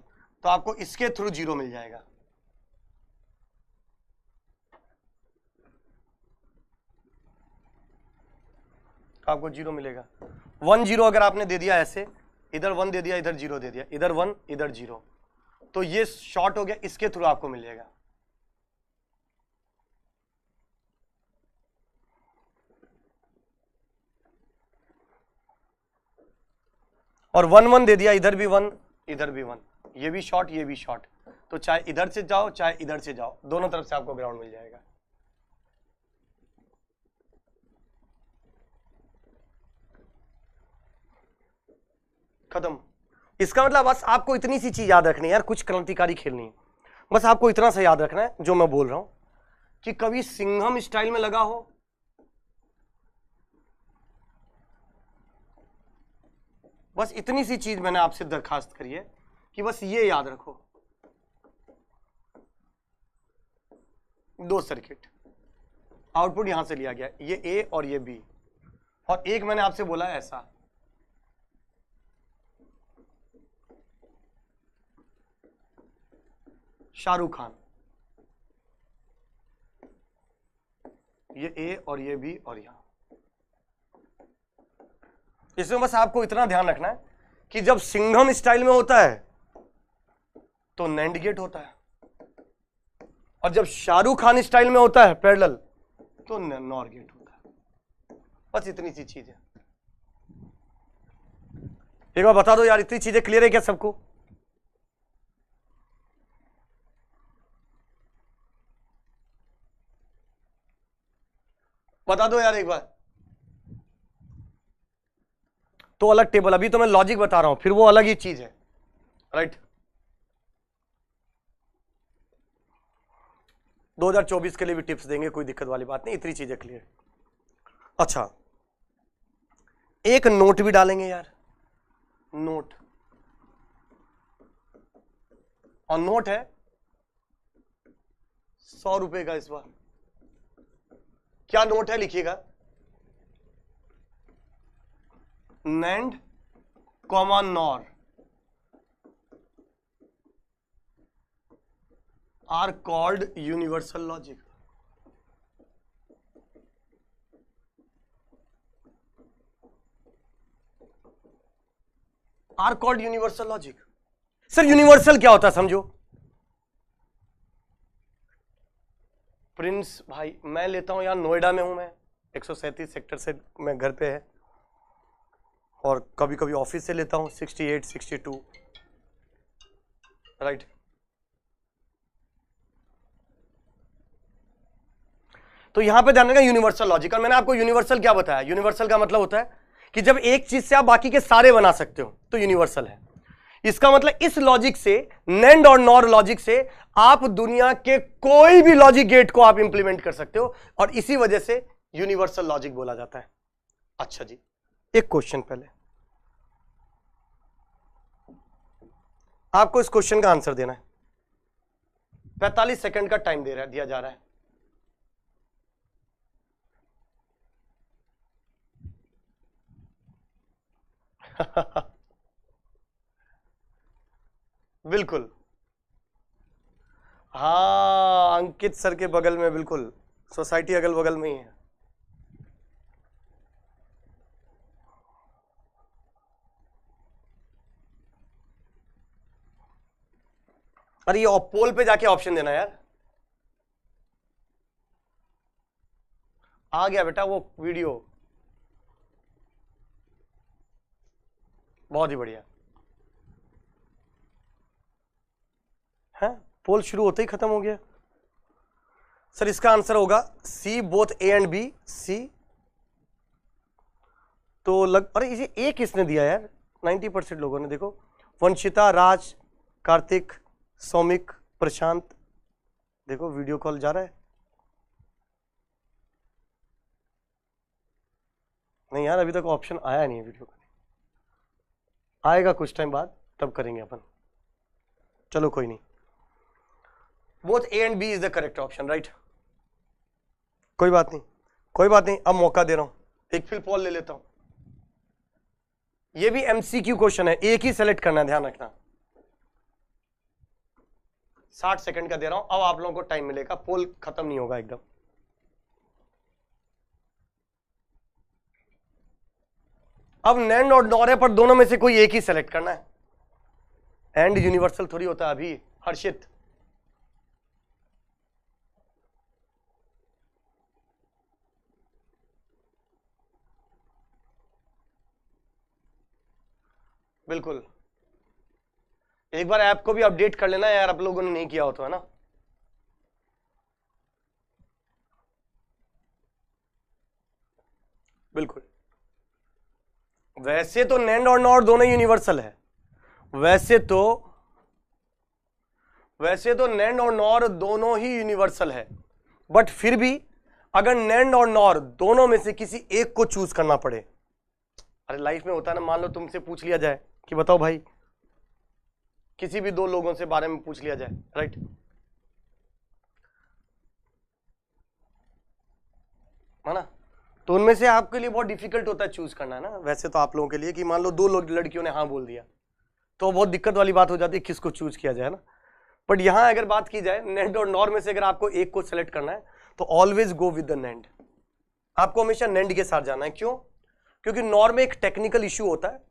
S1: तो आपको इसके थ्रू 0 मिल जाएगा। आपको 0 मिलेगा। 1 0 अगर आपने दे दिया ऐसे, इधर 1 दे दिया, इधर 0 दे दिया, इधर 1 इधर 0, तो ये शॉर्ट हो गया, इसके थ्रू आपको मिल जाएगा। और 1 1 दे दिया, इधर भी 1 इधर भी 1, ये भी शॉर्ट ये भी शॉर्ट, तो चाहे इधर से जाओ चाहे इधर से जाओ, दोनों तरफ से आपको ग्राउंड मिल जाएगा। खत्म। इसका मतलब बस आपको इतनी सी चीज याद रखनी है यार, कुछ क्रांतिकारी खेलनी है, बस आपको इतना सा याद रखना है जो मैं बोल रहा हूं कि कभी सिंघम स्टाइल में लगा हो, बस इतनी सी चीज मैंने आपसे दरखास्त करी है कि बस ये याद रखो। 2 सर्किट, आउटपुट यहां से लिया गया, ये ए और ये बी, और एक मैंने आपसे बोला है ऐसा, शाहरुख खान, ये ए और ये बी और यहां। इसमें बस आपको इतना ध्यान रखना है कि जब सिंघम स्टाइल में होता है तो नैंड गेट होता है, और जब शाहरुख खान स्टाइल में होता है पैरेलल तो नॉर गेट होता है। बस इतनी सी चीज है। एक बार बता दो यार, इतनी चीजें क्लियर है क्या सबको? बता दो यार एक बार। तो अलग टेबल, अभी तो मैं लॉजिक बता रहा हूं, फिर वो अलग ही चीज है, राइट। 2024 के लिए भी टिप्स देंगे, कोई दिक्कत वाली बात नहीं, इतनी चीजें क्लियर। अच्छा, एक नोट भी डालेंगे यार, नोट, और नोट है 100 रुपए का। इस बार क्या नोट है लिखिएगा, NAND comma NOR are called universal logic. Are called universal logic. Sir universal क्या होता है समझो। प्रिंस भाई मैं लेता हूं यार, नोएडा में हूं मैं, 137 सेक्टर से मैं घर पे है, और कभी कभी ऑफिस से लेता हूं 68 62, राइट। तो यहां पे ध्यान रखना यूनिवर्सल लॉजिक। और मैंने आपको यूनिवर्सल क्या बताया, यूनिवर्सल का मतलब होता है कि जब एक चीज से आप बाकी के सारे बना सकते हो तो यूनिवर्सल है। इसका मतलब इस लॉजिक से, नैंड और नॉर लॉजिक से आप दुनिया के कोई भी लॉजिक गेट को आप इंप्लीमेंट कर सकते हो, और इसी वजह से यूनिवर्सल लॉजिक बोला जाता है। अच्छा जी, एक क्वेश्चन पहले आपको इस क्वेश्चन का आंसर देना है। 45 सेकंड का टाइम दिया जा रहा है। बिल्कुल, हाँ, अंकित सर के बगल में, बिल्कुल सोसाइटी अगल बगल में ही है। अरे ये पोल पे जाके ऑप्शन देना यार। आ गया बेटा वो वीडियो, बहुत ही बढ़िया है। पोल शुरू होते ही खत्म हो गया। सर इसका आंसर होगा सी, बोथ ए एंड बी। सी तो अरे इसे ए किसने दिया यार? 90% लोगों ने। देखो, वंशिता, राज, कार्तिक, सौमिक, प्रशांत, देखो वीडियो कॉल जा रहा है। नहीं यार, अभी तक ऑप्शन आया नहीं है वीडियो का, आएगा कुछ टाइम बाद, तब करेंगे अपन। चलो कोई नहीं, both A and B is the correct option, right. कोई बात नहीं, कोई बात नहीं, अब मौका दे रहा हूं, एक फिल पोल ले लेता हूं। ये भी एमसीक्यू क्वेश्चन है, एक ही सेलेक्ट करना है, ध्यान रखना। 60 सेकंड का दे रहा हूं, अब आप लोगों को टाइम मिलेगा, पोल खत्म नहीं होगा एकदम। अब नैंड और नॉर है, पर दोनों में से कोई एक ही सेलेक्ट करना है। एंड यूनिवर्सल थोड़ी होता है अभी, हर्षित। बिल्कुल, एक बार ऐप को भी अपडेट कर लेना यार, आप लोगों ने नहीं किया हो तो, है ना। बिल्कुल, वैसे तो नैंड और नॉर दोनों यूनिवर्सल है, वैसे तो नैंड और नॉर दोनों ही यूनिवर्सल है, बट फिर भी अगर नैंड और नॉर दोनों में से किसी एक को चूज करना पड़े, अरे लाइफ में होता है ना, मान लो तुमसे पूछ लिया जाए कि बताओ भाई, किसी भी दो लोगों से बारे में पूछ लिया जाए, राइट, है ना, तो उनमें से आपके लिए बहुत डिफिकल्ट होता है चूज करना, है ना। वैसे तो आप लोगों के लिए कि मान लो दो लड़कियों ने हाँ बोल दिया, तो बहुत दिक्कत वाली बात हो जाती है किसको चूज किया जाए, ना। बट यहां अगर बात की जाए नैंड और नॉर में से अगर आपको एक को सेलेक्ट करना है, तो always go with the NAND. आपको हमेशा नैंड के साथ जाना है। क्यों? क्योंकि नॉर में एक टेक्निकल इश्यू होता है,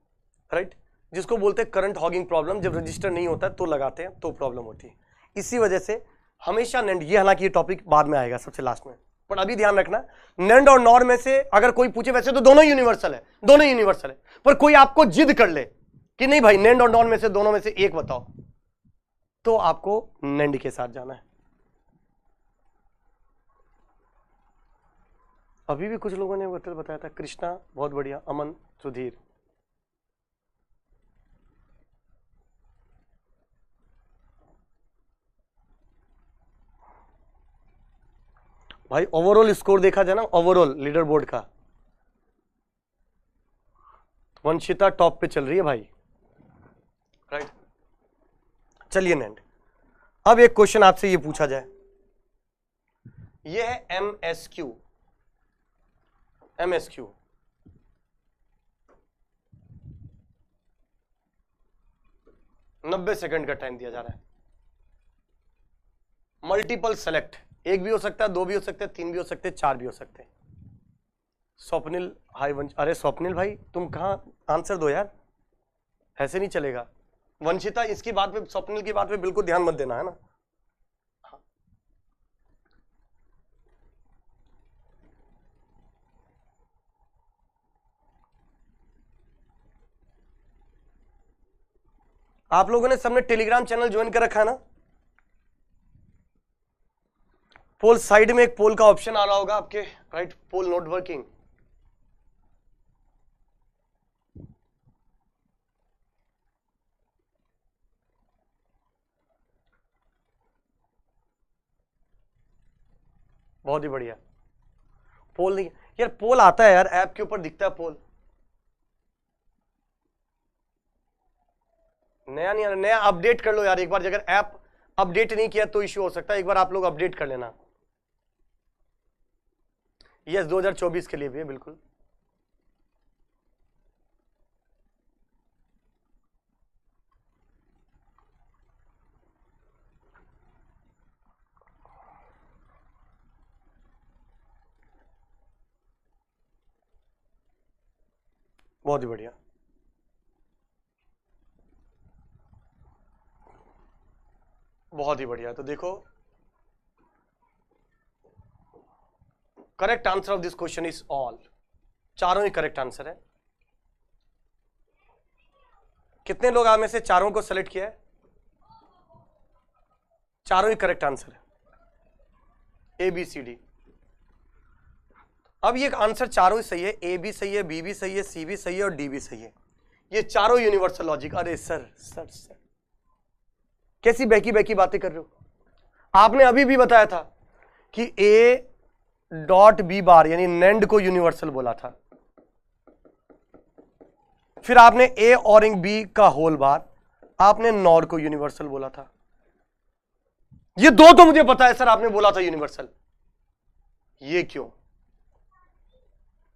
S1: राइट, जिसको बोलते हैं करंट हॉगिंग प्रॉब्लम। जब रजिस्टर नहीं होता है तो लगाते हैं तो प्रॉब्लम होती है, इसी वजह से हमेशा नैंड। ये हालांकि ये टॉपिक बाद में आएगा सबसे लास्ट में, पर अभी ध्यान रखना, नैंड और नॉर में से अगर कोई पूछे, वैसे तो दोनों यूनिवर्सल है, दोनों यूनिवर्सल है, पर कोई आपको जिद कर ले कि नहीं भाई नैंड और नॉर में से दोनों में से एक बताओ, तो आपको नैंड के साथ जाना है। अभी भी कुछ लोगों ने बताया था, कृष्णा बहुत बढ़िया, अमन, सुधीर। भाई ओवरऑल स्कोर देखा जाए ना, ओवरऑल लीडर बोर्ड का, वंशिता टॉप पे चल रही है भाई, राइट। चलिए नैंड, अब एक क्वेश्चन आपसे ये पूछा जाए, ये है एमएसक्यू। 90 सेकंड का टाइम दिया जा रहा है। मल्टीपल सेलेक्ट, एक भी हो सकता है, दो भी हो सकते हैं, तीन भी हो सकते हैं, चार भी हो सकते हैं। स्वप्निल, हाय वंश, अरे स्वप्निल भाई तुम कहां, आंसर दो यार, ऐसे नहीं चलेगा। वंशिता इसकी बात पे, स्वप्निल की बात पे बिल्कुल ध्यान मत देना, है ना। आप लोगों ने सबने टेलीग्राम चैनल ज्वाइन कर रखा है ना। पोल साइड में एक पोल का ऑप्शन आ रहा होगा आपके, राइट, पोल नॉट वर्किंग। बहुत ही बढ़िया। पोल नहीं यार, पोल आता है यार, ऐप के ऊपर दिखता है पोल। नया नहीं, नया अपडेट कर लो यार एक बार, अगर ऐप अपडेट नहीं किया तो इश्यू हो सकता है, एक बार आप लोग अपडेट कर लेना। यस 2024 के लिए भी है बिल्कुल। बहुत ही बढ़िया। बहुत ही बढ़िया। तो देखो correct answer of this question is all, चारों ही करेक्ट आंसर है। कितने लोग आप में से चारों को सेलेक्ट किया है? चारों ही करेक्ट आंसर है, ए बी सी डी। अब ये आंसर चारों ही सही है, ए भी सही है, बी भी सही है, सी भी सही है और डी भी सही है। ये चारों यूनिवर्सल लॉजिक। अरे सर सर सर कैसी बहकी बहकी बातें कर रहे हो? आपने अभी भी बताया था कि ए डॉट बी बार यानी नेंड को यूनिवर्सल बोला था, फिर आपने ए और बी का होल बार, आपने नॉर को यूनिवर्सल बोला था। ये दो तो मुझे पता है सर आपने बोला था यूनिवर्सल, ये क्यों?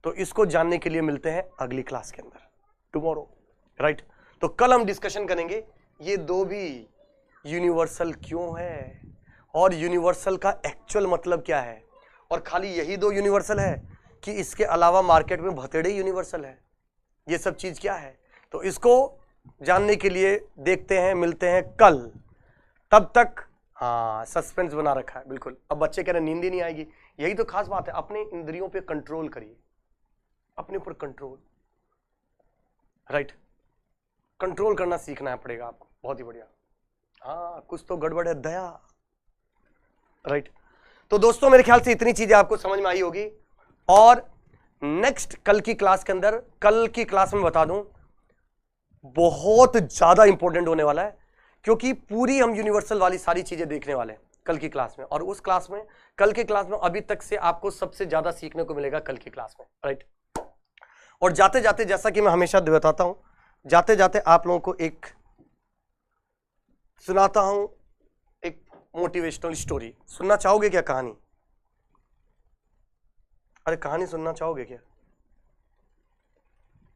S1: तो इसको जानने के लिए मिलते हैं अगली क्लास के अंदर, टुमारो, राइट। तो कल हम डिस्कशन करेंगे ये दो भी यूनिवर्सल क्यों है और यूनिवर्सल का एक्चुअल मतलब क्या है, और खाली यही दो यूनिवर्सल है कि इसके अलावा मार्केट में भतेड़े यूनिवर्सल है, ये सब चीज क्या है। तो इसको जानने के लिए देखते हैं, मिलते हैं कल। तब तक हाँ सस्पेंस बना रखा है बिल्कुल। अब बच्चे कह रहे नींद ही नहीं आएगी, यही तो खास बात है। अपने इंद्रियों पे कंट्रोल करिए, अपने ऊपर कंट्रोल, राइट। कंट्रोल करना सीखना पड़ेगा आपको। बहुत ही बढ़िया। हाँ कुछ तो गड़बड़ है दया, राइट। तो दोस्तों मेरे ख्याल से इतनी चीजें आपको समझ में आई होगी। और नेक्स्ट कल की क्लास के अंदर, कल की क्लास में बता दूं बहुत ज्यादा इंपॉर्टेंट होने वाला है, क्योंकि पूरी हम यूनिवर्सल वाली सारी चीजें देखने वाले हैं कल की क्लास में। और उस क्लास में, कल की क्लास में अभी तक से आपको सबसे ज्यादा सीखने को मिलेगा कल की क्लास में, राइट। और जाते जाते, जैसा कि मैं हमेशा बताता हूं, जाते जाते आप लोगों को एक सुनाता हूं, एक मोटिवेशनल स्टोरी। सुनना चाहोगे क्या कहानी? अरे कहानी सुनना चाहोगे क्या?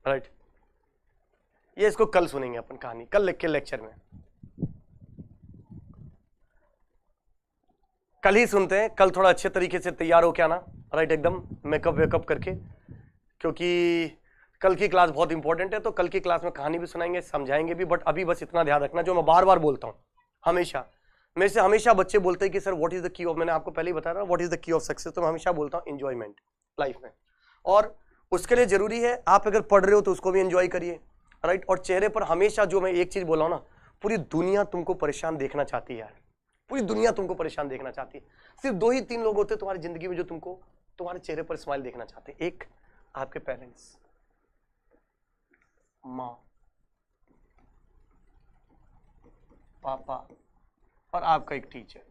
S1: राइट। ये इसको कल सुनेंगे अपन कहानी, कल लिख के लेक्चर में। कल ही सुनते हैं, कल थोड़ा अच्छे तरीके से तैयार हो के आना, राइट, एकदम मेकअप वेकअप करके, क्योंकि कल की क्लास बहुत इंपॉर्टेंट है। तो कल की क्लास में कहानी भी सुनाएंगे, समझाएंगे भी। बट अभी बस इतना ध्यान रखना, जो मैं बार बार बोलता हूं हमेशा, मेरे से हमेशा बच्चे बोलते हैं कि sir what is the key of, मैंने आपको पहले ही बताया ना what is the key of success. तो मैं हमेशा बोलता हूं एंजॉयमेंट लाइफ में, और उसके लिए जरूरी है आप अगर पढ़ रहे हो तो उसको भी एंजॉय करिए, राइट। और चेहरे पर हमेशा, जो मैं एक चीज बोला हूं ना, पूरी दुनिया तुमको परेशान देखना चाहती है यार, पूरी दुनिया तुमको परेशान देखना चाहती है। सिर्फ दो ही तीन लोग होते हैं तुम्हारी जिंदगी में जो तुमको तुम्हारे चेहरे पर स्माइल देखना चाहते हैं। एक आपके पेरेंट्स, माँ, पापा, और आपका एक टीचर।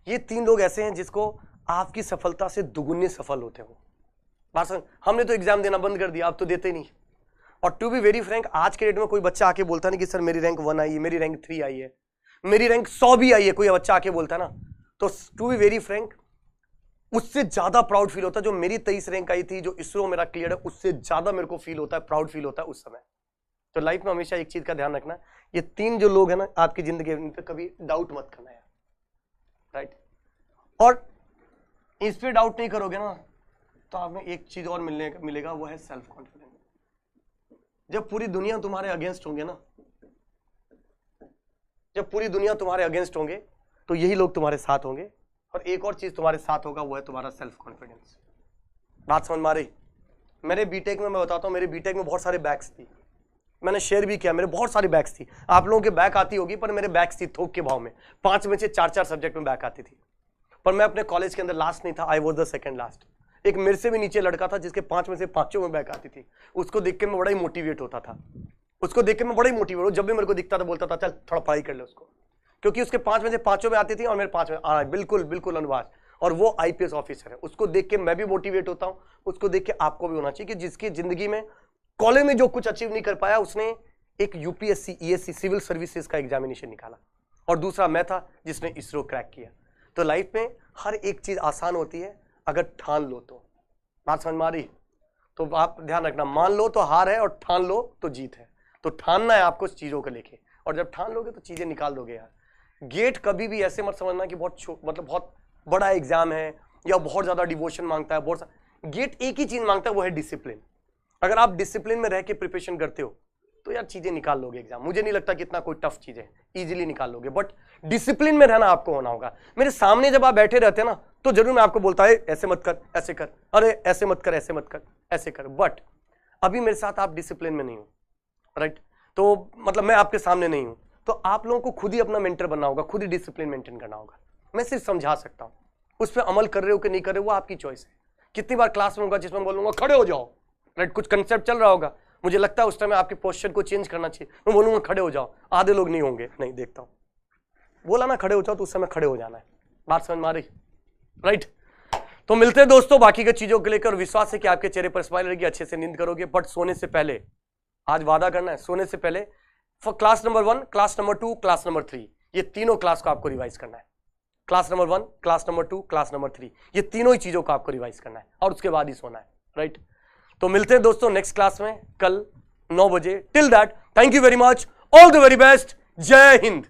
S1: ये तीन लोग ऐसे हैं जिसको आपकी सफलता से दुगुने सफल होते हो। बात समझ? हमने तो एग्जाम देना बंद कर दिया, आप तो देते नहीं। और टू बी वेरी फ्रैंक, आज के डेट में कोई बच्चा आके बोलता नहीं कि सर मेरी रैंक 1 आई है, मेरी रैंक 3 आई है, मेरी रैंक 100 भी आई है, कोई बच्चा आके बोलता है ना, तो टू बी वेरी फ्रैंक उससे ज्यादा प्राउड फील होता है। जो मेरी 23 रैंक आई थी, जो इसरो मेरा क्लियर है, उससे ज्यादा मेरे को फील होता है, प्राउड फील होता है उस समय। तो लाइफ में हमेशा एक चीज का ध्यान रखना, ये तीन जो लोग हैं ना आपकी जिंदगी में, इन पे कभी डाउट मत करना यार, राइट। और इस पे डाउट नहीं करोगे ना तो आप में एक चीज और मिलेगा, वो है सेल्फ कॉन्फिडेंस। जब पूरी दुनिया तुम्हारे अगेंस्ट होंगे ना, जब पूरी दुनिया तुम्हारे अगेंस्ट होंगे, तो यही लोग तुम्हारे साथ होंगे। और एक और चीज तुम्हारे साथ होगा, वो है तुम्हारा सेल्फ कॉन्फिडेंस। बात समझ में आ रही? मेरे बीटेक में, मैं बताता हूं, मेरे बीटेक में बहुत सारे बैक्स थी, मैंने शेयर भी किया, मेरे बहुत सारी बैक्स थी। आप लोगों के बैक आती होगी, पर मेरे बैक्स थी थोक के भाव में, 5 में से 4-4 सब्जेक्ट में बैक आती थी। पर मैं अपने कॉलेज के अंदर लास्ट नहीं था, I was the second last. एक मेरे से भी नीचे लड़का था जिसके 5 में से 5 में बैक आती थी, उसको देख के मैं बड़ा ही मोटिवेट होता था। उसको देख के मैं बड़ा ही मोटिवेट हूँ, जब भी मेरे को दिखता था बोलता था चल थोड़ा पढ़ाई कर ले उसको, क्योंकि उसके 5 में से 5 में आती थी और मेरे 5 में बिल्कुल बिल्कुल अनुवाद, और वो आईपीएस ऑफिसर है। उसको देख के मैं भी मोटिवेट होता हूँ, उसको देख के आपको भी होना चाहिए कि जिसकी जिंदगी में कॉलेज में जो कुछ अचीव नहीं कर पाया, उसने एक यूपीएससी ईएससी सिविल सर्विसेज का एग्जामिनेशन निकाला, और दूसरा मैं था जिसने इसरो क्रैक किया। तो लाइफ में हर एक चीज आसान होती है अगर ठान लो तो। बात समझ में आ रही? तो आप ध्यान रखना, मान लो तो हार है और ठान लो तो जीत है। तो ठानना है आपको चीजों को लेके, और जब ठान लोगे तो चीजें निकाल दोगे यार। गेट कभी भी ऐसे मत समझना कि बहुत बड़ा एग्जाम है या बहुत ज्यादा डिवोशन मांगता है, गेट एक ही चीज मांगता है, वो है डिसिप्लिन। अगर आप डिसिप्लिन में रह के प्रिपरेशन करते हो तो यार चीजें निकाल लोगे एग्जाम। मुझे नहीं लगता कि इतना कोई टफ चीज है, इजीली निकाल लोगे, बट डिसिप्लिन में रहना आपको होना होगा। मेरे सामने जब आप बैठे रहते हैं ना, तो जरूर मैं आपको बोलता है ऐसे मत कर, ऐसे कर, अरे ऐसे मत कर, ऐसे मत कर, ऐसे कर, बट अभी मेरे साथ आप डिसिप्लिन में नहीं हो, राइट? तो मतलब मैं आपके सामने नहीं हूं, तो आप लोगों को खुद ही अपना मेंटर बनना होगा, खुद ही डिसिप्लिन मेंटेन करना होगा। मैं सिर्फ समझा सकता हूं, उस पर अमल कर रहे हो कि नहीं कर रहे हो वो आपकी चॉइस है। कितनी बार क्लास में होगा जिसमें बोलूंगा खड़े हो जाओ, राइट? कुछ कंसेप्ट चल रहा होगा, मुझे लगता है उस टाइम आपके पोस्चर को चेंज करना चाहिए, मैं बोलूंगा खड़े हो जाओ, आधे लोग नहीं होंगे, नहीं देखता हूं, बोला ना खड़े हो जाओ तो उस समय खड़े हो जाना है। बात समझ में आ रही, राइट? तो मिलते हैं दोस्तों बाकी की चीजों को लेकर। विश्वास है कि आपके चेहरे पर स्माइल रहेगी, अच्छे से नींद करोगे, बट सोने से पहले आज वादा करना है, सोने से पहले class number 1, class number 2, class number 3, ये तीनों क्लास को आपको रिवाइज करना है। Class number 1, class number 2, class number 3, ये तीनों ही चीजों को आपको रिवाइज करना है, और उसके बाद ही सोना है, राइट? तो मिलते हैं दोस्तों नेक्स्ट क्लास में कल 9 बजे। Till that thank you very much, all the very best, जय हिंद।